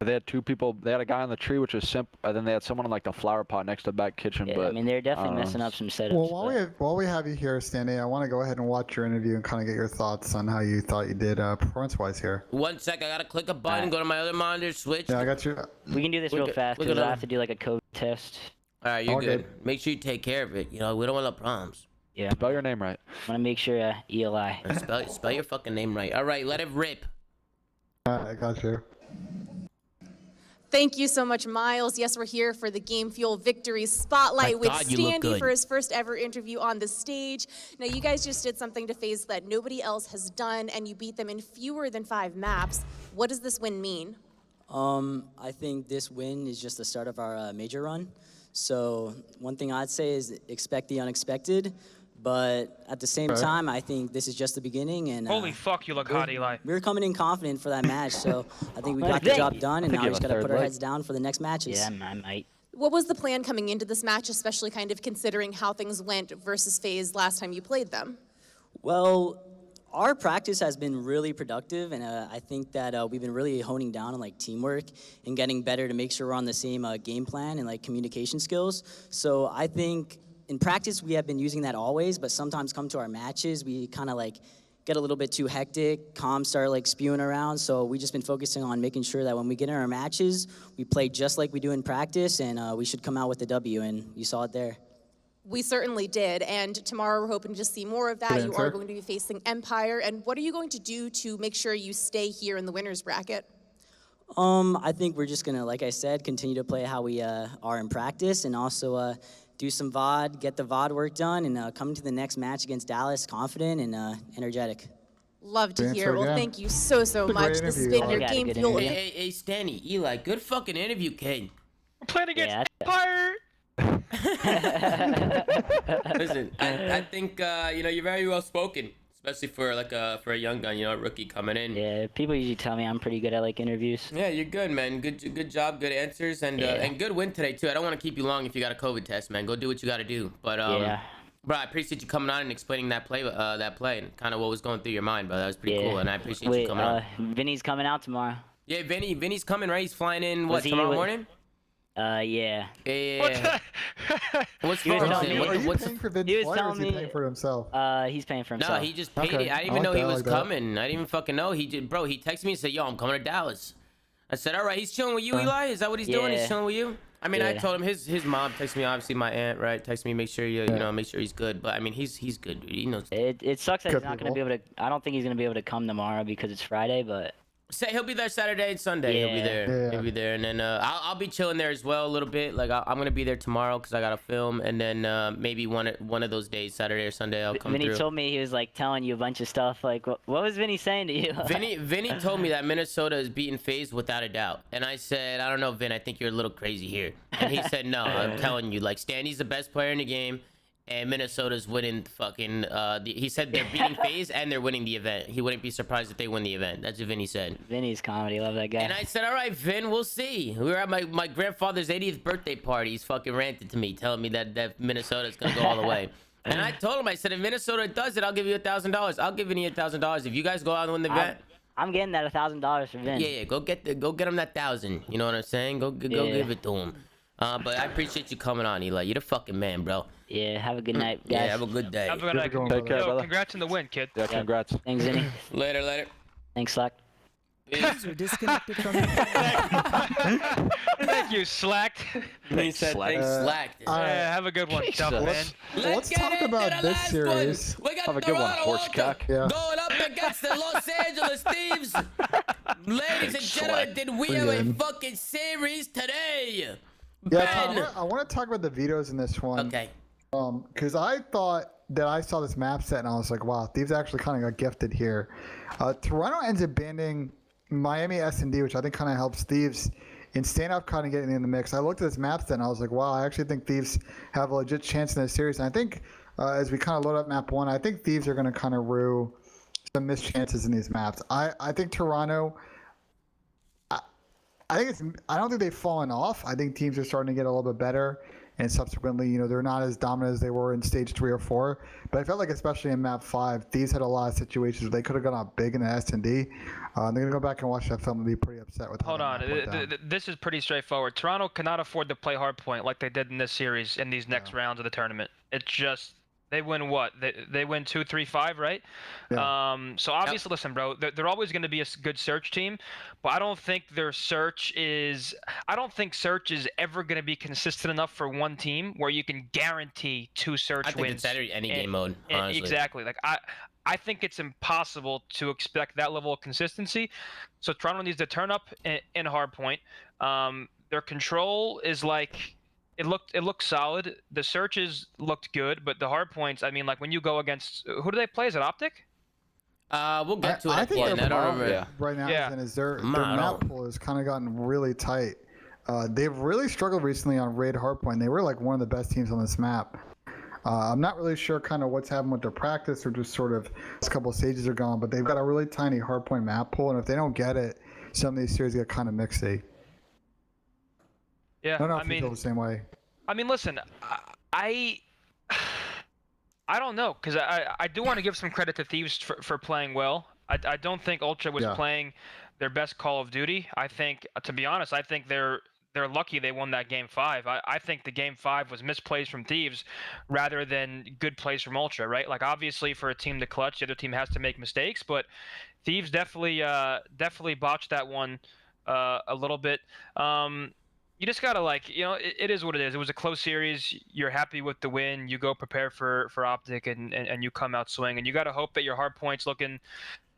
They had 2 people. They had a guy on the tree, which was Simp, and then they had someone in like the flower pot next to the back kitchen. Yeah, but I mean they're definitely messing up some setups. Well, while we have you here, Stanley, I want to go ahead and watch your interview and kind of get your thoughts on how you thought you did performance-wise here. 1 sec, I gotta click a button, go to my other monitor, switch. Yeah, I got you. We can do this real fast because I have to do like a code test. All right, you're good. Make sure you take care of it. You know, we don't want no problems. Yeah. Spell your name right. I want to make sure Eli. Spell your fucking name right. All right, let it rip. I got you. Thank you so much, Miles. Yes, we're here for the Game Fuel Victory Spotlight with Standy for his first ever interview on the stage. Now, you guys just did something to FaZe that nobody else has done, and you beat them in fewer than 5 maps. What does this win mean? I think this win is just the start of our major run. So one thing I'd say is expect the unexpected. But at the same time, I think this is just the beginning. And holy fuck, you look hot, Eli. We were coming in confident for that match, so I think we got the job done, and now we just got to put our heads down for the next matches. Yeah, I might. What was the plan coming into this match, especially kind of considering how things went versus FaZe last time you played them? Well, our practice has been really productive, and I think that we've been really honing down on like teamwork and getting better to make sure we're on the same game plan and like communication skills. So I think in practice, we have been using that always, but sometimes come to our matches, we kind of like get a little bit too hectic, comms start like spewing around, so we just been focusing on making sure that when we get in our matches, we play just like we do in practice, and we should come out with the W, and you saw it there. We certainly did, and tomorrow we're hoping to see more of that. You are going to be facing Empire, and what are you going to do to make sure you stay here in the winner's bracket? I think we're just gonna, like I said, continue to play how we are in practice, and also do some VOD, get the VOD work done, and come to the next match against Dallas confident and energetic. Love to hear. Well, thank you so much. This has been your Game Fuel. Hey, Stanny, Eli, good fucking interview, kid. We're playing against Empire. Listen, I think you're very well spoken, especially for a young gun, a rookie coming in. Yeah, people usually tell me I'm pretty good at like interviews. Yeah, you're good, man. Good job, good answers, and good win today too. I don't want to keep you long if you got a COVID test, man. Go do what you got to do. But bro, I appreciate you coming on and explaining that play and kind of what was going through your mind, bro. That was pretty cool, and I appreciate you coming on. Vinny's coming out tomorrow. Yeah, Vinny's coming, right? He's flying in tomorrow morning? Yeah. Yeah. What's He was wrong? telling me- Are you What's paying for Vince he was White, or is telling he me- paying for himself? He's paying for himself. No, he just paid Okay. it. I didn't I even like know that, he I was like that. coming. I didn't even fucking know. He did, bro. He texted me and said, "Yo, I'm coming to Dallas." I said, "All right." He's chilling with you, Eli. Is that what he's doing? He's Yeah. chilling with you. I mean, I Yeah. told him his mom texted me. Obviously, my aunt, right? Texted me, make sure you know, make sure he's good. But I mean, he's good, dude. He knows. It sucks that Good he's not going to be able to. I don't think he's going to be able to come tomorrow because it's Friday, but. Say he'll be there Saturday and Sunday. He'll be Yeah. there. Yeah. He'll be there, and then I'll be chilling there as well a little bit. Like I'm gonna be there tomorrow because I got to film, and then maybe one of those days, Saturday or Sunday, I'll come Vinny through. told me he was like telling you a bunch of stuff. Like, what was Vinny saying to you? Vinny told me that Minnesota is beating FaZe without a doubt, and I said, I don't know, Vin. I think you're a little crazy here. And he said, no, I'm telling you, like Stanley's the best player in the game. And Minnesota's winning fucking, he said they're beating FaZe and they're winning the event. He wouldn't be surprised if they win the event. That's what Vinny said. Vinny's comedy, love that guy. And I said, all right, Vin, we'll see. We were at my grandfather's 80th birthday party. He's fucking ranted to me, telling me that Minnesota's going to go all the way. And I told him, I said, if Minnesota does it, I'll give you $1,000. I'll give Vinny $1,000. If you guys go out and win the event. I'm getting that $1,000 for Vin. Yeah, go get him that 1,000. You know what I'm saying? Go give it to him. But I appreciate you coming on, Eli. You're the fucking man, bro. Yeah, have a good night, guys. Yeah, have a good day. Have a good night. Take care, brother. Congrats on the win, kid. Yeah, congrats. Thanks, Vinny. Later. Thanks, Slack. User disconnected from the Thank you, Slack. He said thanks, Slack. Yeah, have a good one, tough man. Let's talk about this series. We got Have a good one, Toronto horse Walker cock. Yeah. going up against the Los Angeles Thieves. Ladies and gentlemen, did we have a Again. fucking series today? Yeah, Ben. I want to talk about the vetoes in this one. Okay. Because I thought that I saw this map set and I was like, wow, Thieves actually kind of got gifted here. Toronto ends up banning Miami S&D, which I think kind of helps Thieves in stand-up kind of getting in the mix. I looked at this map set and I was like, wow, I actually think Thieves have a legit chance in this series. And I think as we kind of load up map one, I think Thieves are going to kind of rue some missed chances in these maps. I think Toronto... I don't think they've fallen off. I think teams are starting to get a little bit better, and subsequently, they're not as dominant as they were in stage 3 or 4. But I felt like, especially in map 5, Thieves had a lot of situations where they could have gone out big in the S&D. They're gonna go back and watch that film and be pretty upset with. Hold on, this is pretty straightforward. Toronto cannot afford to play hardpoint like they did in this series in these next rounds of the tournament. It's just. They win what? They win 2-3-5, right? Yeah. So obviously, listen, bro, they're always going to be a good search team, but I don't think search is ever going to be consistent enough for one team where you can guarantee 2 search I think wins. it's better any game mode, honestly. Exactly. Like I think it's impossible to expect that level of consistency. So Toronto needs to turn up in hardpoint. Their control is like. It looked solid. The searches looked good, but the hard points. I mean, like when you go against who do they play? Is it Optic? We'll get to it. I think I don't remember. right now Yeah. is their map pool has kind of gotten really tight. They've really struggled recently on raid hardpoint. They were like one of the best teams on this map. I'm not really sure kind of what's happened with their practice or just sort of this couple of stages are gone, but they've got a really tiny hardpoint map pool, and if they don't get it, some of these series get kind of mixy. Yeah, I don't know if you feel the same way. I mean, listen, I don't know, because I do want to give some credit to Thieves for playing well. I don't think Ultra was playing their best Call of Duty. I think, to be honest, I think they're lucky they won that game 5. I think the game 5 was misplays from Thieves rather than good plays from Ultra, right? Like obviously for a team to clutch, the other team has to make mistakes, but Thieves definitely botched that one a little bit. You just gotta it is what it is. It was a close series. You're happy with the win. You go prepare for Optic and you come out swing. And you gotta hope that your hard point's looking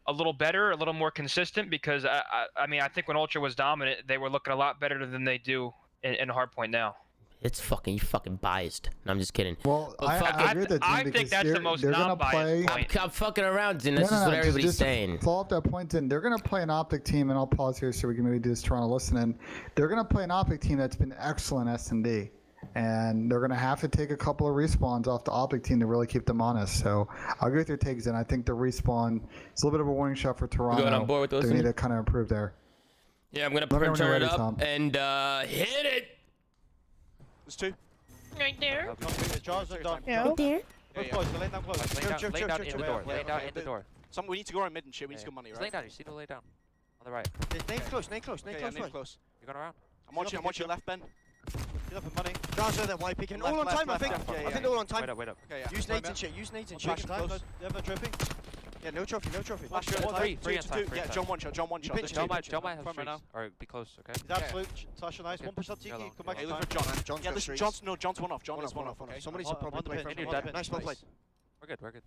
a little better, a little more consistent, because I mean I think when Ultra was dominant, they were looking a lot better than they do in hard point now. It's you fucking biased. No, I'm just kidding. Well, I agree with that, Jim, I think that's the most non-biased point. I'm fucking around, and that's just what everybody's just saying. Follow up that point, and they're going to play an Optic team, and I'll pause here so we can maybe do this Toronto listening. They're going to play an Optic team that's been excellent S&D, and they're going to have to take a couple of respawns off the Optic team to really keep them honest. So I'll agree with your takes, and I think the respawn is a little bit of a warning shot for Toronto. Going on board with those? They need to kind of improve there. Yeah, I'm going to turn it up and hit it. There's 2. Right there. Jars are done. Yeah. There. Close, lay down close. Lay down in the door. Lay down in the door. We need to go around mid and shit. We need to get money, right? Lay down. You see the lay down on the right. Name's close. Name's close. You're going around. I'm watching your left, Ben. Get up and money. Guys are there, white picking. All on Left, time, I left, think. left, yeah, I yeah. think they're all on time. Wait up. Okay, yeah. Use nades and shit. Use nades and shit. Flashing time. Close. They have no tripping. Yeah, no trophy, no trophy. Flash One, time. free inside, free Yeah, inside. John one shot. John one shot. pinch There's it. two Don't mind front right now. Or be close, okay? He's absolute. Tasha, nice. Okay. One push up, Tiki. Yellow. Come back Yeah, in look time. for John's Yeah, got this streaks. John's one off. John is one off. Okay. Somebody's On probably the playing pin, from on the pin. Nice, well played. We're good.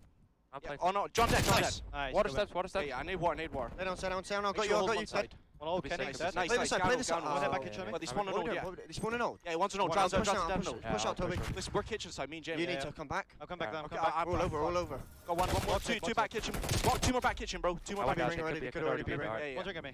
I'll play. Oh no, John dead. Nice. Nice. Water steps. Yeah, I need water. Stay down, stay down, stay down. Got Make you, sure I hold got one you. side. One old, Kenny. Nice, Nice. Play this side, play this side. One back Oh, kitchen. yeah. But they spawn an old, yeah. They spawn an old. Yeah, one's an old. Push Drowns out, definitely. push out, Toby. Listen, we're kitchen side. Me and Jamie. You need to come back. I'll come back down. Okay, Come back. all over, all over. Got one more. Two back kitchen. Two more back kitchen, bro. Two more back Ring kitchen. already, could already be ring. Yeah. One drink at me.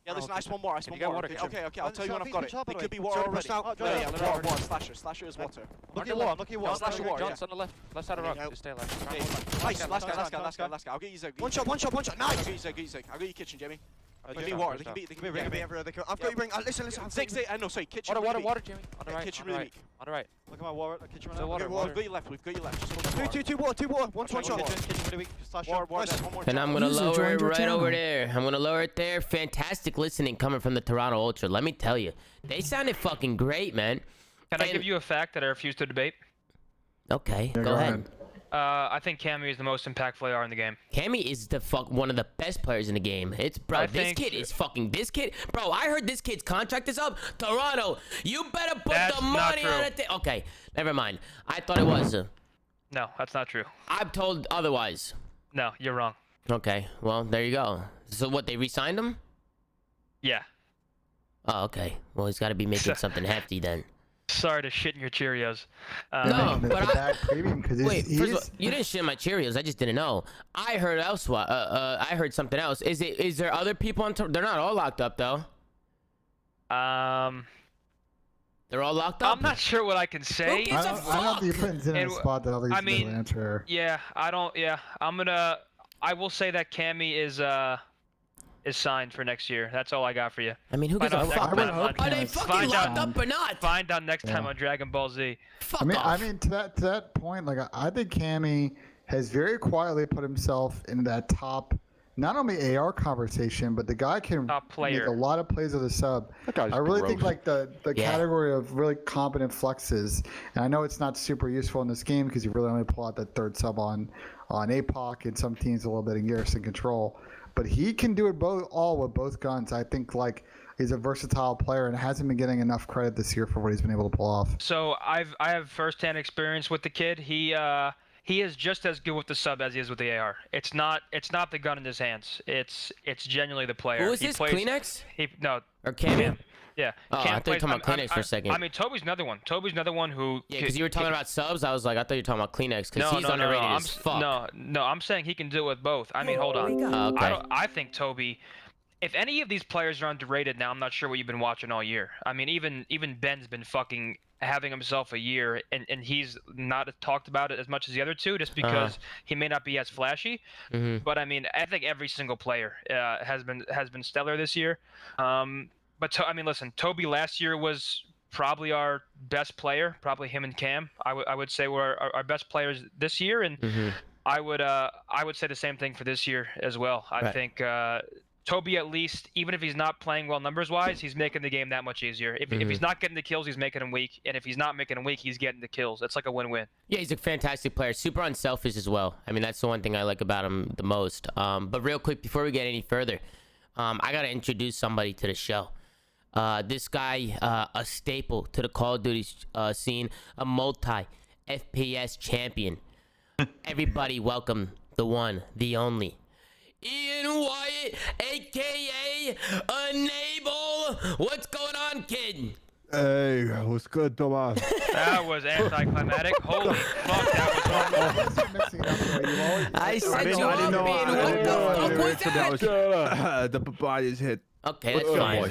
Yeah, listen, I spawn more. I spawn you get more. water, Okay, kitchen? okay. I'll tell you when I've got it. It could be water Sorry, already. rushed out. Yeah, water. Slasher is water. Look at water, look at water. Slasher water. John's on the left side of rock. Just stay left. Nice. Last guy. I'll get you Zeg. One shot. Nice. I'll get you Zeg. I'll get you kitchen, Jamie. They can be water. They can be Ring everywhere. I've got you ring. Listen. Zig. No, sorry. Kitchen. Water, Jamie. On the right. Kitchen really weak. On the right. Look at my water. Kitchen. So water. We've got you left. Just hold the Two water. One shot. Kitchen really weak. Water. One more. And I'm gonna User lower joined it your right channel. over there. I'm gonna lower it there. Fantastic listening coming from the Toronto Ultra. Let me tell you, they sounded fucking great, man. Can I give you a fact that I refuse to debate? Okay, Yeah, go ahead. I think Cammy is the most impactful AR in the game. Cammy is one of the best players in the game. It's bro, this kid. Bro, I heard this kid's contract is up. Toronto, you better put That's the not money true. on it. Okay, never mind. I thought it was. No, that's not true. I'm told otherwise. No, you're wrong. Okay, well there you go. So what? They re-signed him? Yeah. Oh, okay. Well, he's got to be making something hefty then. Sorry to shit in your Cheerios. No, Making but it the bad premium because wait. First of all, you didn't shit my Cheerios. I just didn't know. I heard elsewhere. I heard something else. Is there other people on? They're not all locked up though. They're all locked up. I'm not sure what I can say. I don't think you're putting in a spot that I mean, answer. Yeah, I don't. Yeah, I will say that Cammy is signed for next year. That's all I got for you. I mean, who gives a fuck? Are they fucking locked up or not? Find out next time on Dragon Ball Z. Fuck I mean, to that point, like I think Cammy has very quietly put himself into that top, not only AR conversation, but the guy can make a lot of plays with a sub. I really think like the category of really competent flexes, and I know it's not super useful in this game because you really only pull out that third sub on APOC and some teams a little bit in Garrison control. But he can do it all with both guns. I think like he's a versatile player and hasn't been getting enough credit this year for what he's been able to pull off. So I have firsthand experience with the kid. He is just as good with the sub as he is with the AR. It's not the gun in his hands. It's genuinely the player. Who is this? Kleenex? Or Cam? Yeah. Oh, I thought you were talking about Kleenex for a second. I mean, Toby's another one. Toby's another one who. Yeah, because you were talking about subs. I was like, I thought you were talking about Kleenex because he's underrated as fuck. No, I'm saying he can do it with both. I mean, hold on. Okay. I think Toby. If any of these players are underrated now, I'm not sure what you've been watching all year. I mean, even Ben's been fucking having himself a year, and he's not talked about it as much as the other two, just because he may not be as flashy. But I mean, I think every single player has been stellar this year. I mean, listen, Toby last year was probably our best player, probably him and Cam. I would say were our best players this year, and I would say the same thing for this year as well. I think Toby, at least, even if he's not playing well numbers-wise, he's making the game that much easier. If he's not getting the kills, he's making them weak, and if he's not making them weak, he's getting the kills. It's like a win-win. Yeah, he's a fantastic player. Super unselfish as well. I mean, that's the one thing I like about him the most. But real quick, before we get any further, I got to introduce somebody to the show. This guy, a staple to the Call of Duty scene, a multi-FPS champion. Everybody welcome the one, the only, Ian Wyatt, a.k.a. Enable. What's going on, kid? Hey, what's good, Thomas? That was anticlimactic. Holy fuck, that was I said you up, Ian. What the fuck was that? The papayas hit. Okay, that's fine.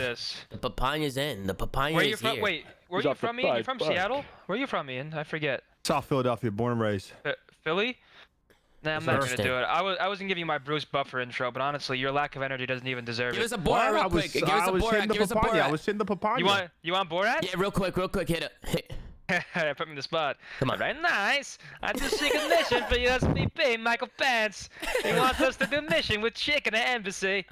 The papaya's in. The papaya Where you is from? here. Wait, where you from, Ian? You from Seattle? Where you from, Ian? I forget. South Philadelphia, born and raised. Philly? Nah, I'm not gonna do it. I was gonna give you my Bruce Buffer intro, but honestly, your lack of energy doesn't even deserve it. Give us a Borat real quick. Give us a Borat. Give us a Borat. I was in the papaya. You want Borat? Yeah, real quick. Hit it. Put me in the spot. Come on. Very nice. I just seek a mission for USPP, Michael Pence. He wants us to do mission with chick in the embassy.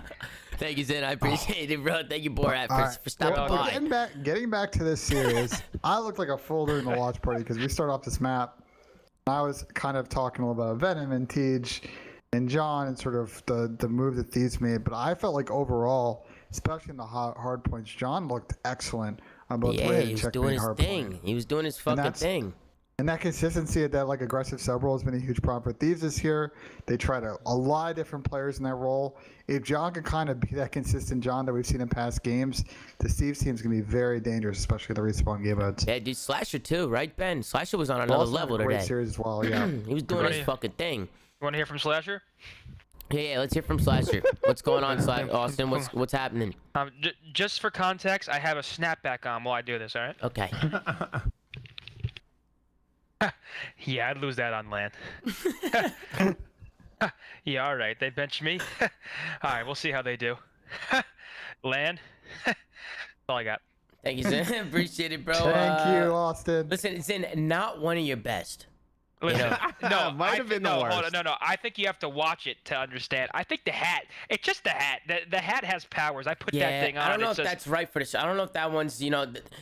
Thank you, Zen. I appreciate it, bro. Thank you, Borat, for stopping Well, by. getting back to this series, I looked like a fool during the watch party because we started off this map. I was kind of talking a little bit about Venom and Tej and John and sort of the move that Thieves made, but I felt like overall, especially in the hard points, John looked excellent on both Yeah, red he and was checkmate doing his hard thing. point. He was doing his fucking thing. And that consistency of that like aggressive sub role has been a huge problem for Thieves this year. They tried a lot of different players in that role. If John can kind of be that consistent John that we've seen in past games, the Thieves team's gonna be very dangerous, especially the respawn game modes. Yeah, dude, Slasher too, right, Ben? Slasher was on another level great today. series as well, yeah. He was doing his fucking thing. You want to hear from Slasher? Yeah, let's hear from Slasher. What's going on, Austin? What's happening? Just for context, I have a snapback on while I do this. All right. Okay. Yeah, I'd lose that on land. Yeah, all right. They bench me. All right, we'll see how they do. Land. That's all I got. Thank you, Zen. Appreciate it, bro. Thank you, Austin. Listen, Zen, not one of your best. Listen, no, might have been the worst. Hold on, no. I think you have to watch it to understand. I think the hat. It's just the hat. The hat has powers. I put that thing on. I don't know if that's right for the show. I don't know if that one's,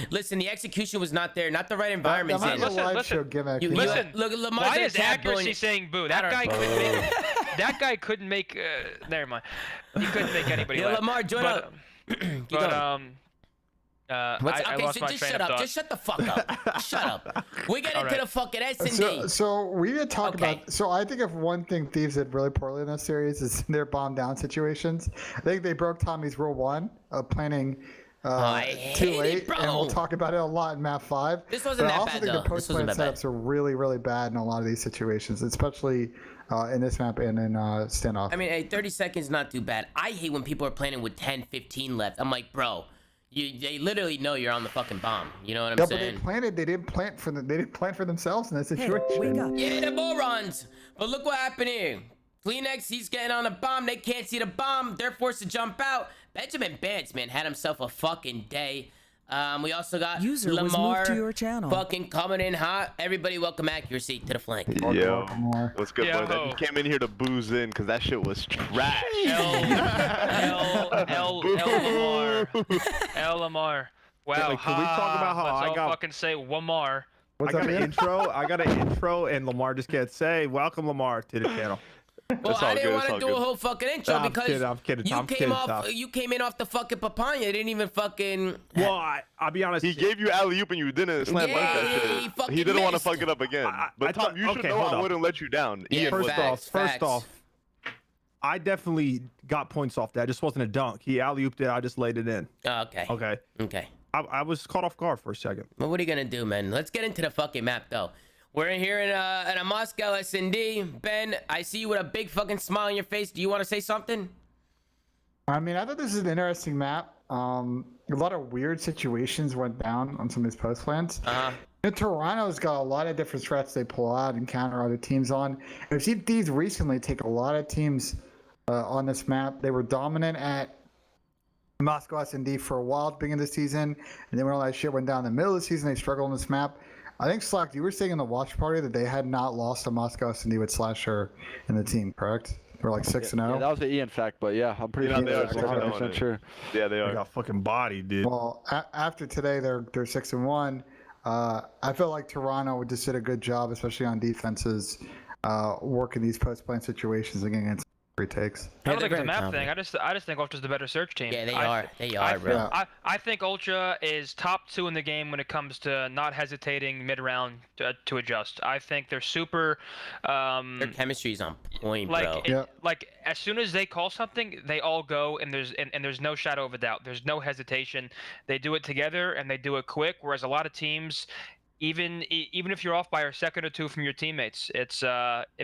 listen, the execution was not there, not the right environment. Listen, look, Lamar's why in is the chat accuracy going- saying boo? That guy couldn't make. That guy couldn't make. Never mind. He couldn't make anybody. Yeah, laugh. Lamar, join up. Just shut up. Just shut the fuck up. Shut up. We get into the fucking S&D. So we did talk about. So I think if one thing Thieves did really poorly in this series is their bomb down situations. I think they broke Tommy's rule 1 of planning too late, and we'll talk about it a lot in map 5. This wasn't that bad, I also think the post-plan setups are really, really bad in a lot of these situations, especially in this map and in standoff. I mean, hey, 30 seconds not too bad. I hate when people are planning with 10, 15 left. I'm like, bro. They literally know you're on the fucking bomb. You know what I'm saying? But they didn't plant for themselves in that situation. Yeah, they're morons. But look what happened here. Kleenex, he's getting on a bomb. They can't see the bomb. They're forced to jump out. Benjamin Bance, man, had himself a fucking day. We also got Lamar to your channel. fucking coming in hot. Everybody welcome accuracy to the flank. Yo, what's good, boy? He came in here to booze in because that shit was trash. L Lamar. Wow. Wait, can we talk about how Let's I all got fucking say Wamar. I got an intro, and Lamar just can't say, welcome, Lamar, to the channel. Well, I didn't want to do a whole fucking intro because I'm kidding. you came in off the fucking papaya. You didn't even fucking. Well, I'll be honest. He gave you alley-oop and you didn't slam dunk that shit. He didn't want to fuck it up again. But Tom, you should know I wouldn't let you down. Yeah, First off, I definitely got points off that. It just wasn't a dunk. He alley-ooped it. I just laid it in. Oh, okay. Okay. I was caught off guard for a second. Well, what are you gonna do, man? Let's get into the fucking map, though. We're in here in a Moscow S&D. Ben, I see you with a big fucking smile on your face. Do you want to say something? I mean, I thought this is an interesting map. A lot of weird situations went down on some of these post plans. Toronto's got a lot of different threats they pull out and counter other teams on. We've seen these recently take a lot of teams on this map. They were dominant at Moscow S&D for a while at the beginning of the season, and then when all that shit went down in the middle of the season, they struggled on this map. I think, Slack, you were saying in the watch party that they had not lost to Moscow S&D with Slasher in the team, correct? They were like 6-0. Yeah, that was the Ian fact, but yeah, I'm pretty sure they're 100% sure. Yeah, they are. They got fucking body, dude. Well, after today, they're 6-1. I felt like Toronto just did a good job, especially on defenses, working these post-play situations against retakes. I don't think it's a map thing. I just think Ultra's the better search team. Yeah, they are, bro. I think Ultra is top 2 in the game when it comes to not hesitating mid-round to adjust. I think they're super. Their chemistry's on point, bro. Like as soon as they call something, they all go, and there's no shadow of a doubt. There's no hesitation. They do it together and they do it quick. Whereas a lot of teams, even if you're off by a second or two from your teammates, it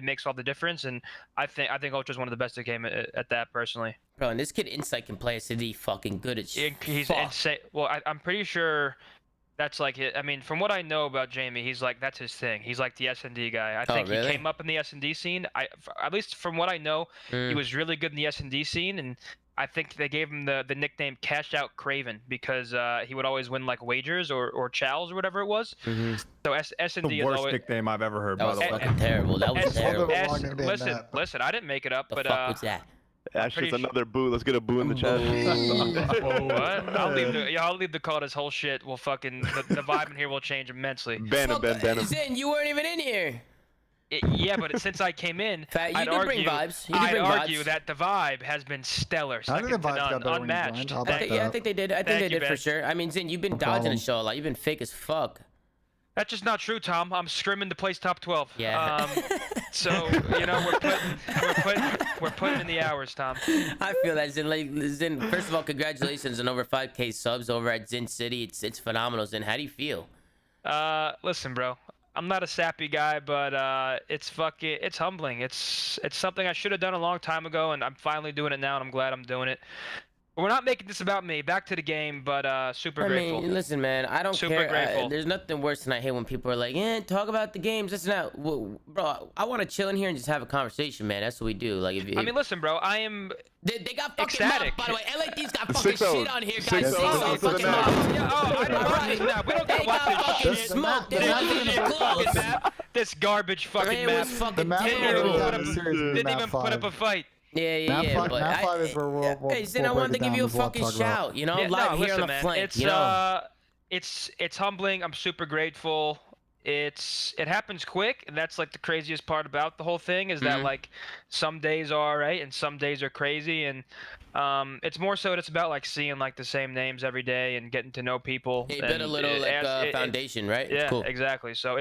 makes all the difference. And I think Ultra's one of the best at the game at that personally. Bro, and this kid Insight can play S&D fucking good as He's insane. Well, I'm pretty sure that's like it. I mean, from what I know about Jamie, he's like that's his thing. He's like the S&D guy. I think really? He came up in the S&D scene. At least from what I know, he was really good in the S&D scene, and I think they gave him the nickname Cash Out Craven because he would always win like wagers or chows or whatever it was. So S&D the is worst always nickname I've ever heard. That was fucking terrible. That was terrible. Listen, I didn't make it up, The but fuck was that? That's just another boo. Let's get a boo in the chat. What? I'll leave the call. This whole shit will fucking the vibe in here will change immensely. Ban him. Zin, you weren't even in here. Yeah, but since I came in, I'd argue that the vibe has been stellar. I think the vibe got better unmatched. I think they did. I think they did for sure. I mean, Zin, you've been dodging the show a lot. You've been fake as fuck. That's just not true, Tom. I'm scrimming to place top 12. Yeah. So you know we're putting in the hours, Tom. I feel that Zin. First of all, congratulations on over 5K subs over at Zin City. It's phenomenal, Zin. How do you feel? Listen, bro. I'm not a sappy guy, but it's humbling. It's something I should have done a long time ago, and I'm finally doing it now, and I'm glad I'm doing it. We're not making this about me. Back to the game, but super grateful. I mean, listen, man, I don't super care. Grateful. There's nothing worse than I hate when people are like, talk about the games. This and that. Well, bro, I want to chill in here and just have a conversation, man. That's what we do. Like, I mean, listen, bro, I am. They got fucking ecstatic. By the way, LAD's got fucking shit on here, guys. I don't want this map. We don't gotta watch this shit. Smoke. They want this close. This garbage fucking map. The map didn't even put up a fight. Yeah. Map 5 is where we'll hey, Zin, I wanted to give you a fucking shout. You know, live here on the flank. It's you know? It's humbling. I'm super grateful. It happens quick, and that's like the craziest part about the whole thing is that like some days are alright and some days are crazy, and it's more so it's about like seeing like the same names every day and getting to know people. You build a little foundation, right? Yeah, cool. Exactly. So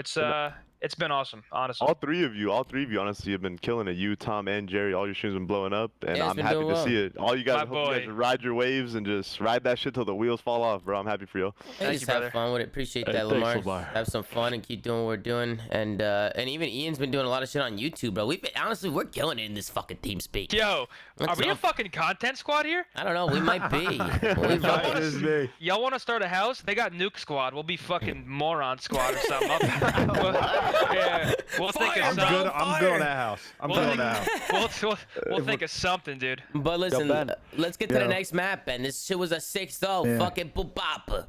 it's been awesome, honestly. All three of you honestly have been killing it. You, Tom, and Jerry, all your streams have been blowing up, and I'm happy to see it. All you guys, hope you guys ride your waves and just ride that shit till the wheels fall off, bro. I'm happy for you. Just have fun with it. Appreciate that, Lamar. Have some fun and keep doing what we're doing. And even Ian's been doing a lot of shit on YouTube, bro. Honestly, we're killing it in this fucking TeamSpeak. Yo, are we a fucking content squad here? I don't know. We might be. Y'all want to start a house? They got Nuke Squad. We'll be fucking Moron Squad or something. We'll think of something. I'm good on that house. We'll think of something, dude. But listen, let's get to the next map, Ben. This shit was a 6-0. Fucking boop-bop.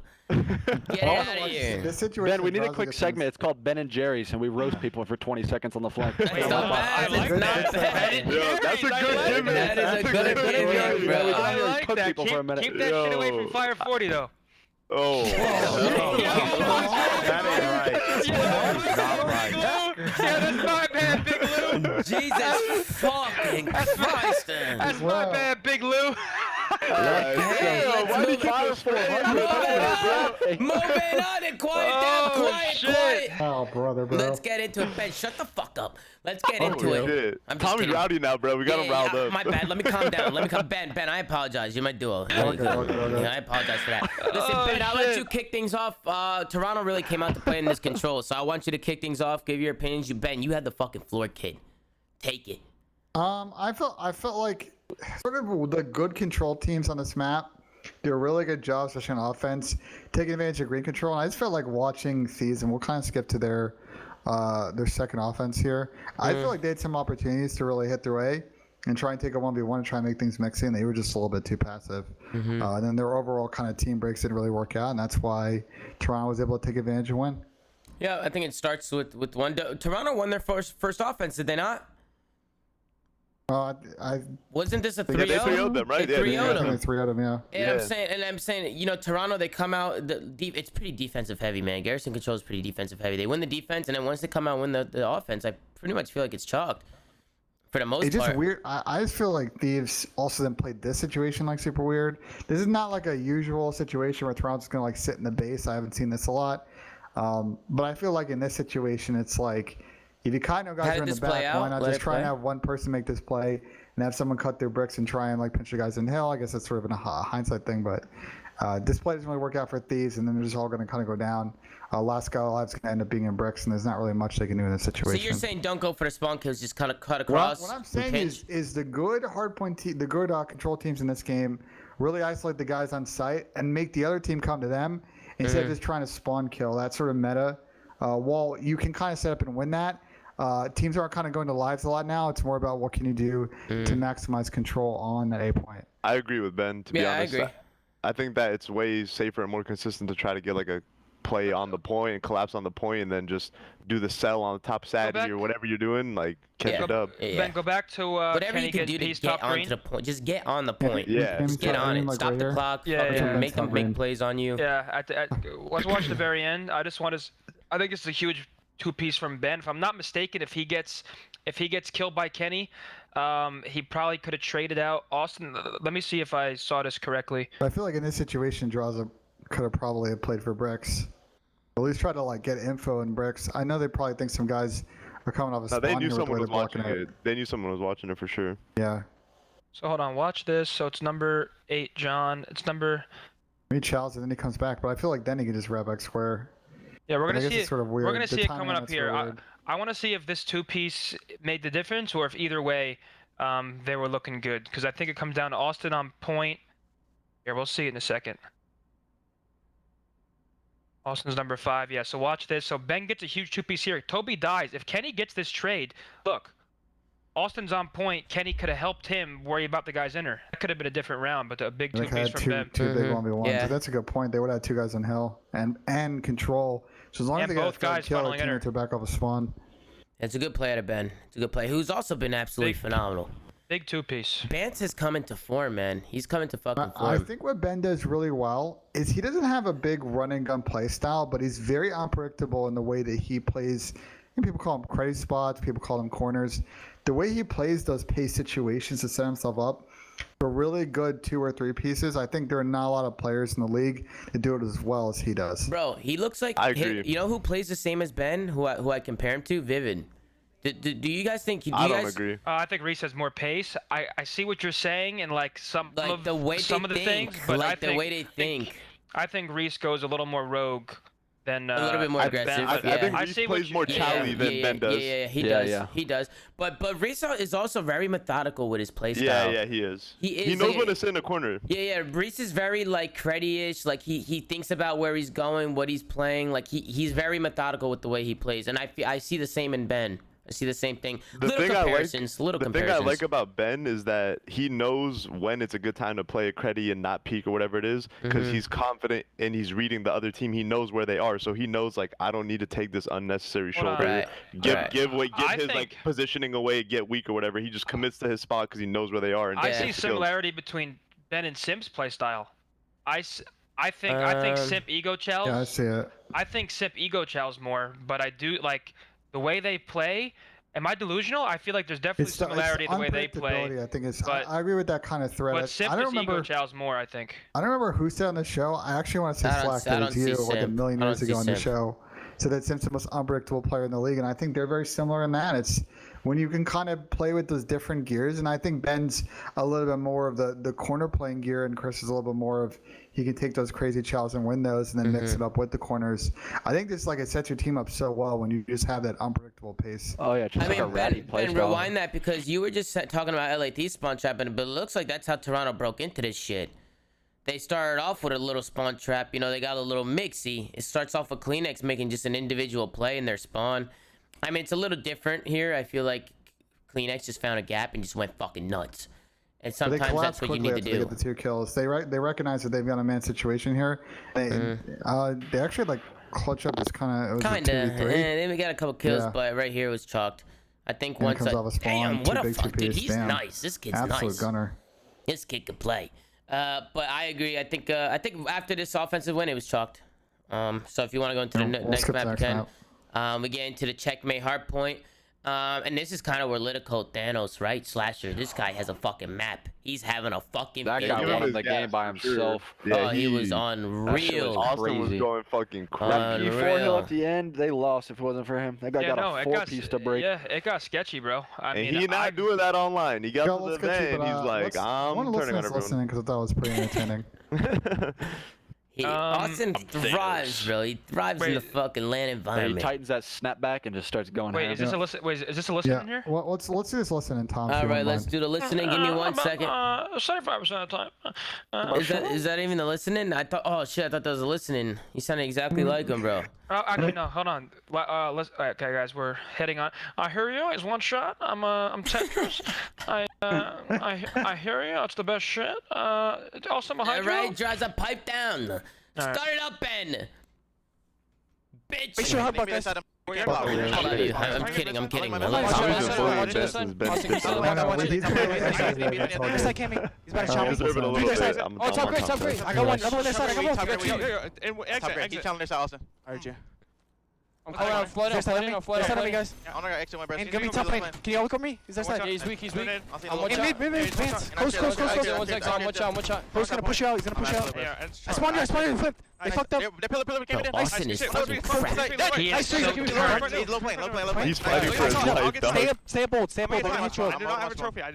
Get out of here. Ben, we need a quick segment. It's called Ben and Jerry's, and we roast people for 20 seconds on the flank. That's not bad. It's not bad. That's a good gimmick. That is a good gimmick, bro. I like that. Keep that shit away from Fire 40, though. Oh. That ain't right. Not right. Yeah, that's my bad, Big Lou. Jesus fucking Christ. That's my bad, Big Lou. Hey, moving on and quiet. Oh, brother, bro. Let's get into it, Ben. Shut the fuck up. Let's get into it. I'm Tommy's rowdy now, bro. We got him riled up. My bad. Let me calm down. Ben, I apologize. You're my duo. I apologize for that. Listen, Ben, I'll let you kick things off. Toronto really came out to play in this control, so I want you to kick things off, give your opinions. Ben, you had the fucking floor, kid. Take it. I felt like sort of the good control teams on this map do a really good job, especially on offense, taking advantage of green control. And I just felt like watching these, and we'll kind of skip to their second offense here. I feel like they had some opportunities to really hit their way and try and take a 1v1 and try and make things mixy, and they were just a little bit too passive. And then their overall kind of team breaks didn't really work out, and that's why Toronto was able to take advantage and win. Yeah, I think it starts with one. Toronto won their first offense, did they not? Wasn't this a 3-0? Yeah, they 3-0'd them, right? They 3-0'd them. They 3-0'd them, yeah. And I'm saying, you know, Toronto, they come out, it's pretty defensive heavy, man. Garrison Control is pretty defensive heavy. They win the defense, and then once they come out and win the offense, I pretty much feel like it's chalked for the most part. It's just weird. I just feel like Thieves also then played this situation like super weird. This is not like a usual situation where Toronto's going to like sit in the base. I haven't seen this a lot. But I feel like in this situation, it's like, if you kind of guys are in the back, why not just try and have one person make this play and have someone cut their bricks and try and like pinch the guys in the hill? I guess that's sort of a hindsight thing, but this play doesn't really work out for Thieves, and then they're just all going to kind of go down. Last guy alive's going to end up being in bricks, and there's not really much they can do in this situation. So you're saying don't go for the spawn kills, just kind of cut across? What I'm saying is the good the good control teams in this game really isolate the guys on site and make the other team come to them instead of just trying to spawn kill. That sort of meta. While you can kind of set up and win that, teams aren't kind of going to lives a lot now. It's more about what can you do to maximize control on that A point. I agree with Ben, to be honest. I agree. I think that it's way safer and more consistent to try to get like a play on the point and collapse on the point, and then just do the sell on the top Sadie or whatever you're doing, like catch it up. Ben, go back to whatever Kenny you can do to get onto the point. Just get on the point. Just get on it. Stop the clock. Make them make plays on you. Yeah. Let's watch the very end. I just want to. I think it's a huge two-piece from Ben. If I'm not mistaken, if he gets killed by Kenny, he probably could have traded out Austin. Let me see if I saw this correctly. I feel like in this situation, Draza could have probably played for Bricks. At least try to like get info in Bricks. I know they probably think some guys are coming off a spawn. They knew here someone with was the way they're watching blocking it. They knew someone was watching it for sure. Yeah. So hold on, watch this. So it's number 8, John. It's number. Me Charles, and then he comes back, but I feel like then he can just grab X square. Yeah, we're gonna see it. Sort of weird. We're gonna see The it timing coming on up it's here. really weird. I want to see if this two-piece made the difference, or if either way, they were looking good. Because I think it comes down to Austin on point. Here, we'll see it in a second. Austin's number 5, yeah. So watch this. So Ben gets a huge two-piece here. Toby dies. If Kenny gets this trade, look, Austin's on point. Kenny could have helped him worry about the guys in her. That could have been a different round, but a big two-piece from Ben. Two big 1v1s. Yeah. That's a good point. They would have had 2 guys on hill and control. So as long as they both got guys kill, funneling in her. to back off a spawn. It's a good play out of Ben. It's a good play. Who's also been absolutely phenomenal. Big two-piece. Bance has come into form, man. He's coming to fucking form. I think what Ben does really well is he doesn't have a big run and gun play style, but he's very unpredictable in the way that he plays. And people call him crazy spots. People call him corners. The way he plays those pace situations to set himself up for really good 2 or 3 pieces. I think there are not a lot of players in the league that do it as well as he does. Bro, he looks like. I agree. You know who plays the same as Ben? Who I compare him to? Vivid. Do you guys think? I don't agree. I think Reese has more pace. I see what you're saying, and like some of the way some they of the think, things, but like I think the way they think. I think Reese goes a little more rogue than a little bit more aggressive. Ben. I think Reese plays more Charlie than Ben does. Yeah, he does. Yeah. He does. But Reese is also very methodical with his play style. Yeah, he is. He knows when to sit in the corner. Yeah. Reese is very like Creddy-ish. Like he thinks about where he's going, what he's playing. Like he's very methodical with the way he plays, and I see the same in Ben. I see the same thing. The thing I like about Ben is that he knows when it's a good time to play a Creddy and not peek or whatever it is, because he's confident and he's reading the other team. He knows where they are, so he knows like I don't need to take this unnecessary shoulder. Give his like positioning away, get weak or whatever. He just commits to his spot because he knows where they are. And I see similarity between Ben and Simp's play style. I think Simp ego chows. Yeah, I see it. I think Simp ego chows more, but I do like the way they play. Am I delusional? I feel like there's definitely similarity in the way they play. I think it's. I agree with that kind of thread. But Simp is ego chows more, I think. I don't remember who said on the show. I actually want to say Slack that it's you like a million years ago on the show. So that Simp's the most unpredictable player in the league, and I think they're very similar in that. It's when you can kind of play with those different gears, and I think Ben's a little bit more of the corner playing gear, and Chris is a little bit more of he can take those crazy chows and win those, and then mix it up with the corners. I think this it sets your team up so well when you just have that unpredictable pace. Oh yeah, just a ratty play style. Rewind that because you were just talking about LAT spawn trapping, but it looks like that's how Toronto broke into this shit. They started off with a little spawn trap. You know, they got a little mixy. It starts off with Kleenex making just an individual play in their spawn. I mean, it's a little different here. I feel like Kleenex just found a gap and just went fucking nuts. And sometimes that's what you need to do. They get the 2 kills. They recognize that they've got a man situation here. They actually clutch up this kind of 2v3. Then we got a couple kills, but right here was chalked. I think once damn, what a fuck, dude. He's nice. This kid's nice. Absolute gunner. This kid can play. But I agree. I think after this offensive win, it was chalked. So if you want to go into the next map, you can. We get into the checkmate hard point. And this is kind of where Litico Thanos, right? Slasher. This guy has a fucking map. He's having a fucking that guy won the game by himself. Yeah, he was unreal. Austin was going fucking crazy. That P4 hill at the end, they lost if it wasn't for him. That guy got a 4-piece to break. Yeah, it got sketchy, bro. I mean, he's not doing that online. He got to the event and he's like, I'm turning on everyone. Listening because I thought it was pretty entertaining. Austin thrives, bro. He thrives in the fucking land environment. He tightens that snapback and just starts going. Wait, is this a listen? Wait, is this a listen in here? Well, let's do this listening, Tom. All right, let's do the listening. Give me 1 second. 75% of the time. Is that even the listening? I thought. Oh shit! I thought that was the listening. You sounded exactly like him, bro. Actually, no. Hold on. Okay, guys, we're heading on. I hear you. It's one shot. I'm Tetris. I hear you. It's the best shit. Also behind you. All right, draws a pipe down. Start it up, Ben. bitch. Make sure her butt guys. I love you. I'm kidding. I'm kidding. I love you. He's about to challenge me. Oh, top grade, top grade. I got one. Another one this side. I got one. Keep challenging this side, Austin. I heard you. I'm floating, guys. I'm gonna exit my breath. And give me top lane. Can you all look me? He's that side. He's weak. In mid. Vance. Close. One shot. Bro's gonna push you out. He's gonna push you out. I spawned you. Flip. They fucked up. They pillar came in. Nice. Austin is fucking crap. Nice. He's low plane. He's fighting for his life, dog. Stay bold. I do not have a trophy. I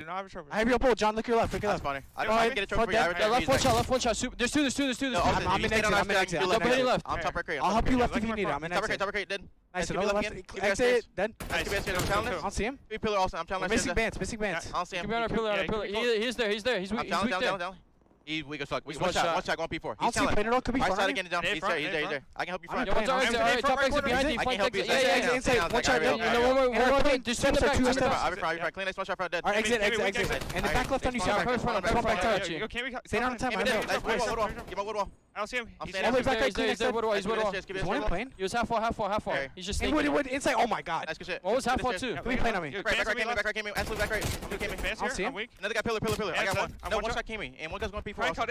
have your bold. John, look your left. Look your That's left. funny. I don't get a trophy. Left one shot. There's two. I'm in exit. Go Penny left. I'm top right crate. I'll help you left if you need it. I'm in Top exit. right crate. Dead. Nice. Keep it left again. Exit. Then. I'm challenging. I don't see him. Three pillar Austin. I'm challenging. Missing Vance. I don't see him. Keep on our pillar. He's there. He's I'm weak down. there. He's weak as fuck. He's One one shot. shot. One shot. Going P4. I don't see him playing it all. Could be Right front. side again down. He's there. I can help you front. Alright, Top exit behind you. I can help you. Exit. One shot. One Just two in the back. Two steps. I'll be front. Clean this one shot front dead. Alright, exit. And the back left on you. Yeah, I'm coming front. Come back to you. Stay down on time. I know. Nice. Woodwall. Give my Woodwall. I don't see him. I'm He's standing. All the way back. He's there. Woodwall. Is one playing? He was half wall. He's just In sneaking. wood. Inside. Oh my god. Nice good shit. What was half wall too? Can we play on me? Back right came in. Absolute back right. Came in. I don't see him. Another guy pillar. I got one. No, one shot came in. And one guy's going P4. I don't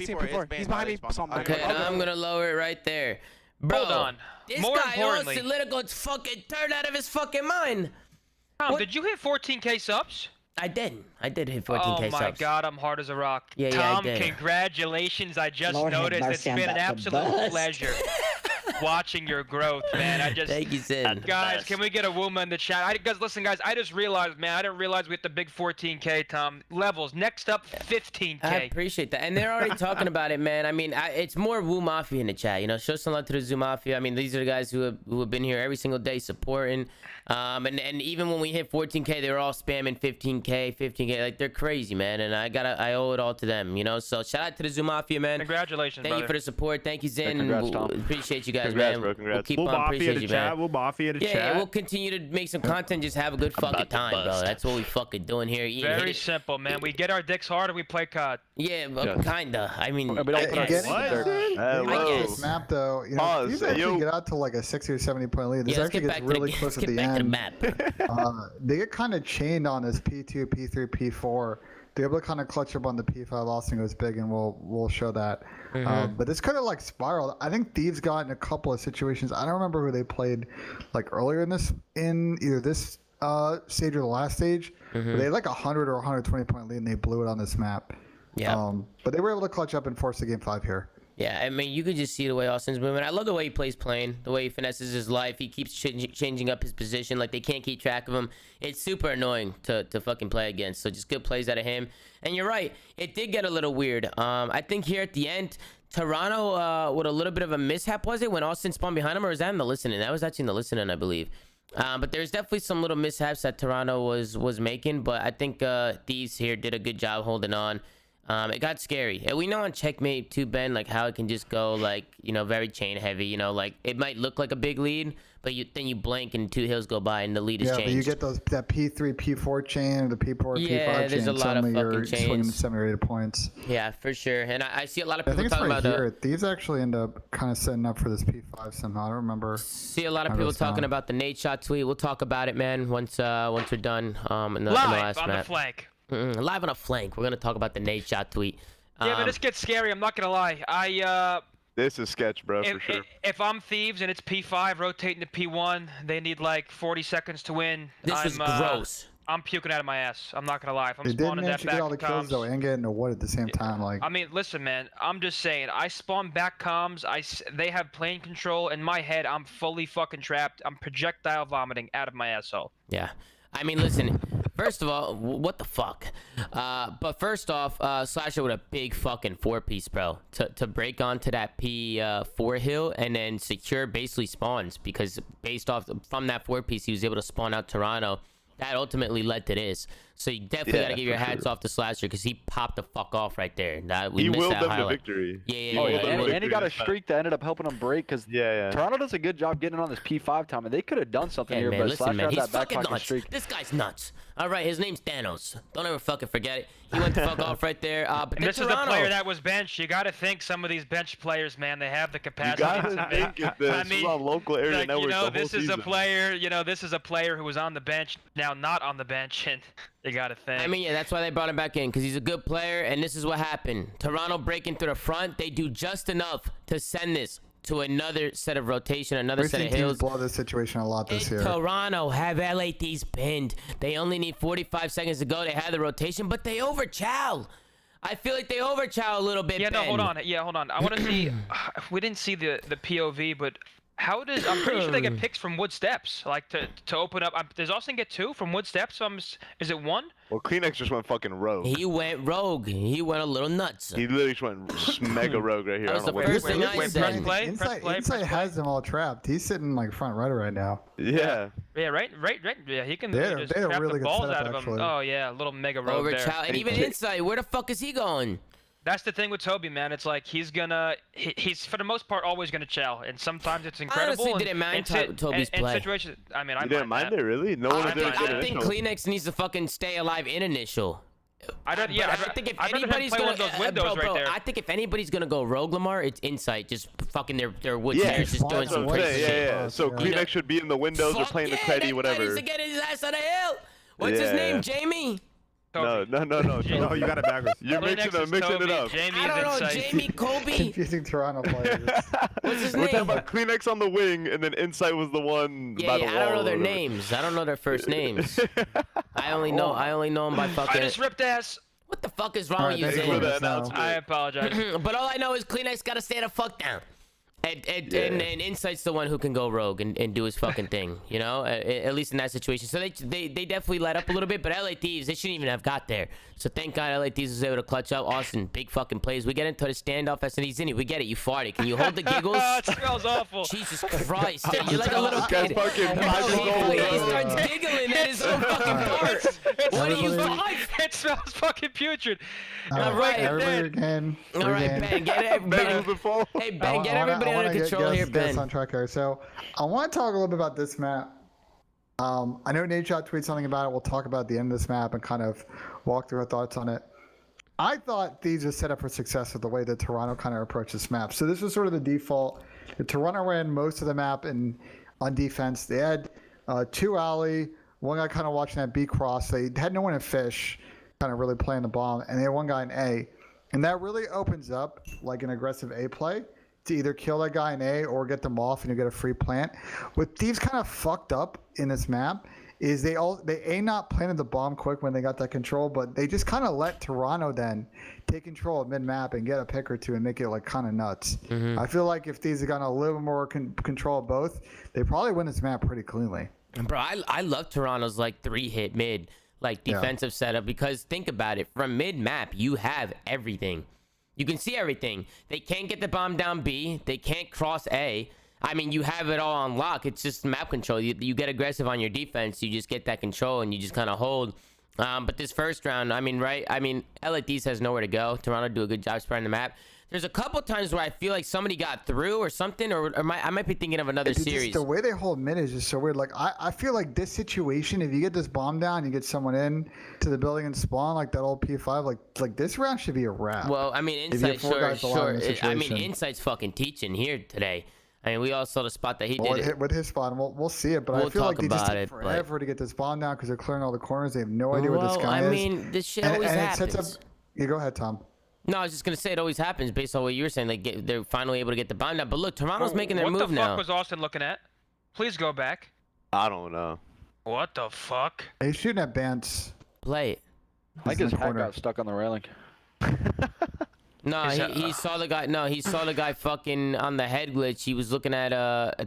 see him before. He's behind me. Okay, I'm gonna lower it right there. Bro, Hold on. This More guy importantly, wants to let it go fucking turn out of his fucking mind. Tom, did you hit 14K subs? I did hit 14K Oh my subs. god, I'm hard as a rock. Yeah, Tom, I did. congratulations. I just noticed. It's been an absolute pleasure watching your growth, man. Thank you, Sin. Guys, can we get a Zoomaa in the chat? Listen, guys, I just realized, man, I didn't realize we hit the big 14K, Tom. Levels. Next up, 15K. I appreciate that. And they're already talking about it, man. I mean, it's more Woo Mafia in the chat. You know, show some love to the Zoo Mafia. I mean, these are the guys who have been here every single day supporting. And even when we hit 14K, they were all spamming 15K. Like, they're crazy, man. And I owe it all to them, you know? So shout out to the Zoo Mafia, man. Congratulations, Thank you for the support. Thank you, Zin. Congrats, Tom. Appreciate you guys, Congrats, man. bro. Congrats. We'll keep We'll on. Mafia Appreciate to you, chat. man. We'll Mafia to chat. Yeah, we'll continue to make some content. Just have a good fucking time, bro. That's what we fucking doing here. Very simple, man. We get our dicks hard and we play COD. Yeah, kinda. I mean, We don't put our Getting Hello. this map though, you know, these actually get out to like a 60 or 70 point lead. This Yeah, actually gets really close at the end. map. They get kind of chained on this P2, P3, P4. They're able to kind of clutch up on the P5. Austin goes big, and we'll show that. But this could have like spiraled. I think Thieves got in a couple of situations. I don't remember who they played like earlier in either this stage or the last stage. But they had like 100 or 120 point lead, and they blew it on this map. Yeah. But they were able to clutch up and force the game 5 here. Yeah, I mean, you could just see the way Austin's moving. I love the way he plays plane, the way he finesses his life. He keeps changing up his position. Like, they can't keep track of him. It's super annoying to fucking play against. So just good plays out of him. And you're right. It did get a little weird. I think here at the end, Toronto with a little bit of a mishap, was it? When Austin spawned behind him, or was that in the listening? That was actually in the listening, I believe. But there's definitely some little mishaps that Toronto was making. But I think Thieves here did a good job holding on. It got scary, and we know on Checkmate too, Ben, like how it can just go like, you know, very chain heavy, you know, like it might look like a big lead, but then you blink and 2 hills go by and the lead is changed. Yeah, but you get that P3, P4 chain, the P4, P5 chain. There's a lot of fucking chains. 7 or 8 points. Yeah, for sure. And I see a lot of I people think it's talking right about here. Thieves actually end up kind of setting up for this P5 somehow. I don't remember. See a lot of people talking about the Nadeshot tweet. We'll talk about it, man, once we're done in the last on map. the flank. Live on a flank. We're gonna talk about the Nadeshot tweet. Yeah, but this gets scary. I'm not gonna lie. This is sketch, bro, for sure. If I'm Thieves and it's P5 rotating to P1, they need like 40 seconds to win. This was gross. I'm puking out of my ass. I'm not gonna lie. If I'm They did spawning manage that to get all back the kills comms, though and get into wood at the same time. Like, I mean, listen, man. I'm just saying. I spawn back comms. They have plane control. In my head, I'm fully fucking trapped. I'm projectile vomiting out of my asshole. Yeah. I mean, listen, first of all, what the fuck? But first off, Slasher with a big fucking 4-piece, bro. To break onto that P4 hill and then secure basically spawns, because based off from that 4-piece, he was able to spawn out Toronto. That ultimately led to this. So you definitely got to give your hats off to Slasher, because he popped the fuck off right there. He willed them to victory. And he got a streak that ended up helping him break, because Toronto does a good job getting on this P5 time, and they could have done something here, man, but listen, Slasher man, had he's that back fucking pocket nuts. streak. This guy's nuts. All right, his name's Thanos. Don't ever fucking forget it. He went the fuck off right there. But This is Toronto, a player that was benched. You got to think some of these bench players, man, they have the capacity. You gotta think if this was on local area like, network you know, the whole this is season. a player. You know, this is a player who was on the bench, now not on the bench, and you got to think. I mean, yeah, that's why they brought him back in, because he's a good player, and this is what happened. Toronto breaking through the front. They do just enough to send this to another set of rotation, another set of hills. Blow this situation a lot this year. Toronto have LA Thieves pinned. They only need 45 seconds to go. They had the rotation, but they overchow. I feel like they overchow a little bit. Yeah, no, Ben. hold on. Yeah, hold on. I want to see. We didn't see the POV, but how does? I'm pretty sure they get picks from Wood Steps, like to open up. Does Austin get 2 from Wood Steps? Is it 1? Well, Kleenex just went fucking rogue. He went rogue. He went a little nuts. He literally just went mega rogue right here. That was the first thing I said. Inside has them all trapped. He's sitting like front right now. Yeah. Yeah, right. Yeah, he can They just had a trap really the good balls setup, out of him. actually. Oh yeah, a little mega rogue there. Overchow. And even Insight, where the fuck is he going? That's the thing with Toby, man. It's like he's for the most part always gonna chow, and sometimes it's incredible. I honestly didn't mind Toby's play. Situations, I mean, You didn't mind it, really? No one did I think Kleenex needs to fucking stay alive in initial. I think if anybody's gonna one of those windows right there. I think if anybody's gonna go rogue, Lamar, it's Insight. Just fucking their wood chairs, just doing some crazy shit. Yeah. So Kleenex should be in the windows or playing the creddy, whatever. He needs to get his ass on the hill. What's his name? Jamie. No. No, you got it backwards. You're mixing it up. I don't know, Jamie, Kobe. Confusing Toronto players. What's his We're name? talking about Kleenex on the wing, and then Insight was the one by the wall. I don't know their names. I don't know their first names. I only know them by fucking. I just ripped ass. What the fuck is wrong with you, Zane? I apologize. But all I know is Kleenex gotta stay the fuck down. And Insight's the one who can go rogue and do his fucking thing, you know, at least in that situation. So they definitely let up a little bit, but LA Thieves, they shouldn't even have got there. So thank God LA Thieves was able to clutch up. Austin, big fucking plays. We get into the standoff as an Zinni. We get it. You farted. Can you hold the giggles? It smells awful. Jesus Christ. You're like a little kid. He starts giggling at his own fucking part. What are you doing? It smells fucking putrid. All right, Ben. All right, Ben. Get everybody. Hey, Ben, get everybody under control here, Ben. On track here. So I want to talk a little bit about this map. I know Nadeshot tweeted something about it. We'll talk about the end of this map and kind of walk through our thoughts on it. I thought these are set up for success with the way that Toronto kind of approached this map. So this was sort of the default. Toronto ran most of the map on defense. They had 2 alley, one guy kind of watching that B cross. They had no one in fish, kind of really playing the bomb, and they had one guy in A. And that really opens up like an aggressive A play to either kill that guy in A or get them off and you get a free plant. What Thieves kind of fucked up in this map is they not planted the bomb quick when they got that control, but they just kind of let Toronto then take control of mid-map and get a pick or two and make it like kind of nuts. I feel like if Thieves had gotten a little more control of both, they probably win this map pretty cleanly. Bro, I love Toronto's like 3-hit mid, like defensive setup, because think about it. From mid-map, you have everything. You can see everything. They can't get the bomb down B. They can't cross A. I mean, you have it all on lock. It's just map control. You get aggressive on your defense. You just get that control and you just kind of hold. But this first round, I mean, right? I mean, LA Thieves has nowhere to go. Toronto do a good job spreading the map. There's a couple times where I feel like somebody got through or something, or I might be thinking of another series. The way they hold mid is just so weird. Like, I feel like this situation, if you get this bomb down, you get someone in to the building and spawn, like that old P5, like this round should be a wrap. Well, I mean, Insight, sure. I mean, Insight's fucking teaching here today. I mean, we all saw the spot that he did. With his spot, we'll see it, but I feel like they just take forever to get this bomb down because they're clearing all the corners. They have no idea what this guy is. I mean, this shit always happens. Yeah, go ahead, Tom. No, I was just gonna say it always happens based on what you were saying. They're finally able to get the bomb down. But look, Toronto's making their move now. What the fuck was Austin looking at? Please go back. I don't know. What the fuck? He's shooting at Bance. Play it. I think his head got stuck on the railing. No, he saw the guy. No, he saw the guy fucking on the head glitch. He was looking at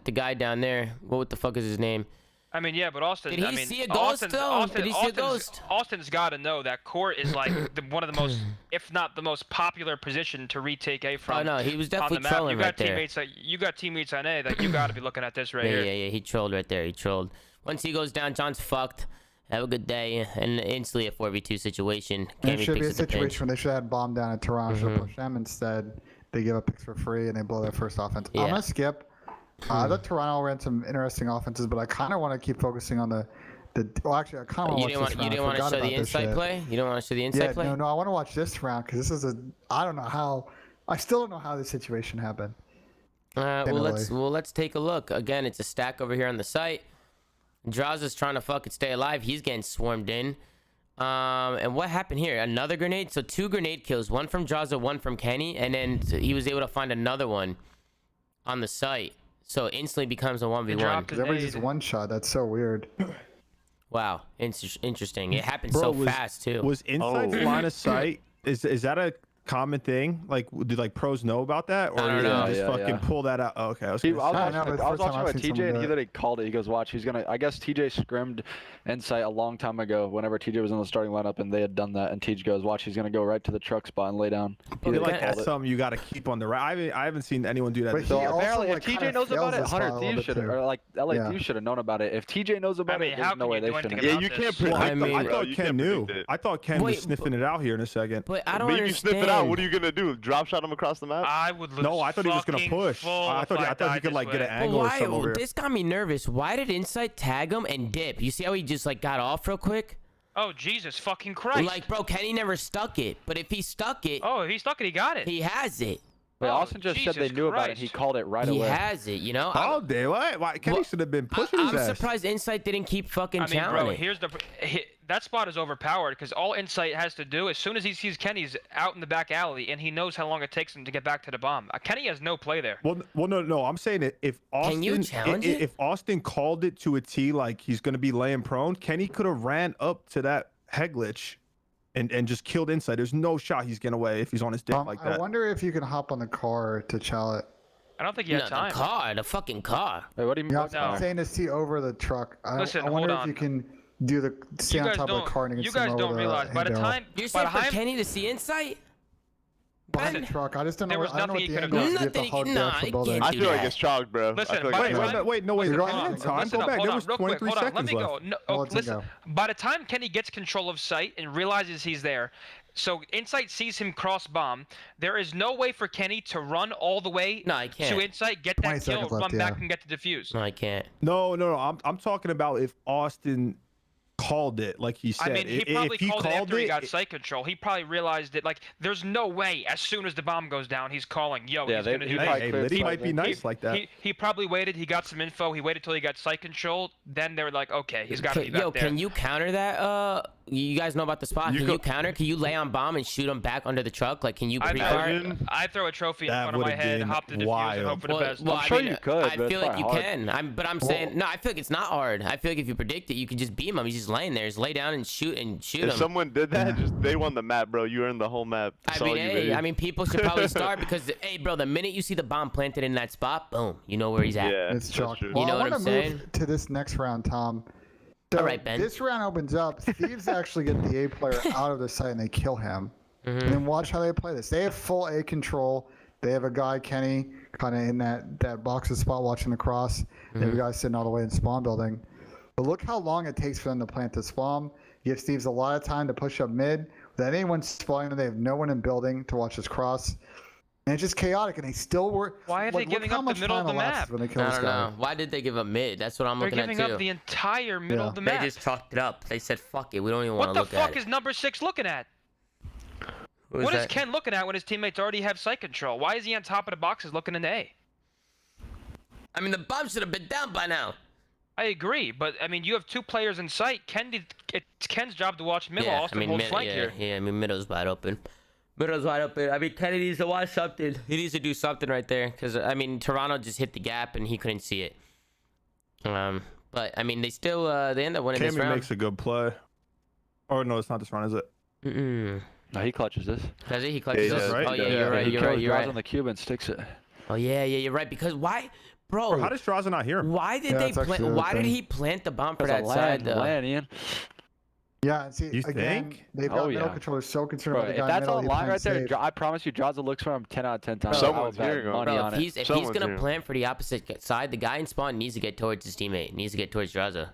the guy down there. What the fuck is his name? I mean, yeah, but Austin. Did he see a ghost though? Did he see a ghost? Austin's got to know that court is like one of the most, if not the most popular position to retake A from. Oh no, he was definitely trolling right there. You got teammates on A that you got to be looking at this right here. Yeah, he trolled right there. He trolled. Once he goes down, John's fucked. Have a good day, and instantly a 4v2 situation. It should be a situation where they should have had bomb down at Toronto, should push them instead. They give up picks for free and they blow their first offense. I'm gonna skip. I thought Toronto ran some interesting offenses, but I kind of want to keep focusing on the Well, actually, I kind of You didn't want to show the insight play. You don't want to show the insight play. No, I want to watch this round because this is I don't know how. I still don't know how this situation happened. Let's take a look. Again, it's a stack over here on the site. Draza's trying to fucking stay alive. He's getting swarmed in. And what happened here? Another grenade. So 2 grenade kills. 1 from Draza, 1 from Kenny, and then he was able to find another one on the site. So instantly becomes a 1v1. Because everybody just one shot. That's so weird. Wow, interesting. It happened so fast too. Was inside line of sight? Is that a common thing? Like, did pros know about that, or did they just fucking pull that out? Oh, okay, I was watching with TJ, and he literally called it. He goes, "Watch, he's gonna." I guess TJ scrimmed insight a long time ago. Whenever TJ was in the starting lineup, and they had done that, and TJ goes, "Watch, he's gonna go right to the truck spot and lay down." I feel like that's something you got to keep on the right. I haven't seen anyone do that. But So apparently, if TJ knows about it, 100 Thieves should, or like LA Thieves should have known about it. If TJ knows about it, there's no way they shouldn't. Yeah, you can't predict. I thought Ken knew. I thought Ken was sniffing it out here in a second. But I don't Maybe understand. you sniff it out. What are you gonna do? Drop shot him across the map? I would lose. No, I thought he was gonna push. I thought he could get an angle or something over here. This got me nervous. Why did Insight tag him and dip? You see how he just got off real quick? Oh, Jesus fucking Christ. Bro, Kenny never stuck it. But if he stuck it... Oh, if he stuck it, he got it. He has it. Wait, Austin just said they knew about it. He called it right away. He has it, you know? Oh, damn. Why? Kenny should have been pushing his ass. I'm surprised Insight didn't keep fucking challenging. Bro, here's that spot is overpowered because all Insight has to do, as soon as he sees Kenny's out in the back alley and he knows how long it takes him to get back to the bomb. Kenny has no play there. Well, no. I'm saying that if Austin called it to a T, like he's going to be laying prone, Kenny could have ran up to that head glitch and just killed Insight. There's no shot he's getting away if he's on his dick like that. I wonder if you can hop on the car to chow it. I don't think you have time. The fucking car. Wait, what do you mean? I'm saying to see over the truck. Listen, I wonder hold on. if you can stay on top of the car and you guys don't realize by the time you're saying for Kenny to see Insight behind the truck. I just don't know. There was nothing he could have done. I feel like it's chalk, bro. Listen, wait, no, You're going on time. Go back. There was 23 seconds Let me left. go. No, listen. By the time Kenny gets control of sight and realizes he's there, so Insight sees him cross bomb, there is no way for Kenny to run all the way to Insight, get that kill, run back and get the defuse. No, I can't. No. I'm talking about if Austin called it like he said. I mean, he probably called it after he got sight control. He probably realized it. Like, there's no way as soon as the bomb goes down, he's calling, yo, he's going to do this. He might be nice like that. He probably waited. He got some info. He waited till he got sight control. Then they were like, okay, he's got to be back there. Can you counter that? You guys know about the spot. Can you counter? Can you lay on bomb and shoot him back under the truck? Like, can you pre-fire? I throw a trophy in front of my head, hop the defuse, and hope for the best. I'm sure you could. I feel like you can. I'm saying, no, I feel like it's not hard. I feel like if you predict it, you can just beam him. He's just laying there. Just lay down and shoot him. If someone did that, they won the map, bro. You earned the whole map. I mean, people should probably start because, hey, bro, the minute you see the bomb planted in that spot, boom, you know where he's at. Yeah, it's chalk. You know what I'm saying? Move to this next round, Tom. So all right, Ben. This round opens up. Thieves actually get the A player out of the site and they kill him. And then watch how they play this. They have full A control. They have a guy, Kenny, kind of in that boxes spot watching the cross. They have a guy sitting all the way in spawn building. But look how long it takes for them to plant the spawn. Gives Thieves a lot of time to push up mid. Without anyone spawning, they have no one in building to watch this cross. And it's just chaotic, and they still were. Why are they giving up the middle of the map? I don't know. Why did they give up mid? That's what I'm looking at too. They're giving up the entire middle of the map. They just chalked it up. They said, "Fuck it, we don't even want to look at it." What the fuck is number 6 looking at? What is Ken looking at when his teammates already have sight control? Why is he on top of the boxes looking into A? I mean, the bomb should have been down by now. I agree, but I mean, you have 2 players in sight. It's Ken's job to watch middle. Austin holds flank here. Yeah, I mean, middle's wide open. Middle's wide open. I mean, Kenny needs to watch something. He needs to do something right there. Because, I mean, Toronto just hit the gap and he couldn't see it. But, I mean, they still, they end up winning this round. Cammy makes a good play. Oh, no, it's not this round, is it? No, he clutches this. Does he? He clutches this? Right. Oh, yeah, you're right. You're right. on the cube and sticks it. Oh, yeah, you're right. Because why? Bro, how does Straza not hear him? Why did they plant? Why did he plant the bomb for that side, though? Ian. Yeah, and see, you again, think? they've got middle controllers so concerned about the guy if that's middle, on line right there, I promise you, Draza looks for him 10 out of 10 times. Someone's hearing him. Bro, if he's gonna plant for the opposite side, the guy in spawn needs to get towards his teammate. Needs to get towards Draza.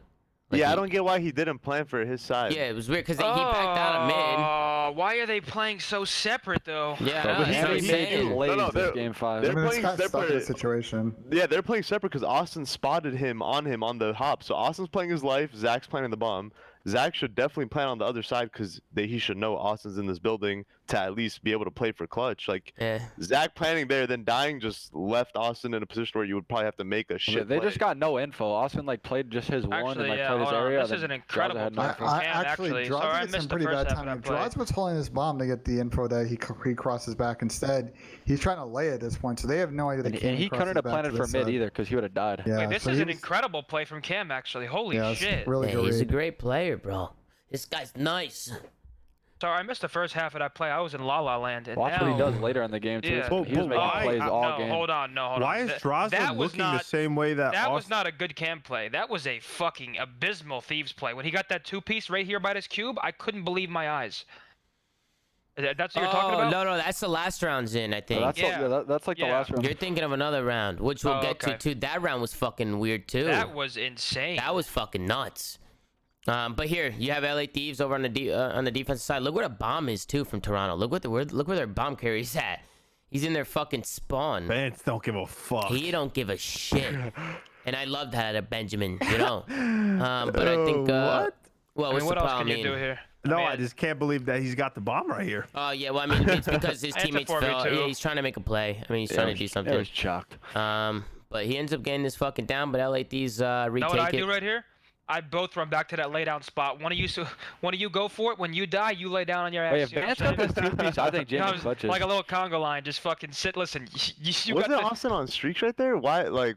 Like yeah, I don't get why he didn't plan for his side. Yeah, it was weird because he backed out of mid. Why are they playing so separate though? Yeah, no, that's what I'm saying. No, they're game 5. I They're mean, it's playing kind of stuck in separate. a situation. Yeah, they're playing separate because Austin spotted him on the hop. So Austin's playing his life. Zach's planning the bomb. Zach should definitely plan on the other side because he should know Austin's in this building to at least be able to play for clutch. Like Zach planning there, then dying just left Austin in a position where you would probably have to make a shit. They play. just got no info. Austin like played just his one and like played his area. This is an incredible play from Cam. Actually, Sorry, I missed the pretty first bad half of timing. that play. Draws was holding his bomb to get the info that he crosses back. Instead, he's trying to lay at this point, so they have no idea that and he couldn't have planted for mid either because he would have died. Yeah, Wait, this so is an incredible play from Cam. Actually, holy shit! Really good he's a read. great player, bro. This guy's nice. Sorry, I missed the first half of that play. I was in La La Land. And Watch now, what he does later in the game too. Yeah. He was making plays all game. Hold on. Why is Draza looking the same way that That was Austin? not a good Cam play. That was a fucking abysmal Thieves play. When he got that 2-piece right here by this cube, I couldn't believe my eyes. That's what you're talking about? No, that's the last round's in, I think. That's like the last round. You're thinking of another round, which we'll get to too. That round was fucking weird too. That was insane. That was fucking nuts. But here you have LA Thieves over on the defensive side. Look where the bomb is too from Toronto. Look where their bomb carry's at. He's in their fucking spawn. Vance don't give a fuck. He don't give a shit. And I love that at Benjamin, you know. But I think what? Well, what's what the else problem? can you do here? No, I just can't believe that he's got the bomb right here. Oh yeah, well I mean it's because his teammates fell. Yeah, he's trying to make a play. I mean he's trying to do something. It was chucked. But he ends up getting this fucking down. But LA Thieves retake Know what I it. do right here? I both run back to that lay down spot. One of you go for it. When you die, you lay down on your ass. Wait, if Vance got this 2-piece, I think Jimmy clutches. Like a little conga line, just fucking sit. Listen, you Wasn't got Austin on streaks right there? Why? Like,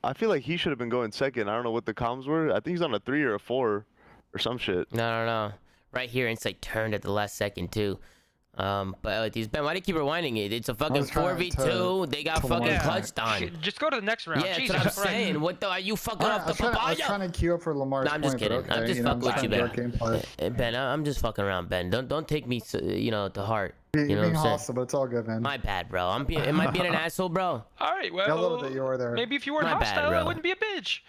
I feel like he should have been going second. I don't know what the comms were. I think he's on a 3 or a 4 or some shit. No. Right here, Insight turned at the last second too. But these Ben, why do you keep rewinding it? It's a fucking 4v2. They got fucking clutched on. Just go to the next round. Yeah, Jesus that's what I'm Christ. saying. What the? Are you fucking off the papaya? I was trying to queue up for Lamar's No, I'm just point, kidding. but I'm just fucking with you, Ben. Ben. I'm just fucking around, Ben. Don't take me, to heart. You're You know what being I'm saying? hostile, but it's all good, man. My bad, bro. Am I being an asshole, bro? All right, well, Yeah, a little bit you were there. maybe if you weren't My bad, hostile, I bro. wouldn't be a bitch.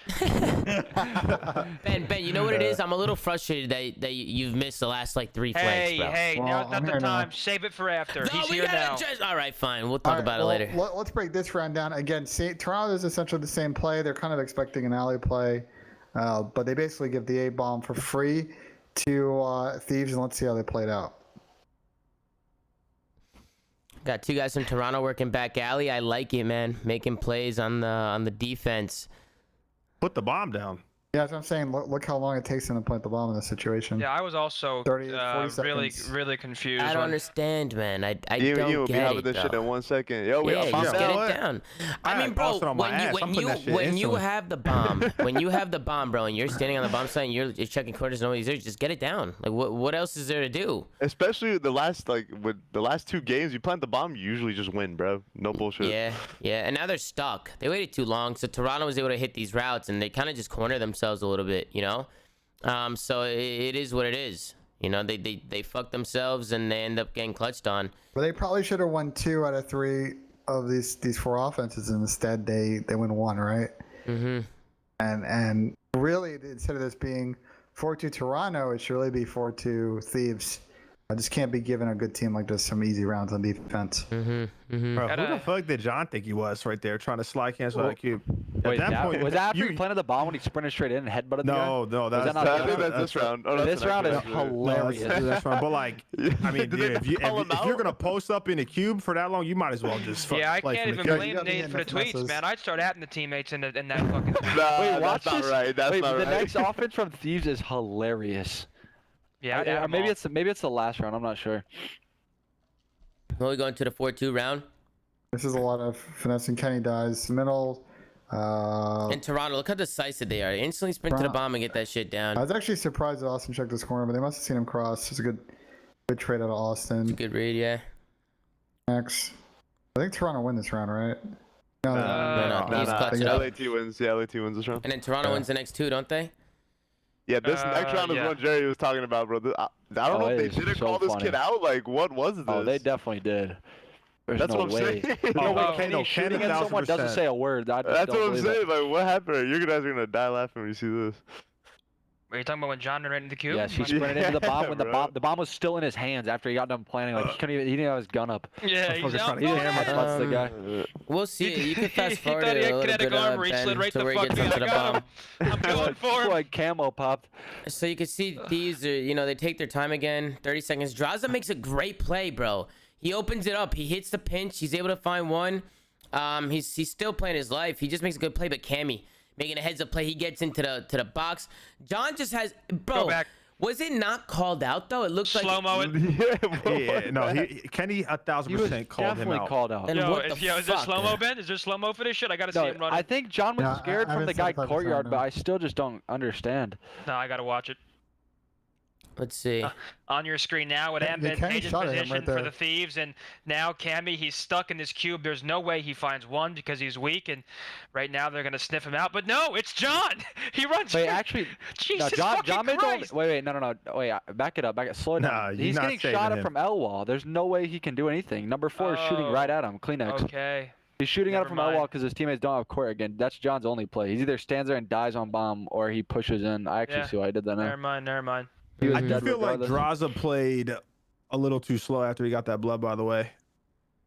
Ben, you know what it is? I'm a little frustrated that you've missed the last like 3 flanks, bro. Hey, Well, now's not I'm the here now. time. Save it for after. No, He's we here gotta now. just. All right, fine. We'll talk about it later. Let's break this round down. Again, Toronto is essentially the same play. They're kind of expecting an alley play, but they basically give the A-bomb for free to Thieves, and let's see how they played out. Got 2 guys from Toronto working back alley. I like it, man. Making plays on the defense. Put the bomb down. Yeah, that's what I'm saying. Look how long it takes them to plant the bomb in this situation. Yeah, I was also 40 really seconds. confused. I don't when- understand, man. I You don't will be get having it, this shit though. in 1 second. Yo, we Yeah, bomb just down. get it down. I I mean, had bro, Austin on my ass. I'm when putting you that shit when you instantly. have the bomb, bro, and you're standing on the bomb site and you're checking corners and all these there, just get it down. Like what else is there to do? Especially the last with the last 2 games, you plant the bomb, you usually just win, bro. No bullshit. Yeah. And now they're stuck. They waited too long, so Toronto was able to hit these routes, and they kind of just corner themselves a little bit, you know. So it is what it is. You know, they fuck themselves and they end up getting clutched on. But they probably should have won 2 out of 3 of these 4 offenses, and instead they win 1, right? Mm-hmm. And really, instead of this being 4-2 Toronto, it should really be 4-2 Thieves. I just can't be giving a good team like this some easy rounds on defense. Bro, who the fuck did John think he was right there trying to slide cancel that cube? Wait, was that after he planted the bomb when he sprinted straight in and headbutted the guy? No, that's this round. Oh, this round is actually- hilarious. That's right. But like, I mean, dude, if you're gonna post up in a cube for that long, you might as well just Yeah, I play can't from even the cube. blame Nate for the tweets, man. I'd start atting the teammates in that fucking. Wait, watch that's not this. right. That's Wait, not the right. next offense from Thieves is hilarious. Yeah, maybe it's the last round. I'm not sure. Well, we going to the 4-2 round. This is a lot of finessing. Kenny dies. Middle. In Toronto, look how decisive they are. They instantly sprint to the bomb and get that shit down. I was actually surprised that Austin checked this corner, but they must have seen him cross. It's a good trade out of Austin. Good read, yeah. Next. I think Toronto win this round, right? No. He's clutched it up. LAT wins. Yeah, LAT wins this round. And then Toronto wins the next 2, don't they? Yeah, this next round is what Jerry was talking about, bro. I don't know if they didn't call this kid out. Like, what was this? Oh, they definitely did. There's That's no what I'm way. saying. No way Kenny shooting at someone doesn't say a word. That's what I'm saying. Like, what happened? You guys are gonna die laughing when you see this. Are you talking about when John ran into the cube? Yes, he sprinted into the bomb when the bomb was still in his hands after he got done planning. Like he didn't have his gun up. Yeah, He didn't have much the guy. We'll see. You can fast forward thought he it had a little kinetic bit armor, he slid right to the where he fuck gets in. into I the got bomb. him. I'm going for him. Like camo popped. So you can see these are, they take their time again. 30 seconds. Draza makes a great play, bro. He opens it up. He hits the pinch. He's able to find one. He's still playing his life. He just makes a good play, but Cammy making a heads up play. He gets into the box. John just has, bro. Go back. Was it not called out though? It looks like slow-mo it. Yeah, no, Kenny 1000% called him out. Called out. And Yo, what the is there fuck? slow-mo, Ben? Is there slow-mo for this shit? I gotta see him running. I think John was scared I from the haven't guy seen the courtyard, no. but I still just don't understand. No, I gotta watch it. Let's see. On your screen now with Ambit, Kenny Page's shot at him position right for there. the Thieves, and now Cammy, he's stuck in this cube. There's no way he finds one because he's weak, and right now they're gonna sniff him out. But no, it's John. He runs. Wait, actually, Jesus no, fucking John made Christ. wait, no, wait, back it up, slow it down. Nah, you're He's not getting saving shot at him. from L wall. There's no way he can do anything. Number 4 is shooting right at him. Kleenex. Okay. He's shooting at Never him from L wall mind. because his teammates don't have court again. That's John's only play. He either stands there and dies on bomb, or he pushes in. I actually Yeah. see why I did that now. Never mind. He was I do dead feel like regardless. Draza played a little too slow after he got that blood, by the way.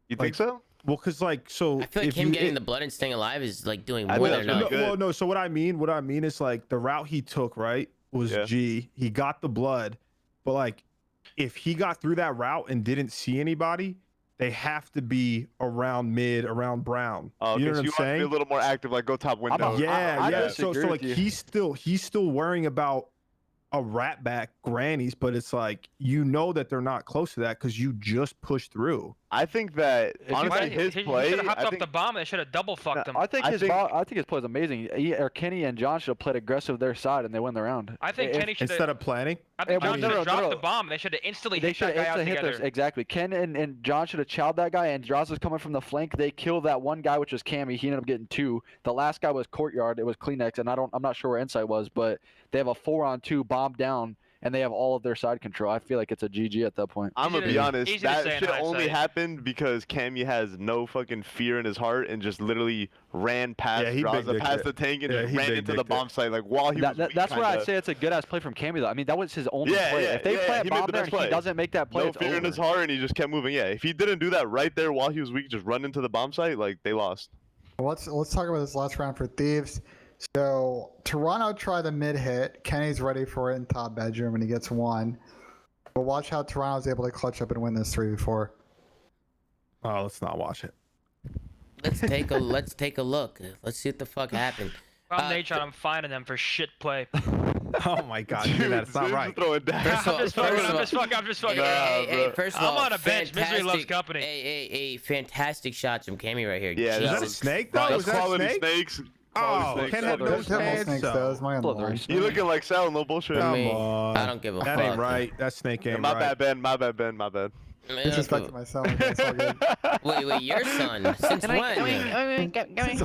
You think so? Well, because, like, so I feel like if him you, getting the blood and staying alive is like doing I more think than that's enough. really good. well, no, so what I mean is, like, the route he took, right, was Yeah. G. He got the blood, but, like, if he got through that route and didn't see anybody, they have to be around mid, around Brown. Oh, You know okay, what so I'm you want to be saying? a little more active, like go top window. Yeah. So disagree like with you. he's still worrying about a rat back grannies, but it's like that they're not close to that because you just pushed through. I think that honestly his He play. should have hopped I off think, the bomb. They should have double fucked him. I think I his play is amazing. Kenny and John should have played aggressive their side, and they win the round. I think Kenny should Instead have. of planning. I think John no, should have no, dropped no. the bomb. They should have instantly They hit should that guy out have hit together. those exactly. Ken and John should have chowed that guy, and Draza's coming from the flank. They killed that one guy, which was Cammy. He ended up getting 2. The last guy was courtyard. It was Kleenex, and I'm not sure where Insight was, but they have a 4-on-2 bomb down, and they have all of their side control. I feel like it's a GG at that point. I'm gonna be honest. easy to say That in shit only hindsight. happened because Cammy has no fucking fear in his heart and just literally ran past Yeah, he big Draza, dicked past it. the tank, and Yeah, just he ran big into the dicked bomb site like while he was. That's where I'd kinda. say it's a good ass play from Cammy though. I mean, that was his only Yeah, play. yeah, If they yeah, plant he made bomb the there best and he play. doesn't make that play, No it's fear in over. his heart, and he just kept moving. Yeah, if he didn't do that right there while he was weak, just run into the bomb site, like they lost. Let's talk about this last round for Thieves. So Toronto tried the mid hit. Kenny's ready for it in top bedroom, and he gets 1. But watch how Toronto's able to clutch up and win this 3v4. Oh, let's not watch it. Let's take a look. Let's see what the fuck happened. I'm Nadeshot. I'm fining them for shit play. Oh my God, dude, that's not Zoom's right. throwing down. I'm just fucking. Hey, first of all, I'm on a bench. Misery loves fantastic- company. Hey, fantastic shots from Cammy right here. Yeah, Is Jesus. that a snake though? That's Is that a quality snake? snakes. Oh, Quality can snakes. have no There's double chance, snakes though. though. Is my Slithering. line. You looking like Sal? No bullshit. I Come mean, on. I don't give a That fuck. ain't right. That snake ain't My right. bad, Ben. My bad, Ben. My bad. I mean, I don't Disrespecting give myself. That's all good. Wait, your son? Since when? It's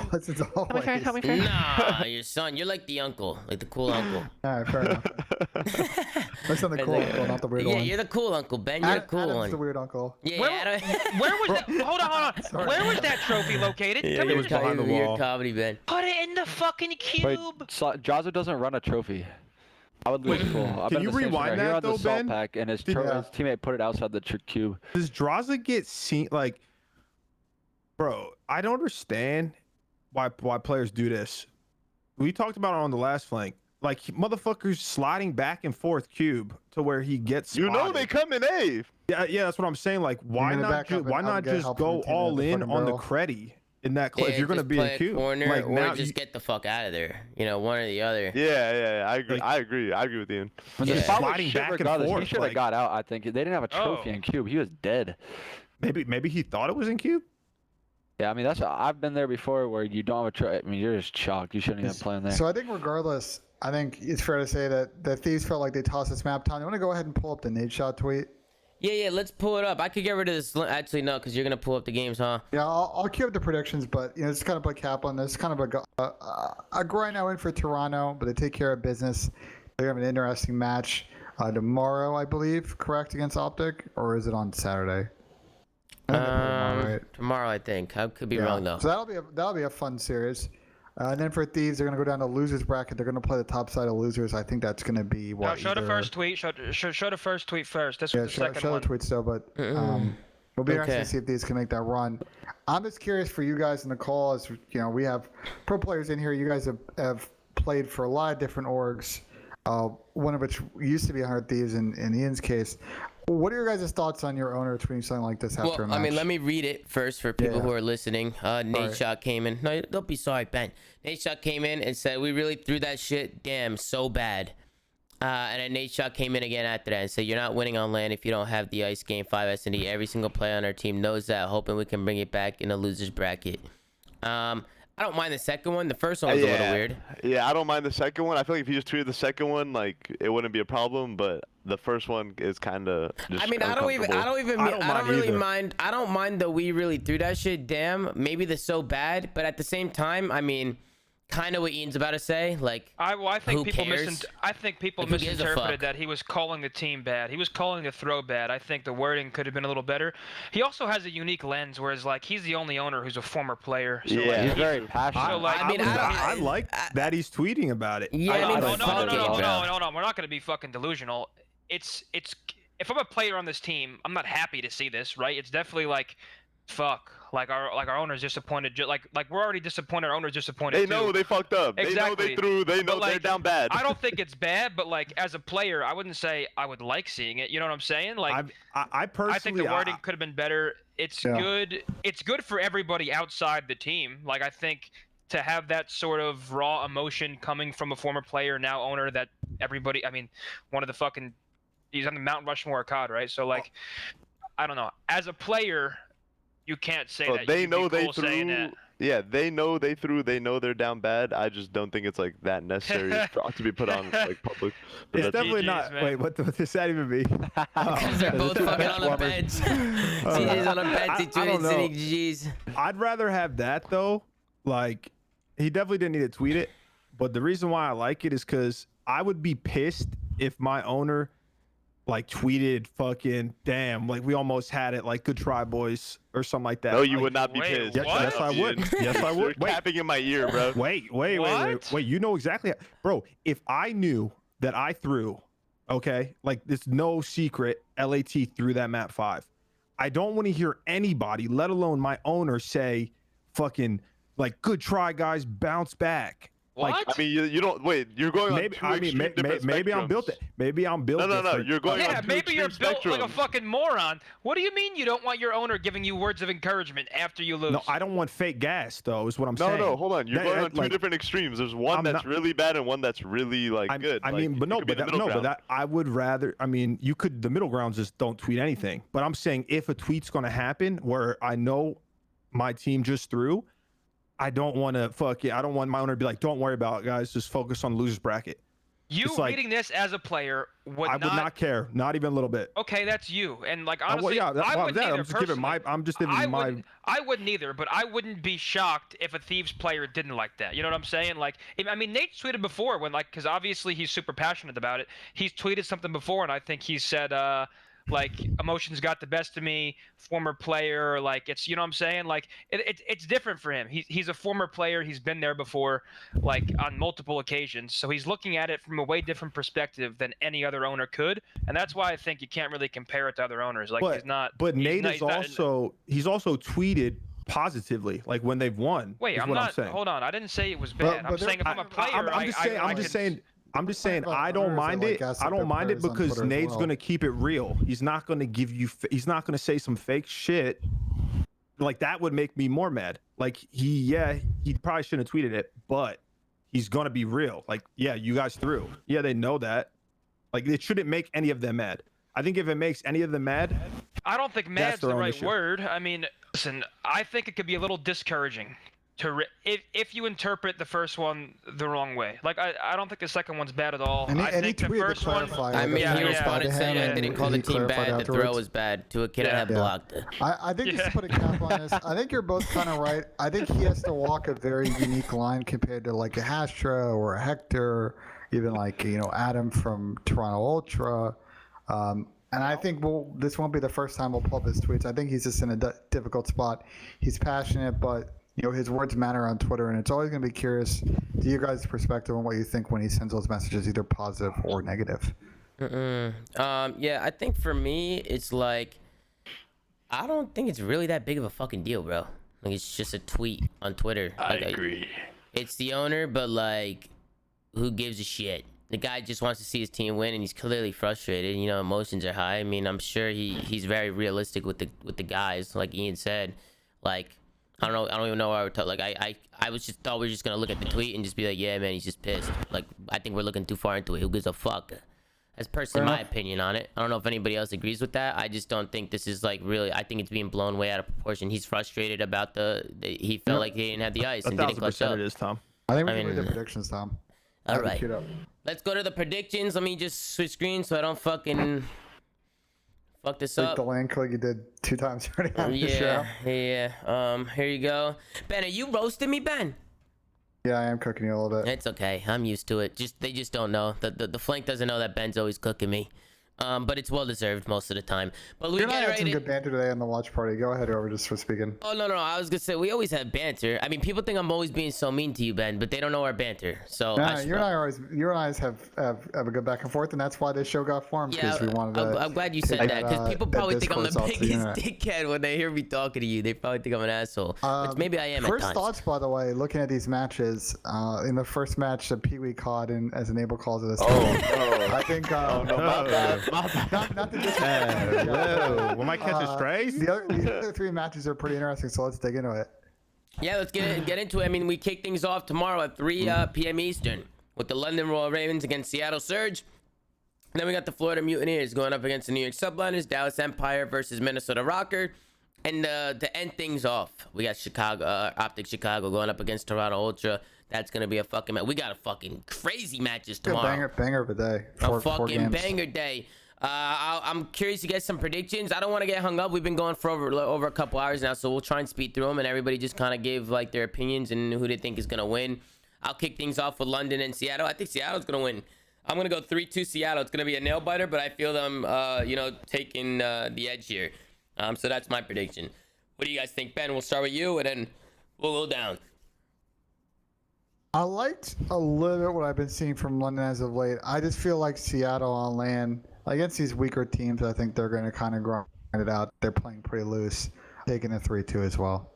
always. Nah, your son. You're like the uncle, like the cool uncle. All right, fair enough. That's not the cool uncle, not the weird one. Yeah, you're the cool uncle, Ben. You're the cool Adam's one. the weird uncle. Yeah, Where, Adam. where was that? Hold on. Where was that trophy located? Yeah, Tell me it was behind the your wall. comedy, Ben. Put it in the fucking cube. Wait, Draza doesn't run a trophy. I would lose full. I've Can been you in the same rewind scenario. Here that on the though, salt Ben? pack, and his teammate put it outside the cube. Does Draza get seen like, bro? I don't understand why players do this. We talked about it on the last flank. Like motherfuckers sliding back and forth cube to where he gets. You know spotted. they come in A. Yeah, that's what I'm saying. Like, why gonna not? back up Why and not get just help from go the team all at the in fucking on the barrel? creddy in that clip? If you're gonna just be play in a cube, corner, like or now just get the fuck out of there. You know, one or the other. Yeah. I agree. Like- I agree with Ian. When the Yeah. spot was Sliding shit back and regardless, forth, he should have like- got out. I think they didn't have a trophy in cube. He was dead. maybe he thought it was in cube. Yeah, I mean I've been there before where you don't have a trophy. I mean you're just chalked. You shouldn't even play in there. So I think regardless, I think it's fair to say that the Thieves felt like they tossed this map down. You want to go ahead and pull up the Nadeshot tweet? Yeah, let's pull it up. I could get rid of this. Actually, no, because you're going to pull up the games, huh? Yeah, I'll queue up the predictions, but it's kind of like Kaplan. There's kind of a grind now in for Toronto, but they take care of business. They have an interesting match tomorrow, I believe, correct, against Optic, or is it on Saturday? I think they play tomorrow, right? Tomorrow, I think. I could be wrong, though. So that'll be a fun series. And then for Thieves, they're going to go down to losers bracket. They're going to play the top side of losers. I think that's going to be what. No, show the first tweet. Show the first tweet first. This was the second show one. the tweet still, but we'll be interested to see if these can make that run. I'm just curious for you guys in the call, as you know, we have pro players in here. You guys have played for a lot of different orgs. One of which used to be 100 Thieves in Ian's case. What are your guys' thoughts on your owner tweeting something like this after a match? I mean, let me read it first for people who are listening. Nadeshot came in. No, don't be sorry, Ben. Nadeshot came in and said, "We really threw that shit. Damn, so bad." And then Nadeshot came in again after that and said, "You're not winning on LAN if you don't have the Ice Game 5 S&D. Every single player on our team knows that. Hoping we can bring it back in a losers bracket." I don't mind the second one. The first one was a little weird. Yeah, I don't mind the second one. I feel like if you just tweeted the second one, like it wouldn't be a problem. But the first one is kind of. I mean, I don't mind that we really threw that shit. Damn, maybe the so bad, but at the same time, I mean, kind of what Ian's about to say. Like, I think people Like, who gives a misinterpreted fuck? that he was calling the team bad. He was calling the throw bad. I think the wording could have been a little better. He also has a unique lens, whereas like he's the only owner who's a former player. So, Yeah, like, he's very passionate. So, like, I like that he's tweeting about it. Yeah, no, I mean, hold fuck it, on. We're not gonna be fucking delusional. It's if I'm a player on this team, I'm not happy to see this, right? It's definitely like, fuck, like our owner's disappointed. Like we're already disappointed. Our owner's disappointed. They know they fucked up. Exactly. They know they threw. They know But, they're down bad. I don't think it's bad, but like as a player, I wouldn't say I would like seeing it. You know what I'm saying? Like I personally, I think the wording could have been better. It's good. It's good for everybody outside the team. Like I think to have that sort of raw emotion coming from a former player, now owner, that everybody. I mean, one of the fucking. He's on the Mount Rushmore of COD, right? So like, I don't know. As a player, you can't say that. They know they cool saying threw. that. Yeah, they know they threw. They know they're down bad. I just don't think it's like that necessary to be put on like public. But It's definitely GG's, not. man. Wait, what does that even mean? Because they're both fucking on the bench. CJ's on the bench. He I don't tweeted know. sitting GG's. I'd rather have that though. Like, he definitely didn't need to tweet it, but the reason why I like it is because I would be pissed if my owner like tweeted fucking damn, like we almost had it, like good try boys or something like that. No, you Like, would not be Wait, pissed. what? Yes, I would. Yes, I would. You're tapping in my ear, bro. Wait. What? You know exactly, bro. If I knew that I threw, okay, like it's no secret, LAT threw that map 5. I don't want to hear anybody, let alone my owner, say, "Fucking like good try, guys, bounce back." What? Like, I mean, you don't wait. You're going on maybe two I mean extreme different maybe I'm built spectrums. it. Maybe I'm built. No. different. You're going Yeah, on two maybe you're extreme built like a spectrums. fucking moron. What do you mean you don't want your owner giving you words of encouragement after you lose? No, I don't want fake gas though. Is what I'm saying. No, hold on. You're That- going on two like, different extremes. There's one I'm that's not- really bad and one that's really like good. I Like, mean, but it no, could be but the that, middle no, but ground. that I would rather. I mean, you could. The middle ground just don't tweet anything. But I'm saying if a tweet's gonna happen where I know my team just threw, I don't want to fuck it. I don't want my owner to be like, "Don't worry about it, guys. Just focus on losers bracket." You It's like- reading this as a player would I would not care, not even a little bit. Okay, that's you. And like Well, honestly, yeah, I wouldn't either. I'm just giving my. I'm just giving my. I wouldn't either, but I wouldn't be shocked if a Thieves player didn't like that. You know what I'm saying? Like, I mean, Nate tweeted before when like, because obviously he's super passionate about it. He's tweeted something before, and I think he said, like emotions got the best of me, former player, like it's, you know what I'm saying? Like it's different for him. He's a former player. He's been there before, like on multiple occasions. So he's looking at it from a way different perspective than any other owner could. And that's why I think you can't really compare it to other owners. Like he's not. But he's Nate not- is he's also tweeted positively, like when they've won. Wait, is I'm what not. I'm saying. Hold on, I didn't say it was bad. I'm saying if I'm a player, I'm just saying I don't mind it. I don't mind it because Nate's gonna keep it real. He's not gonna give you. He's not gonna say some fake shit. Like that would make me more mad. Like he probably shouldn't have tweeted it, but he's gonna be real. Like, yeah, you guys threw. Yeah, they know that. Like it shouldn't make any of them mad. I think if it makes any of them mad, I don't think mad's their the own right issue. word. I mean, listen, I think it could be a little discouraging to if you interpret the first one the wrong way. Like I don't think the second one's bad at all. And he, I and he think the tweeted first to one. clarify. I mean, he responded saying I and didn't call the he team clarified bad. The throw afterwards. was bad to a kid I had blocked. I think you should put a cap on this. I think you're both kind of right. I think he has to walk a very unique line compared to like a Hastra or a Hector, even like, you know, Adam from Toronto Ultra. And I think this won't be the first time we'll pull up his tweets. I think he's just in a difficult spot. He's passionate, but his words matter on Twitter, and it's always going to be curious to you guys' perspective on what you think when he sends those messages, either positive or negative. Yeah, I think for me, it's like, I don't think it's really that big of a fucking deal, bro. Like, it's just a tweet on Twitter. I agree. It's the owner, but like, who gives a shit? The guy just wants to see his team win, and he's clearly frustrated. Emotions are high. I mean, I'm sure he's very realistic with the guys, like Ian said. Like, I don't even know why we're talking. Like, I was just thought we were just gonna look at the tweet and just be like, yeah, man, he's just pissed. Like, I think we're looking too far into it. Who gives a fuck? That's personally my opinion on it. I don't know if anybody else agrees with that. I just don't think this is like really. I think it's being blown way out of proportion. He's frustrated about he felt like he didn't have the ice and didn't clutch up. It is, Tom. I think we can do the predictions, Tom. All right. Let's go to the predictions. Let me just switch screens so I don't fucking fuck this up. The link like you did 2 times already on the show. Yeah. Here you go. Ben, are you roasting me, Ben? Yeah, I am cooking you a little bit. It's okay. I'm used to it. They just don't know. The flank doesn't know that Ben's always cooking me. But it's well deserved most of the time. But we had some good banter today on the watch party. Go ahead, over just for speaking. Oh no, I was gonna say we always have banter. I mean, people think I'm always being so mean to you, Ben, but they don't know our banter. So you and I have a good back and forth, and that's why this show got formed. Yeah, we wanted to I'm glad you said that, because people probably think I'm the biggest dickhead when they hear me talking to you. They probably think I'm an asshole. Which maybe I am. First thoughts, by the way, looking at these matches. In the first match that Pee Wee caught, and as Enable calls it, I think. Not the whoa. We might catch a strays. The other 3 matches are pretty interesting, so let's dig into it. Yeah, let's get into it. I mean, we kick things off tomorrow at 3 p.m. Eastern with the London Royal Ravens against Seattle Surge. And then we got the Florida Mutineers going up against the New York Subliners, Dallas Empire versus Minnesota Rocker. And to end things off, we got Optic Chicago going up against Toronto Ultra. That's gonna be a fucking match. We got a fucking crazy matches tomorrow. Banger of a day. A fucking banger day. I'm curious to get some predictions. I don't want to get hung up. We've been going for over a couple hours now, so we'll try and speed through them, and everybody just kind of give like their opinions and who they think is gonna win. I'll kick things off with London and Seattle. I think Seattle's gonna win. I'm gonna go 3-2 Seattle. It's gonna be a nail biter, but I feel them, taking the edge here. So that's my prediction. What do you guys think, Ben? We'll start with you, and then we'll go down. I liked a little bit what I've been seeing from London as of late. I just feel like Seattle on land, against these weaker teams, I think they're going to kind of grind it out. They're playing pretty loose, taking a 3-2 as well.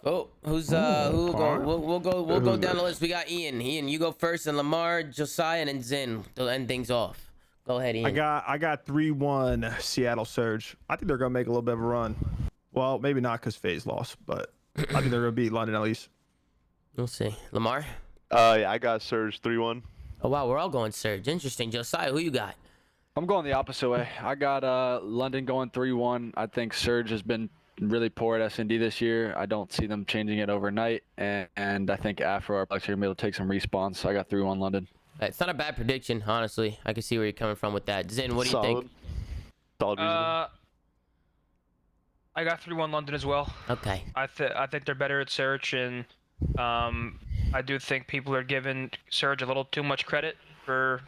Oh, who go? We'll go down the list. We got Ian. Ian, you go first, and Lamar, Josiah, and then Zin. They'll end things off. Go ahead, Ian. I got 3-1 Seattle Surge. I think they're going to make a little bit of a run. Well, maybe not because FaZe lost, but I think they're going to beat London at least. We'll see. Lamar? Yeah, I got Surge 3-1. Oh, wow. We're all going Surge. Interesting. Josiah, who you got? I'm going the opposite way. I got London going 3-1. I think Surge has been really poor at S&D this year. I don't see them changing it overnight, and I think after our Bucks are going to be able to take some respawns. So I got 3-1 London. It's not a bad prediction, honestly. I can see where you're coming from with that. Zin, what do you think? Solid reason. I got 3-1 London as well. Okay. I think they're better at Surge, and I do think people are giving Surge a little too much credit for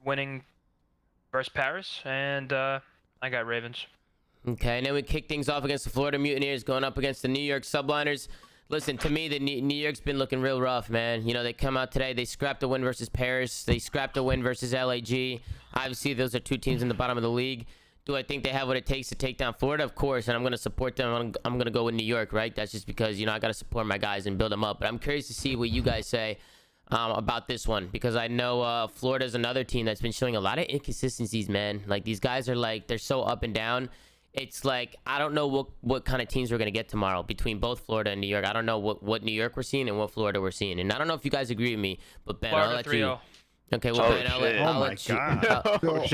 winning versus Paris, and I got Ravens. Okay, and then we kick things off against the Florida Mutineers going up against the New York Subliners. Listen, to me, the New York's been looking real rough, man. They come out today, they scrapped a win versus Paris, they scrapped a win versus LAG. Obviously, those are 2 teams in the bottom of the league. Do I think they have what it takes to take down Florida? Of course, and I'm going to support them. I'm going to go with New York, right? That's just because, I got to support my guys and build them up. But I'm curious to see what you guys say about this one, because I know Florida's another team that's been showing a lot of inconsistencies, man. Like, these guys are like, they're so up and down. It's like, I don't know what kind of teams we're going to get tomorrow between both Florida and New York. I don't know what New York we're seeing and what Florida we're seeing. And I don't know if you guys agree with me, but Ben, Florida I'll let 3-0. you. Okay, well, Ben, I'll let you.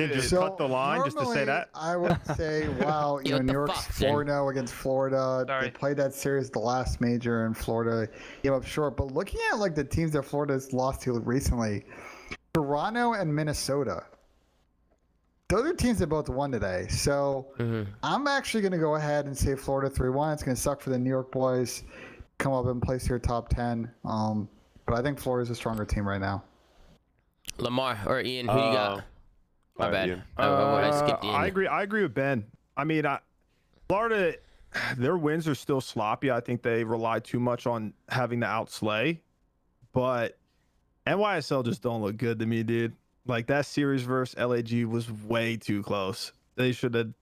Just cut the line just to say that. I would say, wow, New York's 4-0 against Florida. Sorry. They played that series the last major, and Florida came up short. But looking at like the teams that Florida's lost to recently, Toronto and Minnesota. Those are teams that both won today. So I'm actually going to go ahead and say Florida 3-1. It's going to suck for the New York boys. Come up and place here top 10. But I think Florida's a stronger team right now. Lamar or Ian, who you got? My bad. I skipped Ian. I agree with Ben. I mean, Florida, their wins are still sloppy. I think they rely too much on having to outslay, but NYSL just don't look good to me, dude. Like that series versus LAG was way too close. They should have.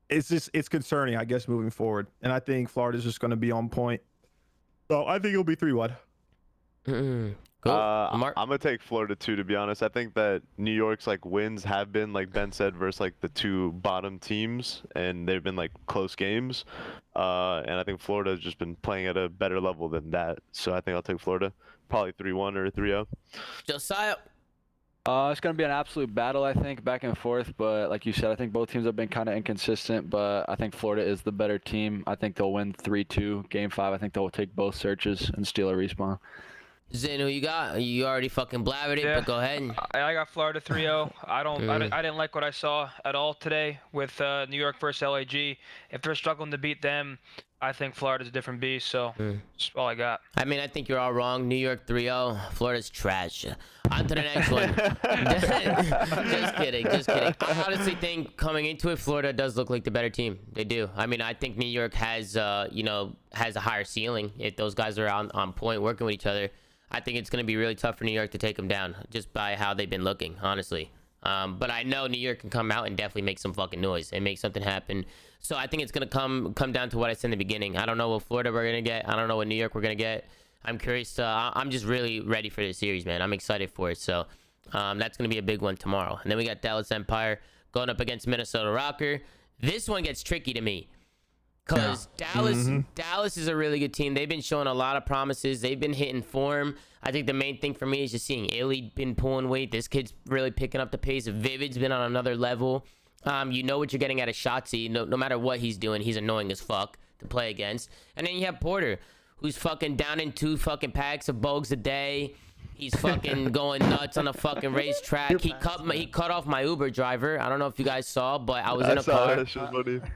It's concerning, I guess, moving forward. And I think Florida's just going to be on point. So I think it'll be 3-1. Cool. I'm gonna take Florida too, to be honest. I think that New York's like wins have been, like Ben said, versus like the two bottom teams, and they've been like close games. And I think Florida has just been playing at a better level than that. So I think I'll take Florida, probably 3-1 or 3-0. Josiah. It's going to be an absolute battle, I think, back and forth. But like you said, I think both teams have been kind of inconsistent. But I think Florida is the better team. I think they'll win 3-2. Game 5, I think they'll take both searches and steal a respawn. Zin, who you got? You already fucking blabbered it, but go ahead. I got Florida 3-0. I didn't like what I saw at all today with New York versus LAG. If they're struggling to beat them, I think Florida's a different beast, so that's all I got. I mean, I think you're all wrong. New York 3-0. Florida's trash. On to the next one. Just kidding. I honestly think coming into it, Florida does look like the better team. They do. I mean, I think New York has, has a higher ceiling. If those guys are on point working with each other, I think it's going to be really tough for New York to take them down just by how they've been looking, honestly. But I know New York can come out and definitely make some fucking noise and make something happen. So I think it's going to come down to what I said in the beginning. I don't know what Florida we're going to get. I don't know what New York we're going to get. I'm curious. I'm just really ready for this series, man. I'm excited for it. So that's going to be a big one tomorrow. And then we got Dallas Empire going up against Minnesota Rocker. This one gets tricky to me because Dallas is a really good team. They've been showing a lot of promises. They've been hitting form. I think the main thing for me is just seeing Illy been pulling weight. This kid's really picking up the pace. Vivid's been on another level. You know what you're getting out of Shotzi. No matter what he's doing, he's annoying as fuck to play against. And then you have Porter, who's fucking down in 2 fucking packs of bogues a day. He's fucking going nuts on a fucking racetrack. He cut off my Uber driver. I don't know if you guys saw, but I was in a car.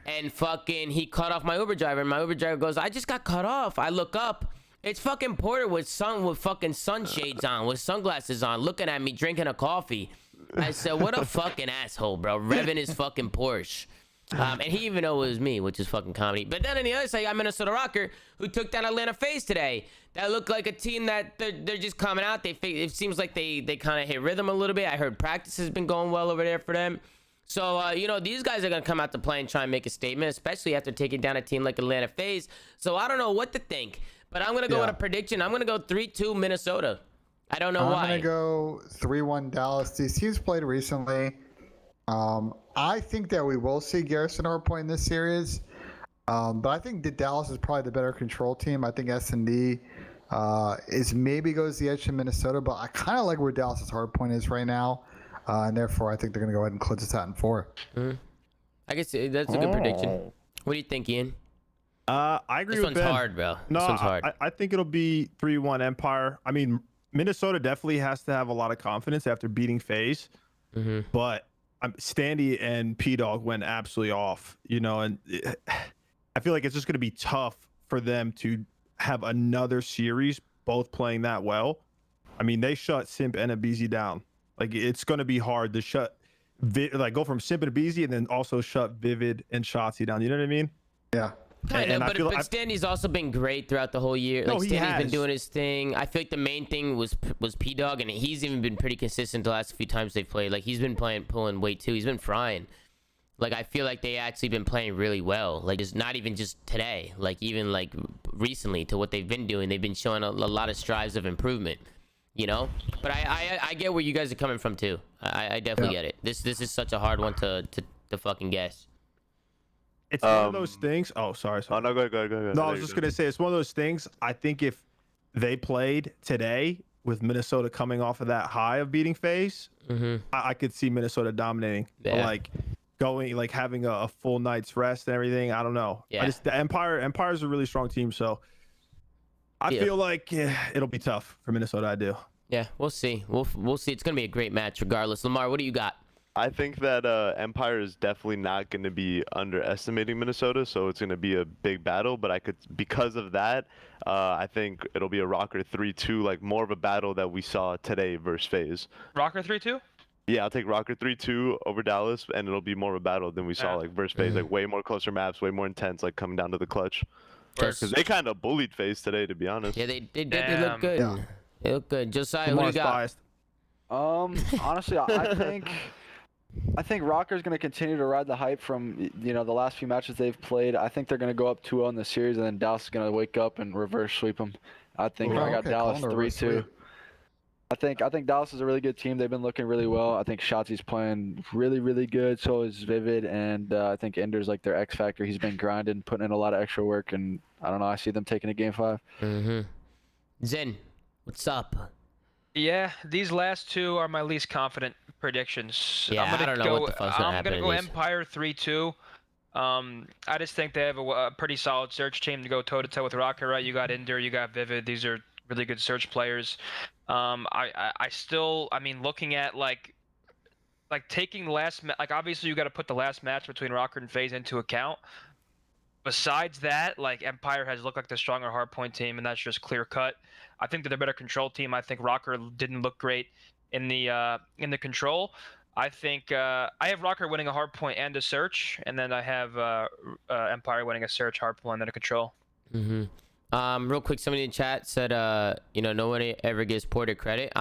And fucking he cut off my Uber driver. And my Uber driver goes, I just got cut off. I look up. It's fucking Porter with fucking sunshades on, with sunglasses on, looking at me drinking a coffee. I said, what a fucking asshole, bro. Revving his fucking Porsche. And he even know it was me, which is fucking comedy. But then on the other side, I got Minnesota Rocker, who took down Atlanta FaZe today. That looked like a team that they're just coming out. It seems like they kind of hit rhythm a little bit. I heard practice has been going well over there for them. So, these guys are going to come out to play and try and make a statement, especially after taking down a team like Atlanta FaZe. So I don't know what to think. But I'm going to go with a prediction. I'm going to go 3-2 Minnesota. I don't know why. I'm going to go 3-1 Dallas. These teams played recently. I think that we will see Garrison Hardpoint in this series. But I think that Dallas is probably the better control team. I think S&D maybe goes the edge to Minnesota, but I kind of like where Dallas's hardpoint is right now. And therefore, I think they're going to go ahead and close this out in 4. I guess that's a good prediction. What do you think, Ian? I agree with Ben. This one's hard, bro. No, this one's hard. I think it'll be 3-1 Empire. I mean, Minnesota definitely has to have a lot of confidence after beating FaZe. But Standy and P-Dog went absolutely off, and I feel like it's just going to be tough for them to have another series both playing that well. I mean, they shut Simp and Abizi down. Like, it's going to be hard to go from Simp and Abizi and then also shut Vivid and Shotzi down. You know what I mean? Yeah. Kind of, but Standy's also been great throughout the whole year. Like, Standy's been doing his thing. I feel like the main thing was P-Dog, and he's even been pretty consistent the last few times they've played. Like, he's been pulling weight too. He's been frying. Like, I feel like they actually been playing really well. Like, it's not even just today. Like, even like recently to what they've been doing, they've been showing a lot of strides of improvement. But I get where you guys are coming from too. I definitely get it. This is such a hard one to fucking guess. It's one of those things. Oh, sorry. Oh, no, go ahead. No, I was just going to say, it's one of those things. I think if they played today with Minnesota coming off of that high of beating FaZe, I could see Minnesota dominating. Like, having a full night's rest and everything. I don't know. Yeah. The Empire's a really strong team, so I feel like it'll be tough for Minnesota. I do. Yeah, we'll see. We'll see. It's going to be a great match regardless. Lamar, what do you got? I think that Empire is definitely not going to be underestimating Minnesota, so it's going to be a big battle. But because of that, I think it'll be a Rocker 3-2, like more of a battle that we saw today versus FaZe. Rocker 3-2? Yeah, I'll take Rocker 3-2 over Dallas, and it'll be more of a battle than we saw like versus FaZe, like way more closer maps, way more intense, like coming down to the clutch. Because they kind of bullied FaZe today, to be honest. Yeah, they did. They look good. Yeah. They look good. Josiah, who do you got? Honestly, I think Rocker's going to continue to ride the hype from the last few matches they've played. I think they're going to go up 2-0 in the series, and then Dallas is going to wake up and reverse sweep them. I think I got Dallas 3-2. I think Dallas is a really good team. They've been looking really well. I think Shotzi's playing really, really good. So is Vivid, and I think Ender's like their X factor. He's been grinding, putting in a lot of extra work, and I don't know. I see them taking a game 5. Zen, what's up? Yeah, these last two are my least confident predictions. Yeah, I don't know what the fuck's gonna happen. I'm gonna go Empire 3-2. I just think they have a pretty solid search team to go toe-to-toe with Rocker, right? You got Ender, you got Vivid. These are really good search players. I still, looking at like taking the last, obviously you got to put the last match between Rocker and FaZe into account. Besides that, Empire has looked like the stronger hardpoint team, and that's just clear cut. I think they're the better control team. I think Rocker didn't look great in the control. I think I have Rocker winning a hardpoint and a search, and then I have Empire winning a search, hardpoint, and then a control. Real quick, somebody in chat said, nobody ever gives Porter credit.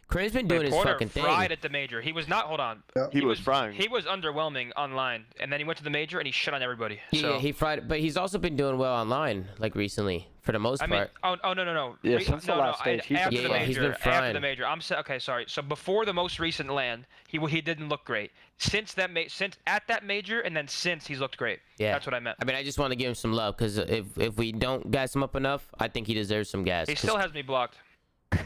Crane's been doing his fucking thing. Porter fried at the major. He was not. Hold on. He was frying. He was underwhelming online, and then he went to the major and he shit on everybody. Yeah, he fried, but he's also been doing well online, recently, for the most part. No. Yeah, since the last stage, after the major. He's been frying. After the major. Okay, sorry. So before the most recent LAN, he didn't look great. Since at that major, and then since he's looked great. Yeah, that's what I meant. I just want to give him some love, because if we don't gas him up enough, I think he deserves some gas. He still has me blocked.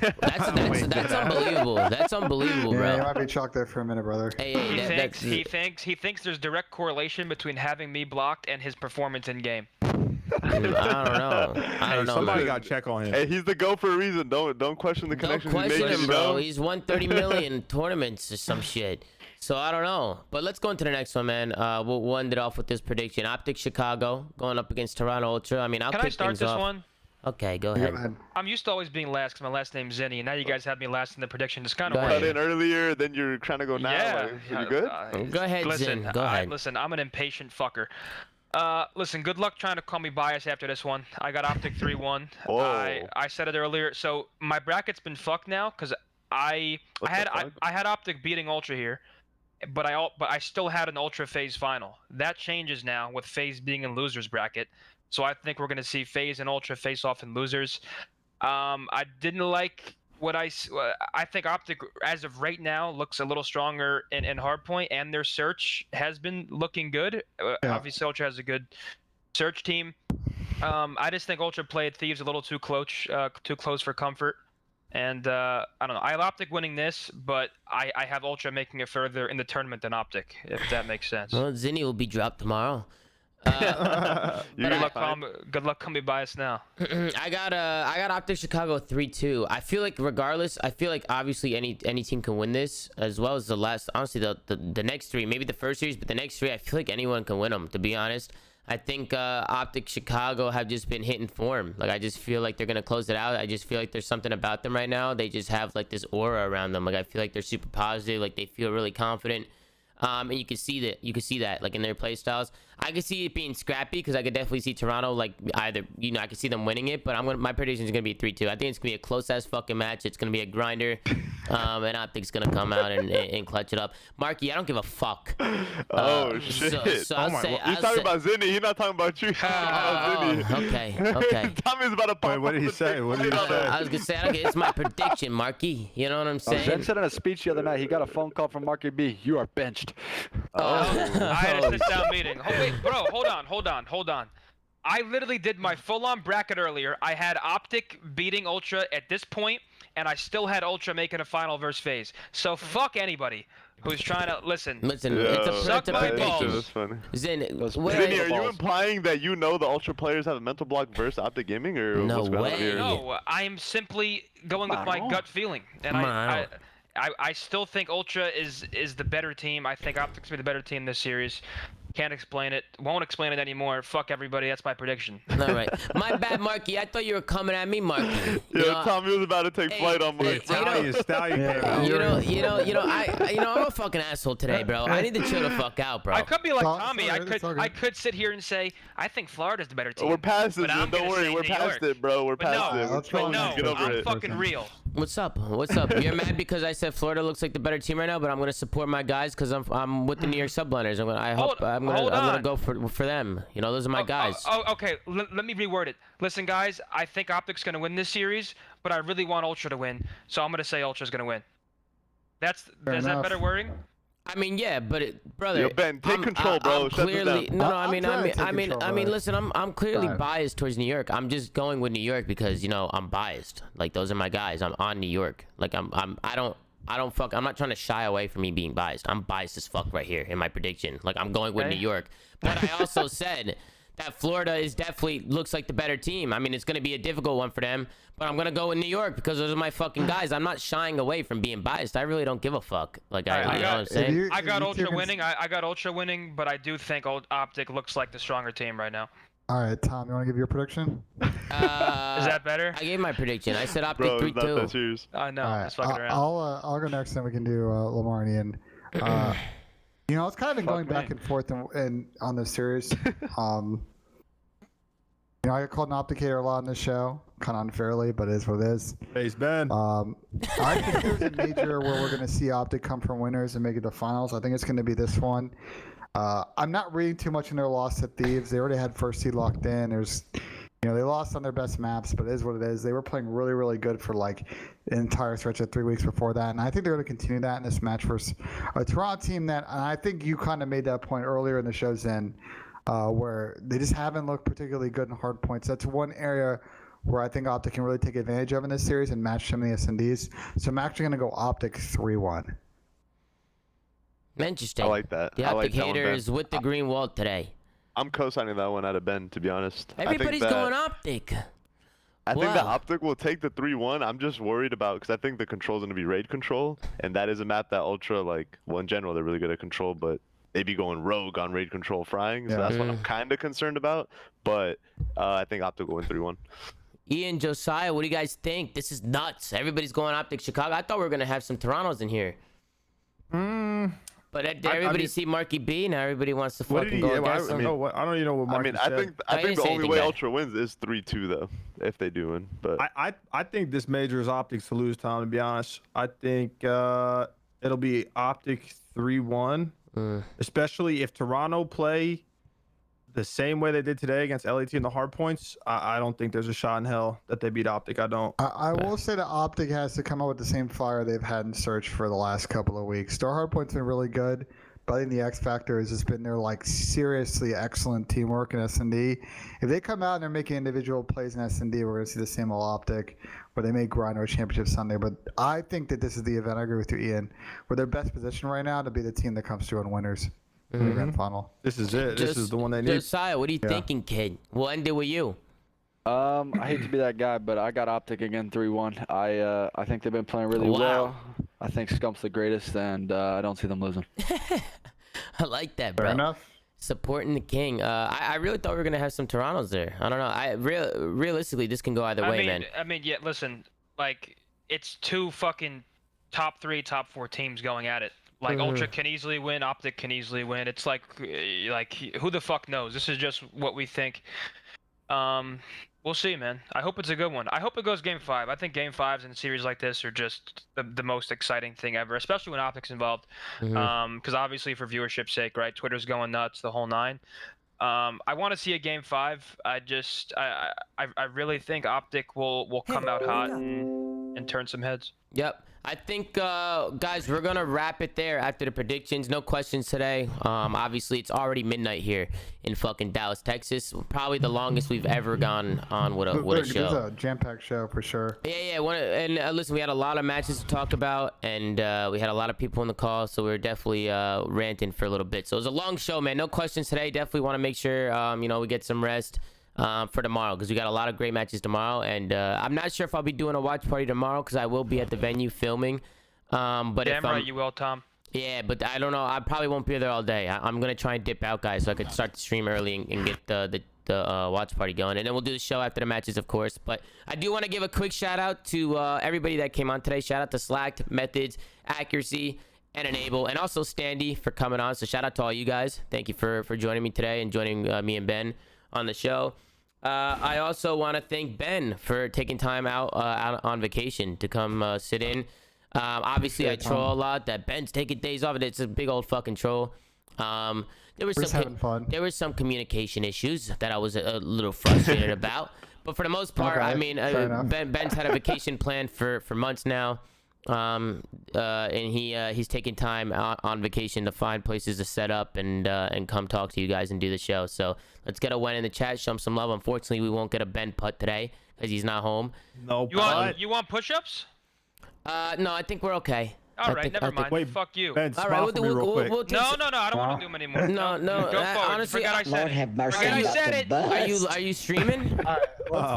That's unbelievable. That's unbelievable, bro. Yeah, you might be chalked there for a minute, brother. He thinks there's direct correlation between having me blocked and his performance in game. I don't know. Somebody got to check on him. Hey, he's the GOAT for a reason. Don't question the connection. Don't question him, bro. He's won 30 million tournaments or some shit. So I don't know. But let's go into the next one, man. We'll end it off with this prediction. Optic Chicago going up against Toronto Ultra. I'll Can I start this one? Okay, go ahead. I'm used to always being last because my last name's Zinni, and now you guys have me last in the prediction. It's kind of cut in earlier, then you're trying to go now. Yeah. You good? Go ahead, listen, Zin. Go ahead. Listen, I'm an impatient fucker. Listen, good luck trying to call me biased after this one. I got Optic 3-1. I said it earlier. So my bracket's been fucked now because I had Optic beating Ultra here, but I still had an Ultra FaZe final. That changes now with FaZe being in losers bracket. So I think we're going to see FaZe and Ultra face off in losers. I didn't like what I think Optic, as of right now, looks a little stronger in hardpoint, and their search has been looking good. Obviously, Ultra has a good search team. I just think Ultra played Thieves a little too close for comfort. And I don't know. I have Optic winning this, but I have Ultra making it further in the tournament than Optic, if that makes sense. Well, Zinni will be dropped tomorrow. Good luck, come be biased now. I got Optic Chicago 3-2. I feel like regardless, obviously any team can win this, as well as the last. Honestly, the next three, maybe the first series, but the next three, I feel like anyone can win them. To be honest, I think Optic Chicago have just been hitting form. I just feel like they're gonna close it out. I just feel like there's something about them right now. They just have this aura around them. I feel like they're super positive. They feel really confident. And you can see that in their play styles. I could see it being scrappy because I could definitely see Toronto either I could see them winning it, but my prediction is gonna be 3-2. I think it's gonna be a close ass fucking match. It's gonna be a grinder, and Optic's gonna come out and clutch it up. Marky, I don't give a fuck. Shit! So he's talking about Zinni. He's not talking about you. Okay. Tommy's about to pop. Wait, what did he say? What did he say? I was gonna say it's my prediction, Marky. You know what I'm saying? Zen said in a speech the other night he got a phone call from Marky B. You are benched. I had a sit-down meeting. Wait, bro, hold on. I literally did my full-on bracket earlier. I had Optic beating Ultra at this point, and I still had Ultra making a final versus FaZe. So fuck anybody who's trying to listen. It's a prediction. Zinni, are you implying that the Ultra players have a mental block versus Optic Gaming, or no what's going on way? here? No, I am simply going with my gut feeling, and I still think Ultra is the better team. I think Optic's be the better team this series. Can't explain it. Won't explain it anymore. Fuck everybody. That's my prediction. All right. My bad, Marky. I thought you were coming at me, Marky. Yeah, Tommy was about to take flight on Marky. I'm a fucking asshole today, bro. I need to chill the fuck out, bro. I could be like Tommy. I could sit here and say I think Florida's the better team. We're past it. Don't worry. We're past it, bro. We're past it. Get over it. I'm fucking real. What's up? What's up? You're mad because I said Florida looks like the better team right now, but I'm gonna support my guys because I'm with the New York Subliners. I'm gonna go for them. You know, those are my guys. Okay. Let me reword it. Listen, guys. I think Optic's gonna win this series, but I really want Ultra to win, so I'm gonna say Ultra's gonna win. Is that better wording? I mean, yeah, but brother, yo, Ben, take control, bro. I'm clearly, I mean, listen, I'm clearly biased towards New York. I'm just going with New York because, you know, I'm biased. Like, those are my guys. I'm on New York. Like, I'm not trying to shy away from me being biased. I'm biased as fuck right here in my prediction. Like, I'm going with New York. But I also said that Florida looks like the better team. I mean, it's going to be a difficult one for them, but I'm going to go with New York because those are my fucking guys. I'm not shying away from being biased. I really don't give a fuck. Like, you know what I'm saying? I got Ultra winning. I got Ultra winning, but I do think Optic looks like the stronger team right now. All right, Tom, you want to give your prediction? Is that better? I gave my prediction. I said Optic 3-2. I know. Right, Just fucking around. I'll go next, then we can do Lamar and Ian. You know, it's kind of been going back and forth on this series. You know, I get called an Opticator a lot on this show, kind of unfairly, but it is what it is. Face Ben. I think there's a major where we're going to see Optic come from winners and make it to finals. I think it's going to be this one. I'm not reading too much in their loss to Thieves. They already had first seed locked in. You know, they lost on their best maps, but it is what it is. They were playing really, really good for like an entire stretch of 3 weeks before that, and I think they're going to continue that in this match versus a Toronto team that, and I think you kind of made that point earlier in the show's end, where they just haven't looked particularly good in hard points. That's one area where I think Optic can really take advantage of in this series and match some of the SNDs. So I'm actually going to go Optic 3-1. Interesting. I like that. The Optic haters with the green wall today. I'm co-signing that one out of Ben, to be honest. Everybody's going Optic. I think that Optic will take the 3-1. I'm just worried about, because I think the control is going to be raid control, and that is a map that Ultra, like, well, in general, they're really good at control, but they be going rogue on raid control frying, so that's what I'm kind of concerned about. But I think Optic will win 3-1. Ian, Josiah, what do you guys think? This is nuts. Everybody's going Optic Chicago. I thought we were going to have some Torontos in here. But did everybody see Marky B? Now everybody wants to fucking go against him. I don't even know what Marky said. I think the only way Ultra wins is 3-2, though, if they do win. But I think this major is Optics to lose, Tom, to be honest. I think it'll be Optic 3-1, especially if Toronto play the same way they did today against LAT in the hard points. I don't think there's a shot in hell that they beat Optic. I don't. I will say that Optic has to come up with the same fire they've had in Search for the last couple of weeks. Their hard points been really good, but I think the X factor has just been their like seriously excellent teamwork in S&D. If they come out and they're making individual plays in S&D, we're going to see the same old Optic where they may grind our championship Sunday. But I think that this is the event. I agree with you, Ian. We're their best position right now to be the team that comes through and winners. The grand final. This is it. This is the one they need. Josiah, what are you thinking, kid? We'll end it with you. I hate to be that guy, but I got Optic again 3-1. I think they've been playing really well. I think Scump's the greatest, and I don't see them losing. I like that, bro. Fair enough. Supporting the king. I really thought we were gonna have some Torontos there. I don't know. Realistically, this can go either way, man. I mean, yeah. Listen, like it's two fucking top 3, top 4 teams going at it. Like Ultra can easily win, Optic can easily win. It's like who the fuck knows? This is just what we think. We'll see, man. I hope it's a good one. I hope it goes Game 5. I think Game 5s in a series like this are just the most exciting thing ever, especially when Optic's involved. Because obviously for viewership's sake, right? Twitter's going nuts, the whole 9. I want to see a Game 5. I really think Optic will come out hot and turn some heads. Yep. I think, guys, we're going to wrap it there after the predictions. No questions today. Obviously, it's already midnight here in fucking Dallas, Texas. Probably the longest we've ever gone on with a show. It was a jam-packed show for sure. Yeah. And listen, we had a lot of matches to talk about, and we had a lot of people on the call, so we were definitely ranting for a little bit. So it was a long show, man. No questions today. Definitely want to make sure, we get some rest for tomorrow, because we got a lot of great matches tomorrow, and I'm not sure if I'll be doing a watch party tomorrow because I will be at the venue filming. But damn right you will, Tom. Yeah, but I don't know. I probably won't be there all day. I'm gonna try and dip out, guys, so I could start the stream early and get the watch party going, and then we'll do the show after the matches, of course. But I do want to give a quick shout out to everybody that came on today. Shout out to Slacked, Methods, Accuracy, and Enable, and also Standy for coming on. So shout out to all you guys. Thank you for joining me today and joining me and Ben on the show. I also want to thank Ben for taking time out on vacation to come sit in. Obviously I troll a lot that Ben's taking days off, and it's a big old fucking troll. There was some communication issues that I was a little frustrated about, but for the most part, I mean, Ben's had a vacation planned for months now, and he's taking time on vacation to find places to set up and come talk to you guys and do the show. So let's get a win in the chat, show him some love. Unfortunately, we won't get a Ben putt today because he's not home. No. You want push-ups? No, I think we're okay. All right, never mind. Wait, fuck you. Ben, smile for me real quick. No, I don't want to do them anymore. No. Go forward. Honestly, Forget I said it. Forget I said it. Are you streaming?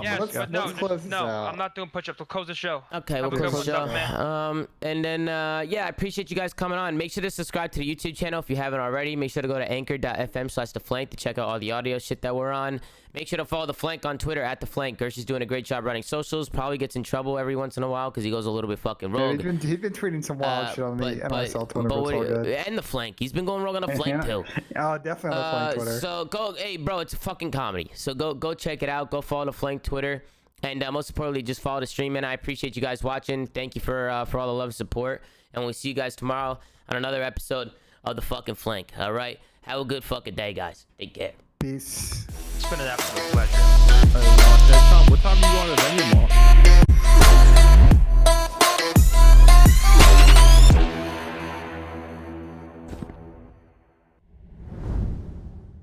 Yes, but no, I'm not doing push-ups. We'll close the show. Okay, we'll close the show. And then, yeah, I appreciate you guys coming on. Make sure to subscribe to the YouTube channel if you haven't already. Make sure to go to anchor.fm/theflank to check out all the audio shit that we're on. Make sure to follow The Flank on Twitter @theflank. Gersh is doing a great job running socials. Probably gets in trouble every once in a while because he goes a little bit fucking rogue. Yeah, he's been tweeting some wild shit on me. NYSL Twitter. And The Flank. He's been going rogue on The Flank too. Oh, definitely on The Flank Twitter. So go, hey bro, it's a fucking comedy. So go check it out. Go follow The Flank Twitter. And most importantly, just follow the stream. And I appreciate you guys watching. Thank you for all the love and support. And we'll see you guys tomorrow on another episode of The Fucking Flank. All right? Have a good fucking day, guys. Take care. Peace. It's been an absolute pleasure.